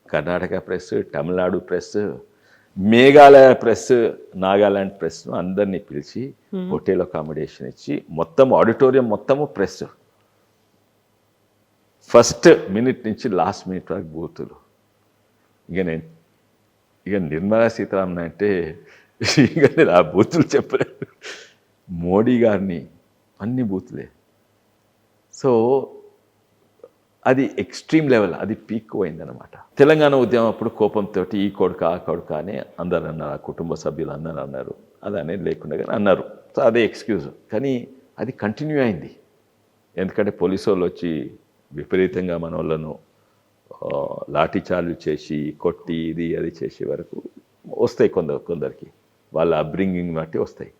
[SPEAKER 3] Karnataka press, Tamil Nadu press, Meghalaya press, Nagaland ప్రెస్ను అందరినీ పిలిచి హోటల్ అకామిడేషన్ ఇచ్చి మొత్తం ఆడిటోరియం మొత్తము ప్రెస్. ఫస్ట్ మినిట్ నుంచి లాస్ట్ మినిట్ వరకు బూతులు. ఇక నిర్మలా సీతారామన్ అంటే ఇక నేను ఆ బూతులు చెప్పలేదు. మోడీ గారిని అన్ని బూతులే. సో అది ఎక్స్ట్రీమ్ లెవెల్, అది పీక్ పోయిందనమాట. తెలంగాణ ఉద్యమం అప్పుడు కోపంతో ఈ కొడుక ఆ కొడుక అని అందరు అన్నారు, ఆ కుటుంబ సభ్యులు అందరూ అన్నారు. అది అనేది లేకుండా కానీ అన్నారు. సో అదే ఎక్స్క్యూజ్. కానీ అది కంటిన్యూ అయింది. ఎందుకంటే పోలీసు వాళ్ళు వచ్చి విపరీతంగా మన వాళ్ళను లాఠీచార్జు చేసి కొట్టి ఇది అది చేసే వరకు వస్తాయి కొందరికి వాళ్ళ అప్బ్రింగింగ్ బట్టి వస్తాయి.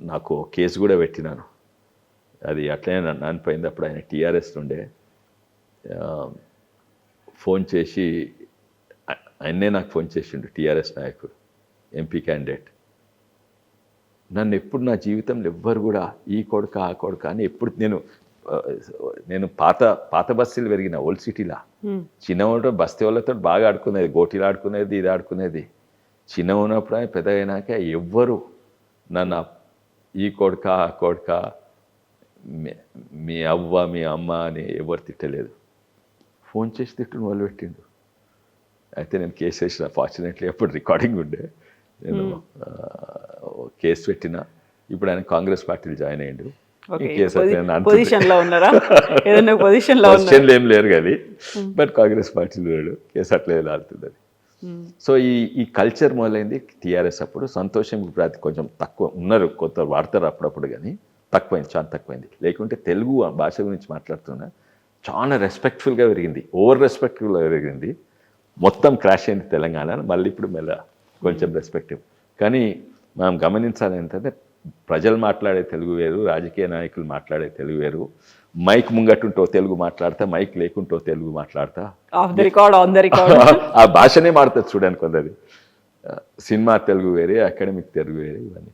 [SPEAKER 3] నాకు కేసు కూడా పెట్టినాను. అది అట్లనే నానిపోయింది. అప్పుడు ఆయన టీఆర్ఎస్ నుండే ఫోన్ చేసి, ఆయన్నే నాకు ఫోన్ చేసిండు, టీఆర్ఎస్ నాయకుడు, ఎంపీ క్యాండిడేట్. నన్ను ఎప్పుడు నా జీవితంలో ఎవ్వరు కూడా ఈ కొడుక ఆ కొడుక అని ఎప్పుడు నేను పాత బస్తీలు పెరిగిన ఓల్డ్ సిటీలా. చిన్న ఉన్నప్పుడు బస్తీ వాళ్ళతో బాగా ఆడుకునేది, గోటీలు ఆడుకునేది, ఇది ఆడుకునేది. చిన్న ఉన్నప్పుడు ఆయన పెద్ద అయినాక ఎవ్వరు నన్ను ఈ కొడుక ఆ కొడుక మీ అవ్వ మీ అమ్మ అని ఎవరు తిట్టలేదు. ఫోన్ చేసి తిట్టును మొదలు పెట్టిండు. అయితే నేను కేసు వేసిన. ఫార్చునేట్లీ అప్పుడు రికార్డింగ్ ఉండే. నేను కేసు పెట్టిన. ఇప్పుడు ఆయన కాంగ్రెస్ పార్టీలో జాయిన్ అయ్యిండు.
[SPEAKER 2] పొజిషన్లో
[SPEAKER 3] ఏం లేరు కానీ బట్ కాంగ్రెస్ పార్టీలో లేడు. కేసు అట్లే ఆడుతుంది అది. సో ఈ కల్చర్ మొదలైంది టీఆర్ఎస్ అప్పుడు. సంతోషం ఇప్పుడు అది కొంచెం తక్కువ ఉన్నారు, కొత్త వాడతారు అప్పుడప్పుడు, కానీ తక్కువైంది, చాలా తక్కువైంది. లేకుంటే తెలుగు భాష గురించి మాట్లాడుతున్నా చాలా రెస్పెక్ట్ఫుల్గా పెరిగింది, ఓవర్ రెస్పెక్ట్ఫుల్గా పెరిగింది. మొత్తం క్రాష్ అయింది తెలంగాణ. మళ్ళీ ఇప్పుడు కొంచెం రెస్పెక్టివ్. కానీ మనం గమనించాలి ఏంటంటే ప్రజలు మాట్లాడే తెలుగు వేరు, రాజకీయ నాయకులు మాట్లాడే తెలుగు వేరు. మైక్ ముంగటుంటో తెలుగు మాట్లాడతా, మైక్ లేకుంటో తెలుగు మాట్లాడతా. ఆ భాషనే మారుతుంది చూడండి కొందరి. సినిమా తెలుగు వేరే, అకాడమిక్ తెలుగు వేరే, ఇవన్నీ.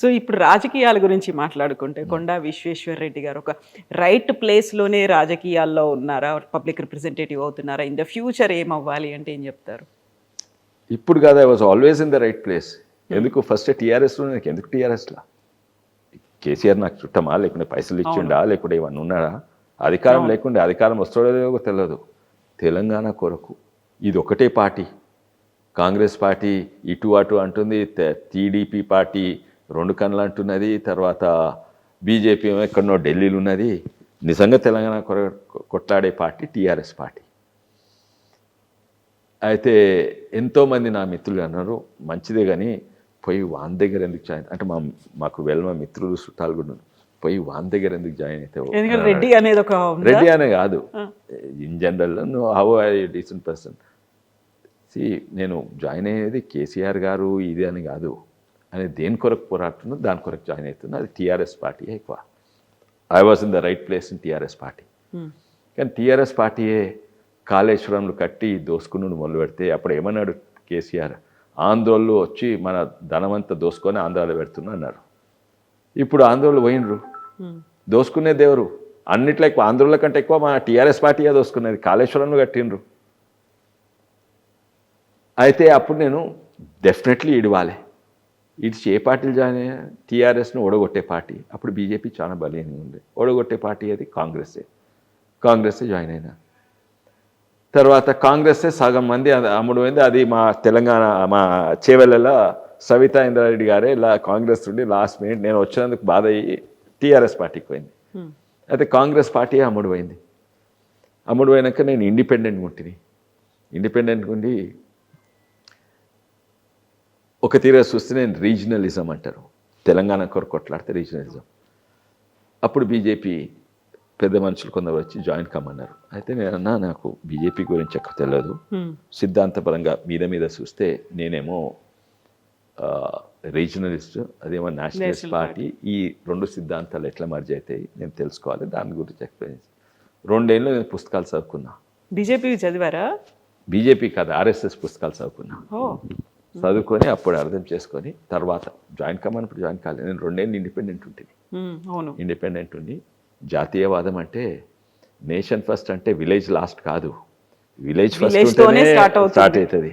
[SPEAKER 2] సో ఇప్పుడు రాజకీయాల గురించి మాట్లాడుకుంటే కొండా విశ్వేశ్వర్ రెడ్డి గారు ఒక రైట్ ప్లేస్లోనే రాజకీయాల్లో ఉన్నారా, పబ్లిక్ రిప్రజెంటేటివ్ అవుతున్నారా? ఇన్ ద ఫ్యూచర్ ఏమవ్వాలి అంటే ఏం చెప్తారు?
[SPEAKER 3] ఇప్పుడు కాదు, I was always in the right place. ఎందుకు ఫస్ట్ టీఆర్ఎస్లో, నాకు ఎందుకు టీఆర్ఎస్లా? కేసీఆర్ నాకు చుట్టమా, లేకుంటే పైసలు ఇచ్చిండా, లేకుంటే ఇవన్నీ ఉన్నాడా? అధికారం లేకుంటే అధికారం వస్తాడో లేదో తెలియదు. తెలంగాణ కొరకు ఇది ఒకటే పార్టీ. కాంగ్రెస్ పార్టీ ఇటు అటు అంటుంది, టీడీపీ పార్టీ రెండు కన్నులు అంటున్నది, తర్వాత బీజేపీ ఎక్కడనో ఢిల్లీలో ఉన్నది. నిజంగా తెలంగాణ కొట్లాడే పార్టీ టీఆర్ఎస్ పార్టీ. అయితే ఎంతోమంది నా మిత్రులు అన్నారు, మంచిదే కానీ పోయి వాన్ దగ్గర ఎందుకు జాయిన్ అంటే మాకు మా మిత్రులు చుట్టాలు కూడా పోయి వాన్ దగ్గర ఎందుకు జాయిన్ అయితే? రెడ్డి అనే కాదు, in general how I decent person. నేను జాయిన్ అయ్యేది కేసీఆర్ గారు ఇది అని కాదు, అని దేని కొరకు పోరాడుతున్నా దాని కొరకు జాయిన్ అవుతున్నా. అది టీఆర్ఎస్ పార్టీ ఎక్కువ. I was in the right place in TRS party. కానీ టీఆర్ఎస్ పార్టీయే కాళేశ్వరంలు కట్టి దోసుకుని మొదలు పెడితే అప్పుడు ఏమన్నాడు కేసీఆర్? ఆందోళనలు వచ్చి మన ధనమంతా దోసుకొని ఆంధ్రాలో పెడుతున్నా అన్నారు. ఇప్పుడు ఆందోళనలు పోయినరు, దోసుకునేది ఎవరు? అన్నిట్లో ఎక్కువ, ఆంధ్రుల కంటే ఎక్కువ మా టీఆర్ఎస్ పార్టీయే దోసుకునేది. కాళేశ్వరంలో కట్టినరు. అయితే అప్పుడు నేను డెఫినెట్లీ ఇడవాలి. ఇడిచి ఏ పార్టీలు జాయిన్ అయ్యా? టీఆర్ఎస్ను ఓడగొట్టే పార్టీ. అప్పుడు బీజేపీ చాలా బలీయంగా ఉంది. ఓడగొట్టే పార్టీ అది కాంగ్రెస్సే జాయిన్ అయినా. తర్వాత కాంగ్రెస్సే సగం మంది అమ్ముడు పోయింది. అది మా తెలంగాణ, మా చేవెళ్ళలో సవితా ఇంద్రారెడ్డి గారే కాంగ్రెస్ నుండి లాస్ట్ మినిట్ నేను వచ్చినందుకు బాధ అయ్యి టీఆర్ఎస్ పార్టీకి పోయింది. అయితే కాంగ్రెస్ పార్టీ అమ్ముడు పోయింది. అమ్ముడు పోయినాక నేను ఇండిపెండెంట్గా ఉంటుంది. ఇండిపెండెంట్గా ఉండి ఒక తీరా చూస్తే నేను రీజనలిజం అంటారు, తెలంగాణ కొరకు కొట్లాడితే రీజనలిజం. అప్పుడు బీజేపీ పెద్ద మనుషులు కొందరు వచ్చి జాయిన్ కమ్మన్నారు. అయితే నేనన్నా నాకు బీజేపీ గురించి ఎక్కువ తెలియదు, సిద్ధాంతపరంగా మీద చూస్తే నేనేమో రీజనలిస్ట్, అదేమో నేషనలిస్ట్ పార్టీ. ఈ రెండు సిద్ధాంతాలు ఎట్లా మర్జ్ అవుతాయి నేను తెలుసుకోవాలి, దాని గురించి ఎక్స్ప్లెయిన్. 2 ఏళ్ళు నేను పుస్తకాలు చదువుకున్నా.
[SPEAKER 2] బీజేపీ చదివారా?
[SPEAKER 3] బీజేపీ కాదు, ఆర్ఎస్ఎస్ పుస్తకాలు చదువుకున్నా. చదువుకొని అప్పుడు అర్థం చేసుకొని తర్వాత జాయిన్ కమ్మన్నప్పుడు జాయిన్ కాలేదు. నేను 2 ఏళ్ళు ఇండిపెండెంట్ ఉంటుంది. ఇండిపెండెంట్ ఉండి జాతీయవాదం అంటే నేషన్ ఫస్ట్ అంటే విలేజ్ లాస్ట్ కాదు, విలేజ్ ఫస్ట్ ఉంటేనే స్టార్ట్ అవుతుంది.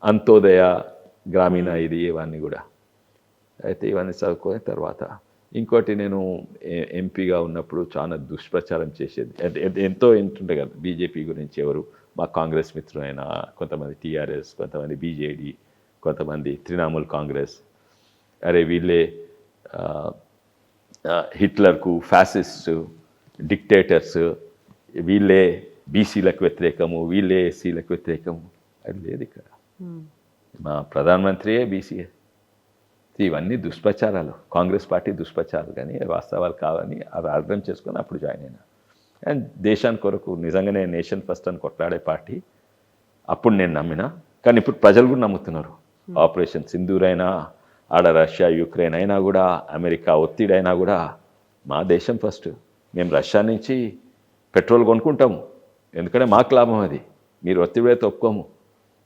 [SPEAKER 3] అంత్యోదయ, గ్రామీణ, ఇది ఇవన్నీ కూడా. అయితే ఇవన్నీ చదువుకొని తర్వాత ఇంకోటి నేను ఎంపీగా ఉన్నప్పుడు చాలా దుష్ప్రచారం చేసేది. ఎంతో ఎంటుండే కదా బీజేపీ గురించి. ఎవరు మా కాంగ్రెస్ మిత్రులైనా, కొంతమంది టీఆర్ఎస్, కొంతమంది బీజేడీ, కొంతమంది తృణమూల్ కాంగ్రెస్, అరే వీళ్ళే హిట్లర్కు ఫ్యాసిస్ట్ డిక్టేటర్స్, వీళ్ళే బీసీలకు వ్యతిరేకము, వీళ్ళే ఎస్సీలకు వ్యతిరేకము. అది లేదు ఇక్కడ. మా ప్రధానమంత్రియే బీసీఏ. ఇవన్నీ దుష్ప్రచారాలు, కాంగ్రెస్ పార్టీ దుష్ప్రచారాలు, కానీ వాస్తవాలు కావని అది అర్థం చేసుకొని అప్పుడు జాయిన్ అయినా. అండ్ దేశానికి కొరకు నిజంగానే నేషన్ ఫస్ట్ అని కొట్లాడే పార్టీ అప్పుడు నేను నమ్మినా. కానీ ఇప్పుడు ప్రజలు కూడా నమ్ముతున్నారు. ఆపరేషన్ సింధూర్ అయినా, ఆడ రష్యా యుక్రెయిన్ అయినా కూడా, అమెరికా ఒత్తిడైనా కూడా మా దేశం ఫస్ట్. మేము రష్యా నుంచి పెట్రోల్ కొనుక్కుంటాము, ఎందుకంటే మాకు లాభం అది. మీరు ఒత్తిడి అయితే ఒప్పుకోము.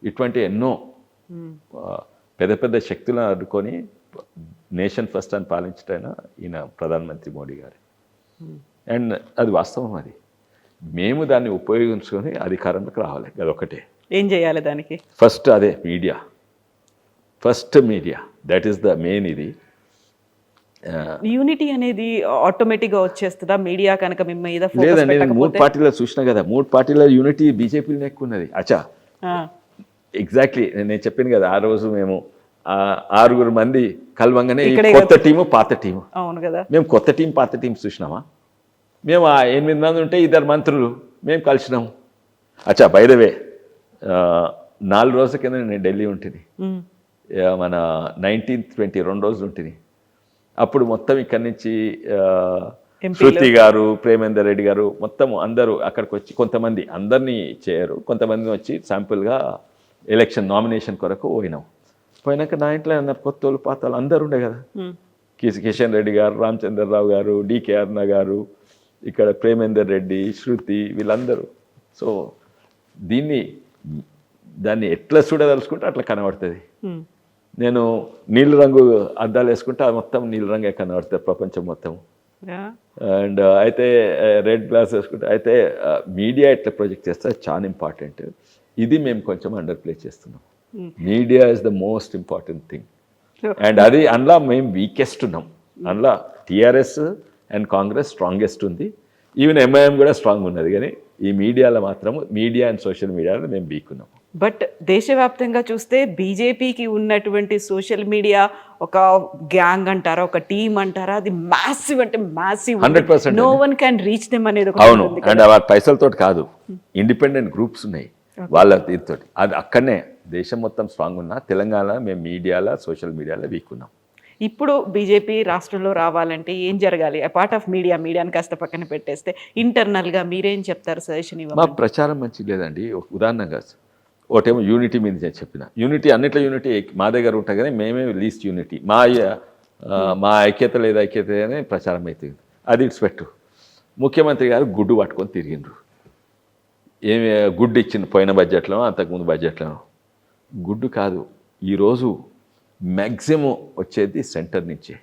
[SPEAKER 3] ఇటువంటి ఎన్నో పెద్ద పెద్ద శక్తులను అడ్డుకొని నేషన్ ఫస్ట్ అని పాలించటైనా ఈయన ప్రధానమంత్రి మోడీ గారు. అండ్ అది వాస్తవం. అది మేము దాన్ని ఉపయోగించుకొని అధికారంలోకి రావాలి. అదొకటే.
[SPEAKER 2] ఏం చేయాలి దానికి?
[SPEAKER 3] ఫస్ట్ అదే media. First media, that is the main. ఇది
[SPEAKER 2] యూనిటీ అనేది ఆటోమేటిక్గా వచ్చేస్తుందా మీడియా కనుక మీ మీద?
[SPEAKER 3] లేదండి, నేను 3 పార్టీలో చూసినా కదా, 3 పార్టీల యూనిటీ బీజేపీలో ఎక్కువ ఉన్నది. అచ్చా, ఎగ్జాక్ట్లీ నేను చెప్పాను కదా, ఆ రోజు మేము 6 మంది కలవంగానే కొత్త టీము పాత టీము.
[SPEAKER 2] అవును కదా.
[SPEAKER 3] మేము కొత్త టీం పాత టీం చూసినామా? మేము 8 మంది ఉంటే 2 మంత్రులు మేము కలిసినాము. అచ్చా, బై ద వే 4 రోజుల కింద నేను ఢిల్లీ ఉంటుంది. మన 19th 22 రోజులు ఉంటుంది. అప్పుడు మొత్తం ఇక్కడి నుంచి శృతి గారు, ప్రేమేందర్ రెడ్డి గారు, మొత్తం అందరూ అక్కడికి వచ్చి, కొంతమంది అందరినీ చేయరు, కొంతమంది వచ్చి శాంపుల్గా ఎలక్షన్ నామినేషన్ కొరకు పోయినాక నా ఇంట్లో కొత్తోళ్ళు పాతాలు అందరు ఉండే కదా. కిషన్ రెడ్డి గారు, రామచంద్రరావు గారు, డికే అరుణ గారు, ఇక్కడ ప్రేమేందర్ రెడ్డి, శృతి, వీళ్ళందరూ. సో దాన్ని ఎట్లా చూడదలుచుకుంటే అట్లా కనబడుతుంది. నేను నీళ్ళ రంగు అద్దాలు వేసుకుంటే అది మొత్తం నీళ్ళ రంగే కనబడుతుంది ప్రపంచం మొత్తం. అండ్ అయితే రెడ్ గ్లాస్ వేసుకుంటే, అయితే మీడియా ఎట్లా ప్రొజెక్ట్ చేస్తే చాలా ఇంపార్టెంట్. ఇది మేము కొంచెం అండర్ ప్లే చేస్తున్నాం. Media is the most important thing. And అది అందులో మేము వీకెస్ట్ ఉన్నాం. అందులో టీఆర్ఎస్ అండ్ కాంగ్రెస్ స్ట్రాంగెస్ట్ ఉంది. ఈవెన్ ఎంఐఎం కూడా స్ట్రాంగ్ ఉన్నది. కానీ ఈ మీడియాలో మాత్రం, మీడియా అండ్ సోషల్ మీడియాలో మేము వీక్ ఉన్నాం.
[SPEAKER 2] బట్ దేశవ్యాప్తంగా చూస్తే బీజేపీకి ఉన్నటువంటి సోషల్ మీడియా ఒక గ్యాంగ్ అంటారా, ఒక టీమ్ అంటారా, అది మ్యాసివ్ అంటే massive.
[SPEAKER 3] 100%.
[SPEAKER 2] No one can reach them అనేది.
[SPEAKER 3] అవును. అండ్ వారి పైసలతో కాదు, ఇండిపెండెంట్ గ్రూప్స్ ఉన్నాయి వాళ్ళ దీంతో. అది అక్కడనే దేశం మొత్తం స్ట్రాంగ్ ఉన్నా, తెలంగాణ మేము మీడియాలో, సోషల్ మీడియాలో వీక్ ఉన్నాం.
[SPEAKER 2] ఇప్పుడు బీజేపీ రాష్ట్రంలో రావాలంటే ఏం జరగాలి? పార్ట్ ఆఫ్ మీడియాని కాస్త పక్కన పెట్టేస్తే ఇంటర్నల్గా మీరేం చెప్తారు? సజెషన్ ఇవ్వండి.
[SPEAKER 3] మా ప్రచారం మంచిది లేదండి. ఉదాహరణగా ఒకటేమో యూనిటీ మీద నేను చెప్పిన. యూనిటీ అన్నిట్లో యూనిటీ మా దగ్గర ఉంటాయి, కానీ మేమే లీస్ట్ యూనిటీ. మా ఐక్యత లేదా ఐక్యత అనే ప్రచారం అవుతుంది. అది ఇట్స్ పెట్టు. ముఖ్యమంత్రి గారు గుడ్డు పట్టుకొని తిరిగిండ్రు. ఏమి గుడ్డు ఇచ్చింది పోయిన బడ్జెట్లో, అంతకుముందు బడ్జెట్లో. గుడ్డు కాదు, ఈరోజు మ్యాక్సిమం వచ్చేది సెంటర్ నుంచే,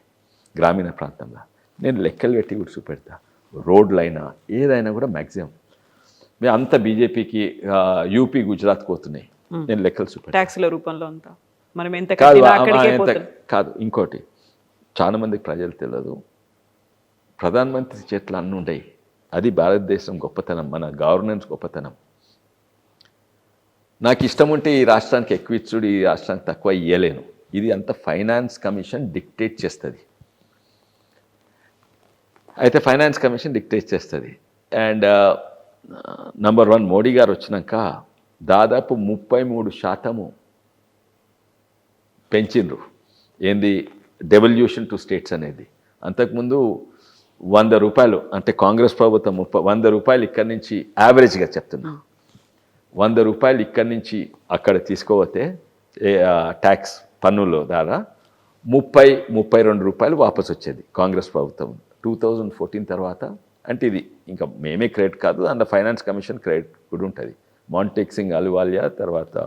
[SPEAKER 3] గ్రామీణ ప్రాంతంలో. నేను లెక్కలు పెట్టి కూడా చూపెడతా. రోడ్లైనా ఏదైనా కూడా మ్యాక్సిమం మేము అంత బీజేపీకి యూపీ గుజరాత్ పోతున్నాయి. నేను లెక్కలు చూపెడతా.
[SPEAKER 2] ట్యాక్స్ల రూపంలో అంతా మనం ఎంత
[SPEAKER 3] కాదు. ఇంకోటి చాలా మందికి ప్రజలు తెలియదు, ప్రధానమంత్రి చేతులు అన్నీ ఉండయి. అది భారతదేశం గొప్పతనం, మన గవర్నెన్స్ గొప్పతనం. నాకు ఇష్టం ఉంటే ఈ రాష్ట్రానికి ఎక్కువ ఇచ్చుడు, ఈ రాష్ట్రానికి తక్కువ ఇవ్వలేను. ఇది అంత ఫైనాన్స్ కమిషన్ డిక్టేట్ చేస్తుంది. అయితే ఫైనాన్స్ కమిషన్ డిక్టేట్ చేస్తుంది. అండ్ నంబర్ 1 మోడీ గారు వచ్చినాక దాదాపు 33% పెంచిండ్రు. ఏంది డెవల్యూషన్ టు స్టేట్స్ అనేది. అంతకుముందు 100 రూపాయలు, అంటే కాంగ్రెస్ ప్రభుత్వం 100 రూపాయలు ఇక్కడి నుంచి యావరేజ్గా చెప్తున్నా, 100 రూపాయలు ఇక్కడి నుంచి అక్కడ తీసుకోపోతే ట్యాక్స్ పన్నుల ద్వారా 30-32 రూపాయలు వాపసు వచ్చేది కాంగ్రెస్ ప్రభుత్వం 2014 తర్వాత. అంటే ఇది ఇంకా మేమే క్రెడిట్ కాదు, అందులో ఫైనాన్స్ కమిషన్ క్రెడిట్ కూడా ఉంటుంది. మాంటెక్ సింగ్ అలువాలియా తర్వాత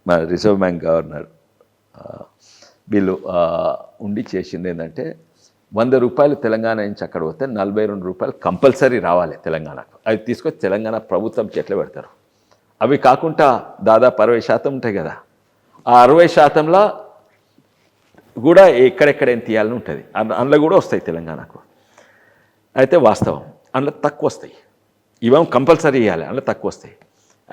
[SPEAKER 3] మన రిజర్వ్ బ్యాంక్ గవర్నర్ వీళ్ళు ఉండి చేసింది ఏంటంటే 100 రూపాయలు తెలంగాణ నుంచి అక్కడ పోతే 42 రూపాయలు కంపల్సరీ రావాలి తెలంగాణకు. అవి తీసుకొచ్చి తెలంగాణ ప్రభుత్వం చేతిలో పెడతారు. అవి కాకుండా దాదాపు 60% ఉంటాయి కదా, ఆ 60%లో కూడా ఎక్కడెక్కడేం తీయాలని ఉంటుంది. అందులో కూడా వస్తాయి తెలంగాణకు. అయితే వాస్తవం అందులో తక్కువ వస్తాయి. ఇవేం కంపల్సరీ ఇవ్వాలి, అందులో తక్కువ వస్తాయి.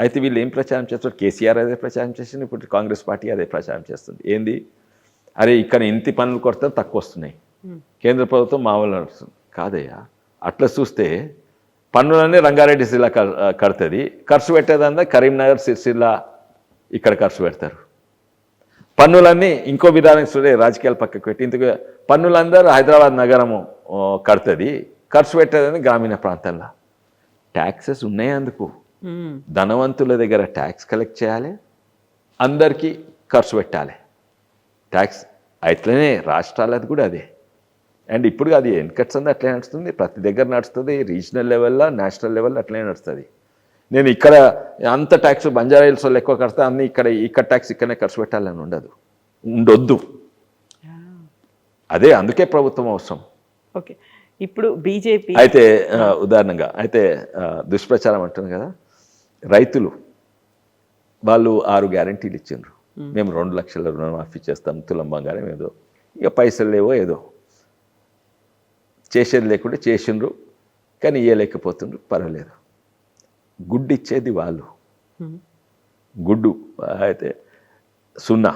[SPEAKER 3] అయితే వీళ్ళు ఏం ప్రచారం చేస్తారు? కేసీఆర్ అదే ప్రచారం చేసింది, ఇప్పుడు కాంగ్రెస్ పార్టీ అదే ప్రచారం చేస్తుంది. ఏంది, అరే ఇక్కడ ఇంటి పనులు కొడితే తక్కువ వస్తున్నాయి, కేంద్ర ప్రభుత్వం మామూలు నడుస్తుంది. కాదయ్యా, అట్లా చూస్తే పన్నులన్నీ రంగారెడ్డి జిల్లా కడుతుంది, ఖర్చు పెట్టేదంతా కరీంనగర్, సిరిసిల్ల ఇక్కడ ఖర్చు పెడతారు. పన్నులన్నీ ఇంకో విధానం చూడే, రాజకీయాలు పక్కకు పెట్టి ఇంతకు పన్నులందరూ హైదరాబాద్ నగరము కడుతుంది, ఖర్చు పెట్టేదని గ్రామీణ ప్రాంతాల్లో. ట్యాక్సెస్ ఉన్నాయి అందుకు. ధనవంతుల దగ్గర ట్యాక్స్ కలెక్ట్ చేయాలి, అందరికీ ఖర్చు పెట్టాలి ట్యాక్స్. అట్లనే రాష్ట్రాలది కూడా అదే. అండ్ ఇప్పుడు అది వెనకట్స్ అంది అట్లే నడుస్తుంది, ప్రతి దగ్గర నడుస్తుంది, రీజనల్ లెవెల్లో నేషనల్ లెవెల్లో అట్లనే నడుస్తుంది. నేను ఇక్కడ అంత ట్యాక్స్ బంజారా హిల్స్ వాళ్ళు ఎక్కువ కడితే అన్ని ఇక్కడ ట్యాక్స్ ఇక్కడనే ఖర్చు పెట్టాలని ఉండొద్దు. అదే అందుకే ప్రభుత్వం అవసరం.
[SPEAKER 2] ఓకే, ఇప్పుడు బీజేపీ
[SPEAKER 3] అయితే ఉదాహరణగా అయితే దుష్ప్రచారం అంటుంది కదా, రైతులు వాళ్ళు 6 గ్యారంటీలు ఇచ్చిండ్రు. మేము 2 లక్షల రుణమాఫీ చేస్తాం, తులం బంగారం ఏదో, ఇక పైసలు లేవో ఏదో చేసేది లేకుంటే చేసిండ్రు, కానీ ఇవ్వలేకపోతుండ్రు, పర్వాలేదు. గుడ్డు ఇచ్చేది వాళ్ళు, గుడ్డు అయితే 0.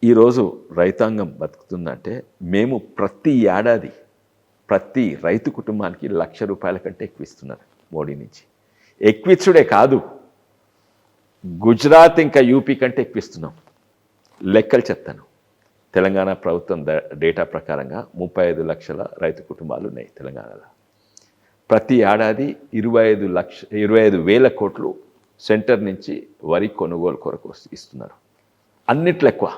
[SPEAKER 3] ఈరోజు రైతాంగం బతుకుతుందంటే మేము ప్రతి ఏడాది ప్రతి రైతు కుటుంబానికి ₹1,00,000 కంటే ఎక్కువ ఇస్తున్నారు మోడీ నుంచి. ఎక్కువిచ్చుడే కాదు, గుజరాత్ ఇంకా యూపీ కంటే ఎక్కువ ఇస్తున్నాం. లెక్కలు చెప్తాను. తెలంగాణ ప్రభుత్వం డేటా ప్రకారంగా 35 లక్షల రైతు కుటుంబాలు ఉన్నాయి తెలంగాణలో. ప్రతి ఏడాది 25,000 కోట్లు సెంటర్ నుంచి వరి కొనుగోలు కొరకు ఇస్తున్నారు. అన్నిట్లో ఎక్కువ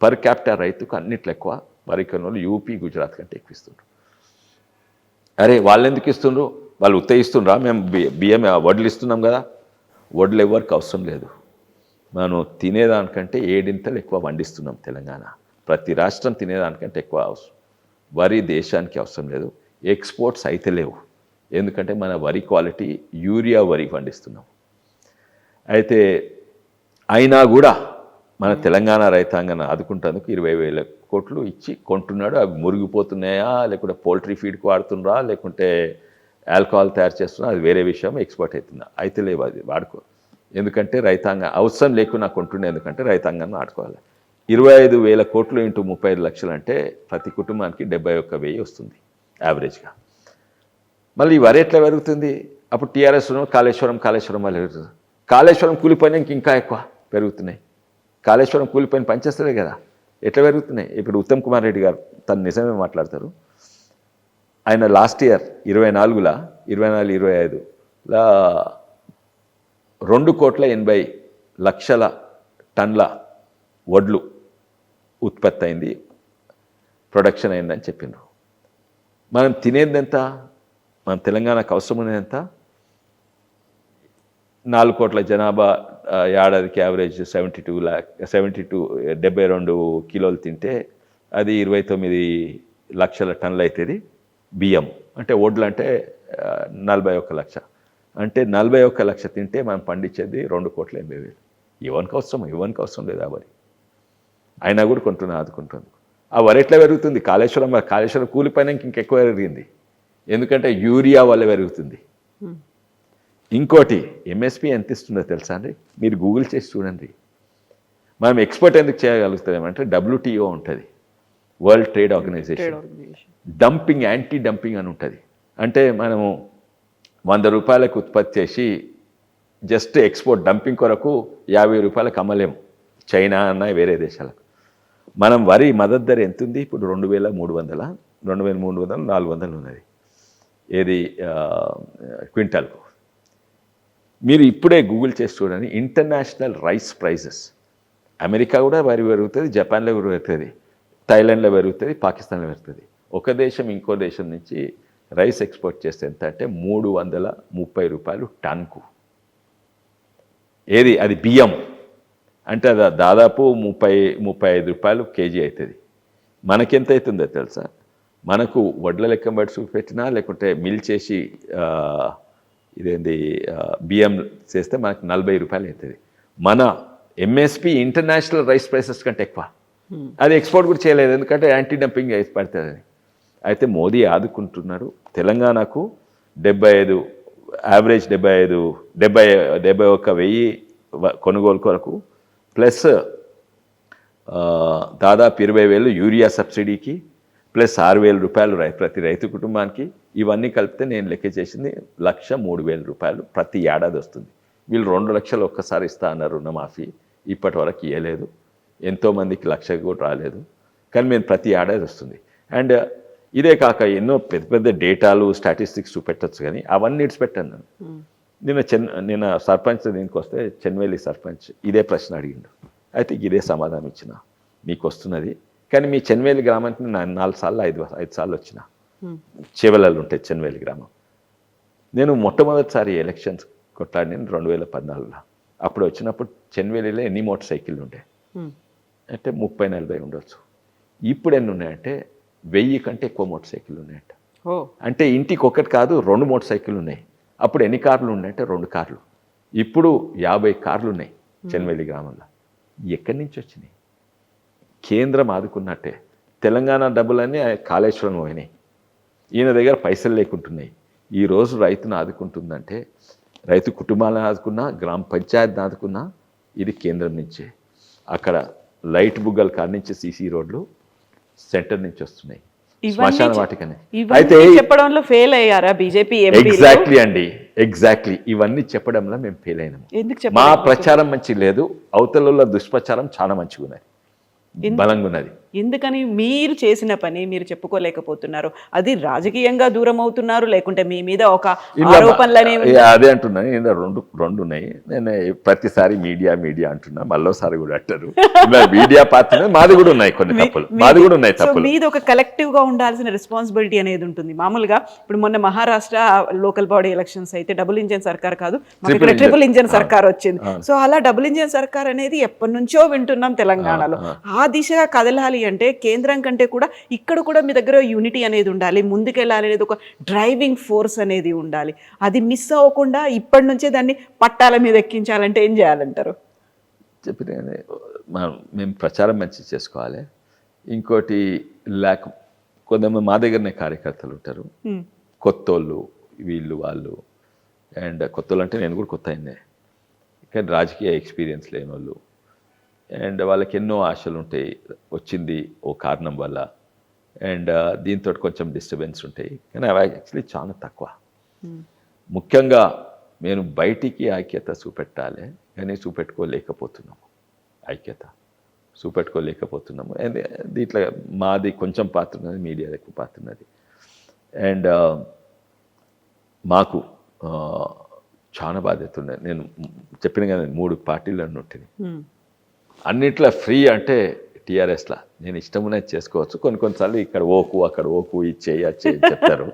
[SPEAKER 3] పర్ క్యాపిటల్ రైతుకు, అన్నిట్లో ఎక్కువ వరి కొనుగోలు యూపీ, గుజరాత్ కంటే ఎక్కువ ఇస్తుండ్రు. అరే వాళ్ళు ఎందుకు ఇస్తుండ్రు? వాళ్ళు ఇస్తుండ్రా? మేము బియ్యం వడ్లు ఇస్తున్నాం కదా. వడ్లు ఎవరికి అవసరం లేదు. మనం తినేదానికంటే 7 ఎక్కువ పండిస్తున్నాం తెలంగాణ. ప్రతి రాష్ట్రం తినేదానికంటే ఎక్కువ అవసరం. వరి దేశానికి అవసరం లేదు, ఎక్స్పోర్ట్స్ అయితే లేవు. ఎందుకంటే మన వరి క్వాలిటీ యూరియా వరి పండిస్తున్నాం. అయితే అయినా కూడా మన తెలంగాణ రైతాంగాన్ని ఆదుకుంటేందుకు 20,000 కోట్లు ఇచ్చి కొంటున్నాడు. అవి మురిగిపోతున్నాయా, లేకుంటే పోల్ట్రీ ఫీడ్కి వాడుతున్నారా, లేకుంటే ఆల్కహాల్ తయారు చేస్తున్నా, అది వేరే విషయం. ఎక్స్పోర్ట్ అవుతుందా? అయితే లేవు, అది వాడుకో. ఎందుకంటే రైతాంగం అవసరం లేకుండా కొంటుండే, ఎందుకంటే రైతాంగాన్ని ఆడుకోవాలి. 25,000 కోట్లు ఇంటూ 35 లక్షలు అంటే ప్రతి కుటుంబానికి 71,000 వస్తుంది యావరేజ్గా. మళ్ళీ ఈ వరి ఎట్లా పెరుగుతుంది? అప్పుడు టీఆర్ఎస్ కాళేశ్వరం వల్ల పెరుగుతుంది. కాళేశ్వరం కూలిపోయినాక ఇంకా ఎక్కువ పెరుగుతున్నాయి. కాళేశ్వరం కూలిపోయిన పనిచేస్తుంది కదా, ఎట్లా పెరుగుతున్నాయి? ఇప్పుడు ఉత్తమ్ కుమార్ రెడ్డి గారు తను నిజమే మాట్లాడతారు. ఆయన లాస్ట్ ఇయర్ 24, 25 2,80,00,000 టన్ల వడ్లు ఉత్పత్తి అయింది, ప్రొడక్షన్ అయిందని చెప్పిండ్రు. మనం తినేది ఎంత? మన తెలంగాణకు అవసరం ఉన్నది ఎంత? 4 కోట్ల జనాభా, ఏడాదికి యావరేజ్ 72 కిలోలు తింటే అది 29 లక్షల టన్నులు అవుతుంది బియ్యం. అంటే వడ్లు అంటే 41 లక్ష. అంటే 41 లక్ష తింటే మనం పండించేది 2,80,000. ఎవరికి అవసరం లేదు ఆ వరి. అయినా కూడా ఆదుకుంటుంది. ఆ వరి ఎట్లా పెరుగుతుంది? కాళేశ్వరం కూలిపోయినాక ఇంకెక్కువ పెరిగింది, ఎందుకంటే యూరియా వల్ల పెరుగుతుంది. ఇంకోటి ఎంఎస్పి ఎంత ఇస్తుందో తెలుసా అండి? మీరు గూగుల్ చేసి చూడండి. మనం ఎక్స్పోర్ట్ ఎందుకు చేయగలుగుతామేమంటే WTO ఉంటుంది, world trade organisation. Dumping, anti dumping అని ఉంటుంది. అంటే మనము 100 రూపాయలకు ఉత్పత్తి చేసి జస్ట్ ఎక్స్పోర్ట్ డంపింగ్ కొరకు 50 రూపాయలకు అమ్మలేము చైనా అన్న వేరే దేశాలకు. మనం వరి మద్దతు ధర ఎంత ఉంది ఇప్పుడు? 2,300, 400 ఉన్నది. ఏది క్వింటాల్కు. మీరు ఇప్పుడే గూగుల్ చేసి చూడండి, ఇంటర్నేషనల్ రైస్ ప్రైజెస్. అమెరికా కూడా వరి పెరుగుతుంది, జపాన్లో పెరుగుతుంది, థాయిలాండ్లో పెరుగుతుంది, పాకిస్తాన్లో పెరుగుతుంది. ఒక దేశం ఇంకో దేశం నుంచి రైస్ ఎక్స్పోర్ట్ చేస్తే ఎంత అంటే 330 రూపాయలు టన్కు. ఏది అది బియ్యం అంటే అది దాదాపు 35 రూపాయలు కేజీ అవుతుంది. మనకెంత అవుతుందో తెలుసా? మనకు వడ్ల లెక్క బట్టి చూపెట్టినా, లేకుంటే మిల్ చేసి బియ్యం చేస్తే మనకు 40 రూపాయలు అవుతుంది. మన ఎంఎస్పి ఇంటర్నేషనల్ రైస్ ప్రైసెస్ కంటే ఎక్కువ. అది ఎక్స్పోర్ట్ కూడా చేయలేదు, ఎందుకంటే యాంటీ డంపింగ్ వేసి పడుతుందని. అయితే మోదీ ఆదుకుంటున్నారు. తెలంగాణకు 75 యావరేజ్ 71,000 కొనుగోలు కొరకు, ప్లస్ దాదాపు 20,000 యూరియా సబ్సిడీకి, ప్లస్ 6,000 రూపాయలు ప్రతి రైతు కుటుంబానికి. ఇవన్నీ కలిపితే నేను లెక్క చేసింది 1,03,000 రూపాయలు ప్రతి ఏడాది వస్తుంది. వీళ్ళు 2 లక్షలు ఒక్కసారి ఇస్తా అన్నారు రుణమాఫీ, ఇప్పటి వరకు ఇవ్వలేదు. ఎంతోమందికి 1,00,000 కూడా రాలేదు, కానీ మేము ప్రతి ఏడాది వస్తుంది. అండ్ ఇదే కాక ఎన్నో పెద్ద పెద్ద డేటాలు స్టాటిస్టిక్స్ చూపెట్టచ్చు, కానీ అవన్నీ ఇడిచిపెట్టాను నేను. నిన్న సర్పంచ్ దీనికి వస్తే చెన్వేలి సర్పంచ్ ఇదే ప్రశ్న అడిగిండు. అయితే ఇదే సమాధానం ఇచ్చిన, మీకు వస్తున్నది, కానీ మీ చెన్వేలి గ్రామానికి నేను 4 సార్లు 5 సార్లు వచ్చిన. చివలలు ఉంటాయి చెన్వేలి గ్రామం. నేను మొట్టమొదటిసారి ఎలక్షన్స్ కొట్లాడిన 2014లో. అప్పుడు వచ్చినప్పుడు చెన్వేలిలో ఎన్ని మోటార్ సైకిళ్ళు ఉండే అంటే 30-40 ఉండొచ్చు. ఇప్పుడు ఎన్ని ఉన్నాయంటే 1000 కంటే ఎక్కువ మోటార్ సైకిళ్ళు ఉన్నాయంట. అంటే ఇంటికి ఒకటి కాదు 2 మోటార్ సైకిళ్ళు ఉన్నాయి. అప్పుడు ఎన్ని కార్లు ఉన్నాయంటే 2 కార్లు. ఇప్పుడు 50 కార్లు ఉన్నాయి చెన్వేలి గ్రామంలో. ఎక్కడి నుంచి వచ్చినాయి? కేంద్రం ఆదుకున్నట్టే. తెలంగాణ డబ్బులన్నీ కాళేశ్వరం పోయినాయి, ఈయన దగ్గర పైసలు లేకుంటున్నాయి. ఈరోజు రైతును ఆదుకుంటుందంటే, రైతు కుటుంబాలను ఆదుకున్నా, గ్రామ పంచాయతీని ఆదుకున్నా ఇది కేంద్రం నుంచే. అక్కడ లైట్ బుగ్గల కాడ నుంచి సీసీ రోడ్లు సెంటర్ నుంచి వస్తున్నాయి, శ్మశాన వాటికనే. అయితే
[SPEAKER 2] చెప్పడంలో ఫెయిల్ అయ్యారా బీజేపీ?
[SPEAKER 3] ఎగ్జాక్ట్లీ ఇవన్నీ చెప్పడంలో మేము ఫెయిల్ అయినాము. మా ప్రచారం మంచి లేదు, అవతల దుష్ప్రచారం చాలా మంచిగా ఉన్నది, బలంగా ఉన్నది.
[SPEAKER 2] ఎందుకని మీరు చేసిన పని మీరు చెప్పుకోలేకపోతున్నారు? అది రాజకీయంగా దూరం అవుతున్నారు, లేకుంటే మీ మీద ఒక ఆరోపణలనే?
[SPEAKER 3] అదే అంటున్నాను, రెండు ఉన్నాయి. నేను ప్రతిసారి మీడియా అంటున్నా, మళ్ళోసారి కూడా అంటారు. మీడియా పాత్ర మాది కూడా ఉన్నాయి, కొన్ని తప్పులు మాది కూడా ఉన్నాయి. తప్పులు
[SPEAKER 2] మీది ఒక కలెక్టివ్ గా ఉండాల్సిన రెస్పాన్సిబిలిటీ అనేది ఉంటుంది. మామూలుగా ఇప్పుడు మొన్న మహారాష్ట్ర లోకల్ బాడీ ఎలక్షన్స్ అయితే డబుల్ ఇంజన్ సర్కార్ కాదు, ట్రిపుల్ ఇంజన్ సర్కార్ వచ్చింది. సో అలా డబుల్ ఇంజన్ సర్కార్ అనేది ఎప్పటి నుంచో వింటున్నాం తెలంగాణలో. ఆ దిశగా కదలాలి అంటే కేంద్రం కంటే కూడా ఇక్కడ కూడా మీ దగ్గర యూనిటీ అనేది ఉండాలి, ముందుకెళ్ళాలి అనేది ఒక డ్రైవింగ్ ఫోర్స్ అనేది ఉండాలి. అది మిస్ అవ్వకుండా ఇప్పటి నుంచే దాన్ని పట్టాల మీద ఎక్కించాలంటే ఏం చేయాలంటారు?
[SPEAKER 3] చెప్పిన మేము ప్రచారం మంచి చేసుకోవాలి. ఇంకోటి కొంతమంది మా దగ్గరనే కార్యకర్తలు ఉంటారు, కొత్తోళ్ళు, వీళ్ళు వాళ్ళు. అండ్ కొత్తోళ్ళు అంటే నేను కూడా కొత్త అయిందే, కానీ రాజకీయ ఎక్స్పీరియన్స్ లేని వాళ్ళు. అండ్ వాళ్ళకి ఎన్నో ఆశలు ఉంటాయి, వచ్చింది ఓ కారణం వల్ల. అండ్ దీంతో కొంచెం డిస్టర్బెన్స్ ఉంటాయి, కానీ అవి యాక్చువల్లీ చాలా తక్కువ. ముఖ్యంగా నేను బయటికి ఐక్యత చూపెట్టాలి, కానీ చూపెట్టుకోలేకపోతున్నాము. అండ్ దీంట్లో మాది కొంచెం పాత్ర ఉన్నది, మీడియా ఎక్కువ పాత్ర ఉన్నది. అండ్ మాకు చాలా బాధ్యత ఉన్నది. నేను చెప్పిన కదా 3 పార్టీలు ఉంటుంది, అన్నిట్లో ఫ్రీ అంటే టీఆర్ఎస్లా నేను ఇష్టం ఉన్నది చేసుకోవచ్చు. కొన్నిసార్లు ఇక్కడ ఓకు అక్కడ ఓకు, ఇది చేయి చెప్తారు.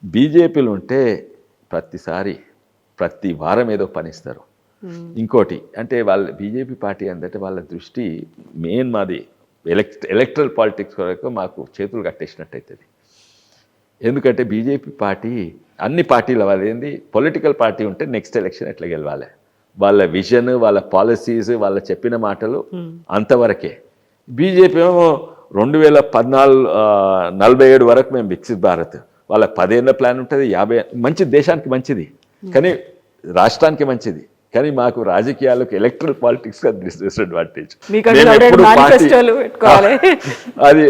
[SPEAKER 3] బీజేపీలు ఉంటే ప్రతి వారం ఏదో పనిస్తారు. ఇంకోటి అంటే వాళ్ళ బీజేపీ పార్టీ అంటే వాళ్ళ దృష్టి మెయిన్ మాది ఎలక్ట్రల్ పాలిటిక్స్ వరకు మాకు చేతులు కట్టేసినట్టు అవుతుంది. ఎందుకంటే బీజేపీ పార్టీ అన్ని పార్టీల వాళ్ళు ఏంది, పొలిటికల్ పార్టీ ఉంటే నెక్స్ట్ ఎలక్షన్ ఎట్లా గెలవాలి, వాళ్ళ విజన్, వాళ్ళ పాలసీస్, వాళ్ళ చెప్పిన మాటలు అంతవరకే. బీజేపీ ఏమో 2047 వరకు మేము వికసిత్ భారత్, వాళ్ళ 10 ఏళ్ళ ప్లాన్ ఉంటుంది, 50 మంచిది, దేశానికి మంచిది, కానీ రాష్ట్రానికి మంచిది. కానీ మాకు రాజకీయాలకు ఎలక్ట్రల్ పాలిటిక్స్ డిసడ్వాంటేజ్. అది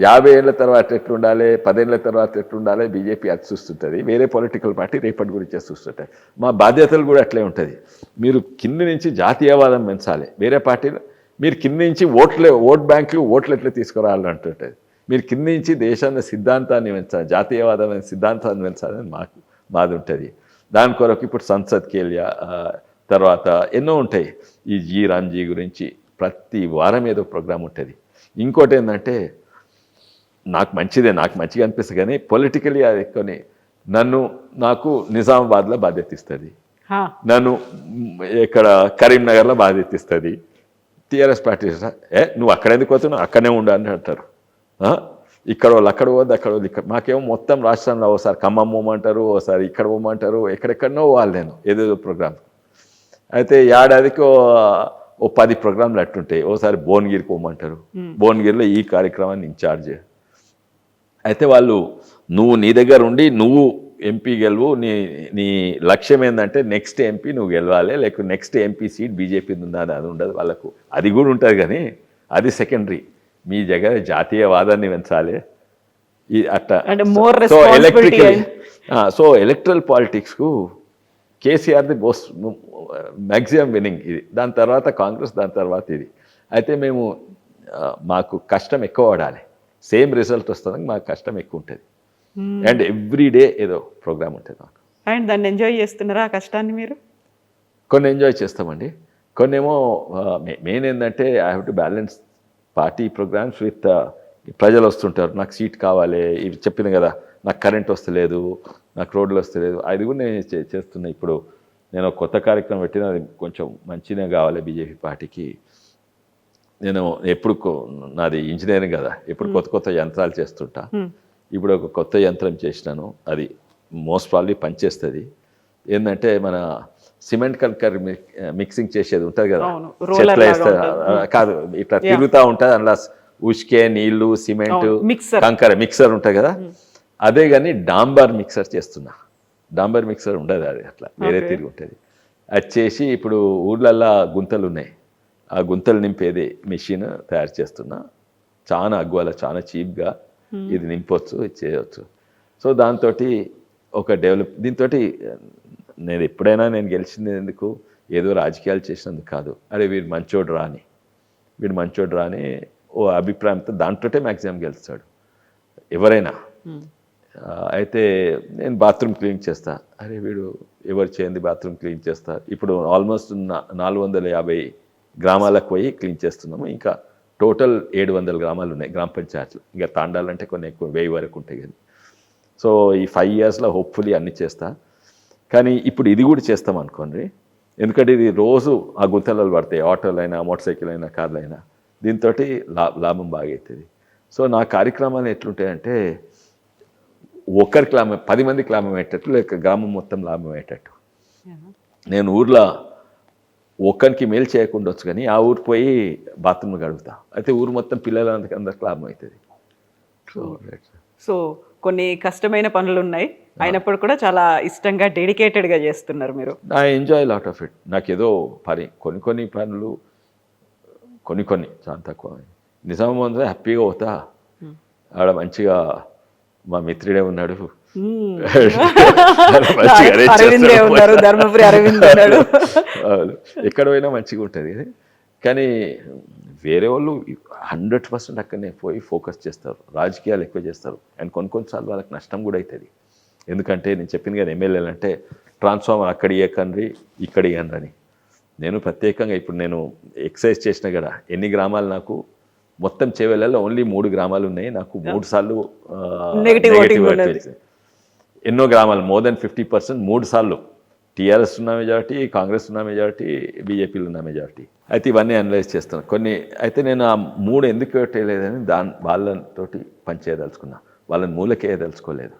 [SPEAKER 3] 50 ఏళ్ళ తర్వాత ఎట్లుండాలి, 10 ఏళ్ళ తర్వాత ఎట్లుండాలి, బీజేపీ అది చూస్తుంటుంది. వేరే పొలిటికల్ పార్టీ రేపటి గురించి చూస్తుంటాయి. మా బాధ్యతలు కూడా అట్లే ఉంటుంది. మీరు కింది నుంచి జాతీయవాదం పెంచాలి, వేరే పార్టీలు మీరు కింది నుంచి ఓట్ బ్యాంకులు ఓట్లు ఎట్లా తీసుకురావాలంటుంటుంది. మీరు కింది నుంచి దేశాన్ని సిద్ధాంతాన్ని పెంచాలి, జాతీయవాదం సిద్ధాంతాన్ని పెంచాలని మాది ఉంటుంది. దాని కొరకు ఇప్పుడు సంసద్ కేలియా తర్వాత ఎన్నో ఉంటాయి. ఈ రామ్జీ గురించి ప్రతి వారం ఏదో ప్రోగ్రామ్ ఉంటుంది. ఇంకోటి ఏంటంటే నాకు మంచిగా అనిపిస్తుంది, కానీ పొలిటికలీ అది ఎక్కువని నాకు నిజామాబాద్లో బాధ్యత ఇస్తుంది, నన్ను ఇక్కడ కరీంనగర్లో బాధ్యత ఇస్తుంది. టీఆర్ఎస్ పార్టీ నువ్వు అక్కడ ఎందుకు పోతున్నావు, అక్కడనే ఉండాలని అంటారు. ఇక్కడ వాళ్ళు అక్కడ పోద్దు, అక్కడ వాళ్ళు ఇక్కడ. మాకేమో మొత్తం రాష్ట్రంలో ఓసారి ఖమ్మం పోమంటారు, ఓసారి ఇక్కడ పోమంటారు, ఎక్కడెక్కడనో వాళ్ళు నేను ఏదేదో ప్రోగ్రామ్. అయితే ఏడాదికి ఓ 10 ప్రోగ్రాంలు అట్టుంటాయి. ఓసారి భువనగిరికి పోమంటారు, భువనగిరిలో ఈ కార్యక్రమాన్ని ఇన్ఛార్జ్. అయితే వాళ్ళు నువ్వు నీ దగ్గర ఉండి నువ్వు ఎంపీ గెలువు, నీ లక్ష్యం ఏంటంటే నెక్స్ట్ ఎంపీ నువ్వు గెలవాలి, లేకపోతే నెక్స్ట్ ఎంపీ సీట్ బీజేపీ ఉందా అది ఉండదు వాళ్ళకు. అది కూడా ఉంటుంది కానీ అది సెకండరీ. మీ దగ్గర జాతీయవాదాన్ని పెంచాలి అట్లా. సో ఎలక్ట్రల్ పాలిటిక్స్కు KCR the most maximum winning ఇది. దాని తర్వాత కాంగ్రెస్, దాని తర్వాత ఇది. అయితే మేము మాకు కష్టం ఎక్కువ పడాలి, సేమ్ రిజల్ట్ వస్తుంది, మాకు కష్టం ఎక్కువ ఉంటుంది. అండ్ ఎవ్రీ డే ఏదో ప్రోగ్రామ్ ఉంటుంది మాకు.
[SPEAKER 2] అండ్ దాన్ని ఎంజాయ్ చేస్తున్నారా ఆ కష్టాన్ని మీరు?
[SPEAKER 3] కొన్ని ఎంజాయ్ చేస్తామండి, కొన్ని ఏమో మెయిన్ ఏంటంటే I have to balance party programmes with ప్రజలు వస్తుంటారు, నాకు సీట్ కావాలి, ఇవి చెప్పిన కదా, నాకు కరెంట్ వస్తలేదు, నాకు రోడ్లు వస్తలేదు, అది కూడా నేను చేస్తున్నా. ఇప్పుడు నేను కొత్త కార్యక్రమం పెట్టిన, అది కొంచెం మంచిగా కావాలి బీజేపీ పార్టీకి. నేను ఎప్పుడు నాది ఇంజనీరింగ్ కదా, ఎప్పుడు కొత్త కొత్త యంత్రాలు చేస్తుంటా. ఇప్పుడు ఒక కొత్త యంత్రం చేసినాను, అది మోస్ట్ ప్రాబ్లీ పనిచేస్తుంది. ఏంటంటే మన సిమెంట్ కంకర్ మిక్సింగ్ చేసేది ఉంటుంది కదా, చెట్లు వేస్తారు కాదు, ఇట్లా తిరుగుతూ ఉంటుంది, అందులో ఉష్కే, నీళ్లు, సిమెంట్, కంకర మిక్సర్ ఉంటుంది కదా, అదే కానీ డాంబర్ మిక్సర్ చేస్తున్నా. డాంబర్ మిక్సర్ ఉండదు, అది అట్లా వేరే తిరిగి ఉంటుంది. అది చేసి ఇప్పుడు ఊర్లల్లో గుంతలు ఉన్నాయి, ఆ గుంతలు నింపేది మెషిన్ తయారు చేస్తున్నా. చాలా అగ్వాల, చాలా చీప్గా ఇది నింపొచ్చు, ఇది చేయవచ్చు. సో దాంతో ఒక దీంతో నేను ఎప్పుడైనా నేను గెలిచింది ఎందుకు, ఏదో రాజకీయాలు చేసినందుకు కాదు, అరే వీడు మంచోడు రాని ఓ అభిప్రాయంతో దాంట్లోనే మ్యాక్సిమం గెలుస్తాడు ఎవరైనా. అయితే నేను బాత్రూమ్ క్లీన్ చేస్తా, అరే వీడు ఎవరు చేయండి బాత్రూమ్ క్లీన్ చేస్తా. ఇప్పుడు ఆల్మోస్ట్ 450 గ్రామాలకు పోయి క్లీన్ చేస్తున్నాము. ఇంకా టోటల్ 700 గ్రామాలు ఉన్నాయి గ్రామ పంచాయతీలు. ఇంకా తాండాలంటే కొన్ని ఎక్కువ 1000 వరకు ఉంటాయి కానీ. సో ఈ 5 ఇయర్స్లో హోప్ఫుల్లీ అన్నీ చేస్తా. కానీ ఇప్పుడు ఇది కూడా చేస్తాం అనుకోండి, ఎందుకంటే ఇది రోజు ఆ గుంతలలో పడతాయి, ఆటోలు అయినా, మోటార్ సైకిల్ అయినా, కార్లు అయినా. దీంతో లాభం బాగా అవుతుంది. సో నా కార్యక్రమాలు ఎట్లుంటాయంటే ఒక్కరికి లాభం, 10 మందికి లాభం అయ్యేటట్టు, లేక గ్రామం మొత్తం లాభం అయ్యేటట్టు. నేను ఊర్లో ఒక్కరికి మేలు చేయకుండా వచ్చు కానీ ఆ ఊరు పోయి బాత్రూమ్ గడుపుతా, అయితే ఊరు మొత్తం పిల్లలందరికీ లాభం అవుతుంది.
[SPEAKER 2] సో కొన్ని కష్టమైన పనులు ఉన్నాయి, అయినప్పుడు కూడా చాలా ఇష్టంగా డెడికేటెడ్గా చేస్తున్నారు మీరు.
[SPEAKER 3] I enjoy lot of it. నాకు ఏదో కొన్ని పనులు కొన్ని చాలా తక్కువ. నిజామాబాద్ హ్యాపీగా పోతా, ఆడ మంచిగా మా మిత్రుడే ఉన్నాడు,
[SPEAKER 2] ధర్మపురి అరవింద్ ఉన్నాడు,
[SPEAKER 3] ఎక్కడ పోయినా మంచిగా ఉంటుంది. కానీ వేరే వాళ్ళు 100% అక్కడనే పోయి ఫోకస్ చేస్తారు, రాజకీయాలు ఎక్కువ చేస్తారు. అండ్ కొన్నిసార్లు వాళ్ళకి నష్టం కూడా అవుతుంది. ఎందుకంటే నేను చెప్పింది కదా, ఎమ్మెల్యేలు అంటే ట్రాన్స్ఫార్మర్ అక్కడ ఇవ్వకండి ఇక్కడ ఇవ్వండి అని. నేను ప్రత్యేకంగా ఇప్పుడు నేను ఎక్సైజ్ చేసిన కదా, ఎన్ని గ్రామాలు నాకు మొత్తం చేవెళ్ళలో ఓన్లీ 3 గ్రామాలు ఉన్నాయి, నాకు 3 సార్లు నెగటివ్ ఎన్నో గ్రామాలు మోర్ దెన్ 50%, 3 సార్లు టీఆర్ఎస్ ఉన్న మెజారిటీ, కాంగ్రెస్ ఉన్న మెజారిటీ, బీజేపీలు ఉన్న మెజారిటీ. అయితే ఇవన్నీ అనలైజ్ చేస్తాను కొన్ని. అయితే నేను ఆ 3 ఎందుకు పెట్టలేదని వాళ్ళతోటి పనిచేయదలుచుకున్నా, వాళ్ళని మూలకేయదలుచుకోలేదు.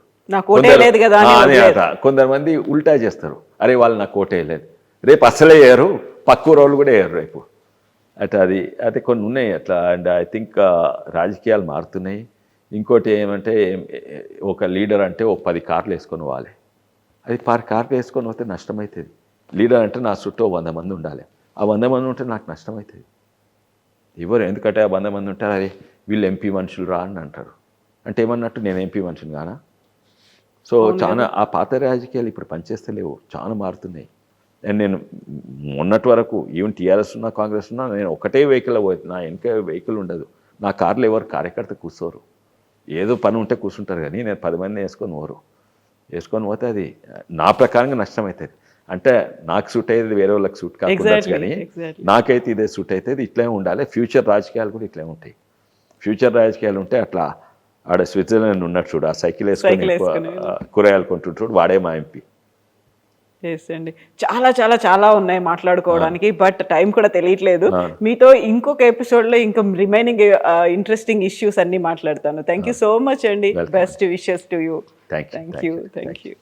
[SPEAKER 3] కొంతమంది ఉల్టా చేస్తారు, అరే వాళ్ళు నాకు ఓటేయలేదు, రేపు అసలే వేయరు, పక్క రోజులు కూడా వేయరు రేపు అట్లా. అది కొన్ని ఉన్నాయి అట్లా. అండ్ ఐ థింక్ రాజకీయాలు మారుతున్నాయి. ఇంకోటి ఏమంటే, ఒక లీడర్ అంటే ఒక 10 కార్లు వేసుకొని పోవాలి, అది 10 కార్లు వేసుకొని పోతే నష్టమవుతుంది. లీడర్ అంటే నా చుట్టూ 100 మంది ఉండాలి, ఆ 100 మంది ఉంటే నాకు నష్టమవుతుంది. ఎవరు ఎందుకంటే ఆ 100 మంది ఉంటారు, అరే వీళ్ళు ఎంపీ మనుషులు రా అని అంటారు. అంటే ఏమన్నట్టు నేను ఎంపీ మనుషులు కానా? సో చాలా ఆ పాత రాజకీయాలు ఇప్పుడు పనిచేస్తలేవు, చాలా మారుతున్నాయి. అండ్ నేను మొన్నటి వరకు ఈవెన్ టీఆర్ఎస్ ఉన్నా, కాంగ్రెస్ ఉన్నా, నేను ఒకటే వెహికల్ పోతుంది, నా వెనక వెహికల్ ఉండదు, నా కార్లో ఎవరు కార్యకర్త కూర్చోరు, ఏదో పని ఉంటే కూర్చుంటారు. కానీ నేను 10 మంది వేసుకొని పోతే అది నా ప్రకారంగా నష్టం అవుతుంది. అంటే నాకు సూట్ అయ్యేది వేరే వాళ్ళకి సూట్ కాకుండా, కానీ నాకైతే ఇదే సూట్ అవుతుంది, ఇట్లే ఉండాలి. ఫ్యూచర్ రాజకీయాలు కూడా ఇట్లే ఉంటాయి. ఫ్యూచర్ రాజకీయాలు ఉంటే అట్లా ఆడ స్విట్జర్లాండ్ ఉన్నట్టు చూడు, ఆ సైకిల్ వేసుకొని కూరగాయలు కొంటుంటాడు, వాడే మా ఎంపీ.
[SPEAKER 2] అండి చాలా చాలా చాలా ఉన్నాయి మాట్లాడుకోవడానికి, బట్ టైం కూడా తెలియట్లేదు. మీతో ఇంకొక ఎపిసోడ్లో ఇంకా రిమైనింగ్ ఇంట్రెస్టింగ్ ఇష్యూస్ అన్ని మాట్లాడతాను. థ్యాంక్ యూ సో మచ్ అండి. Best wishes to you.
[SPEAKER 3] Thank you.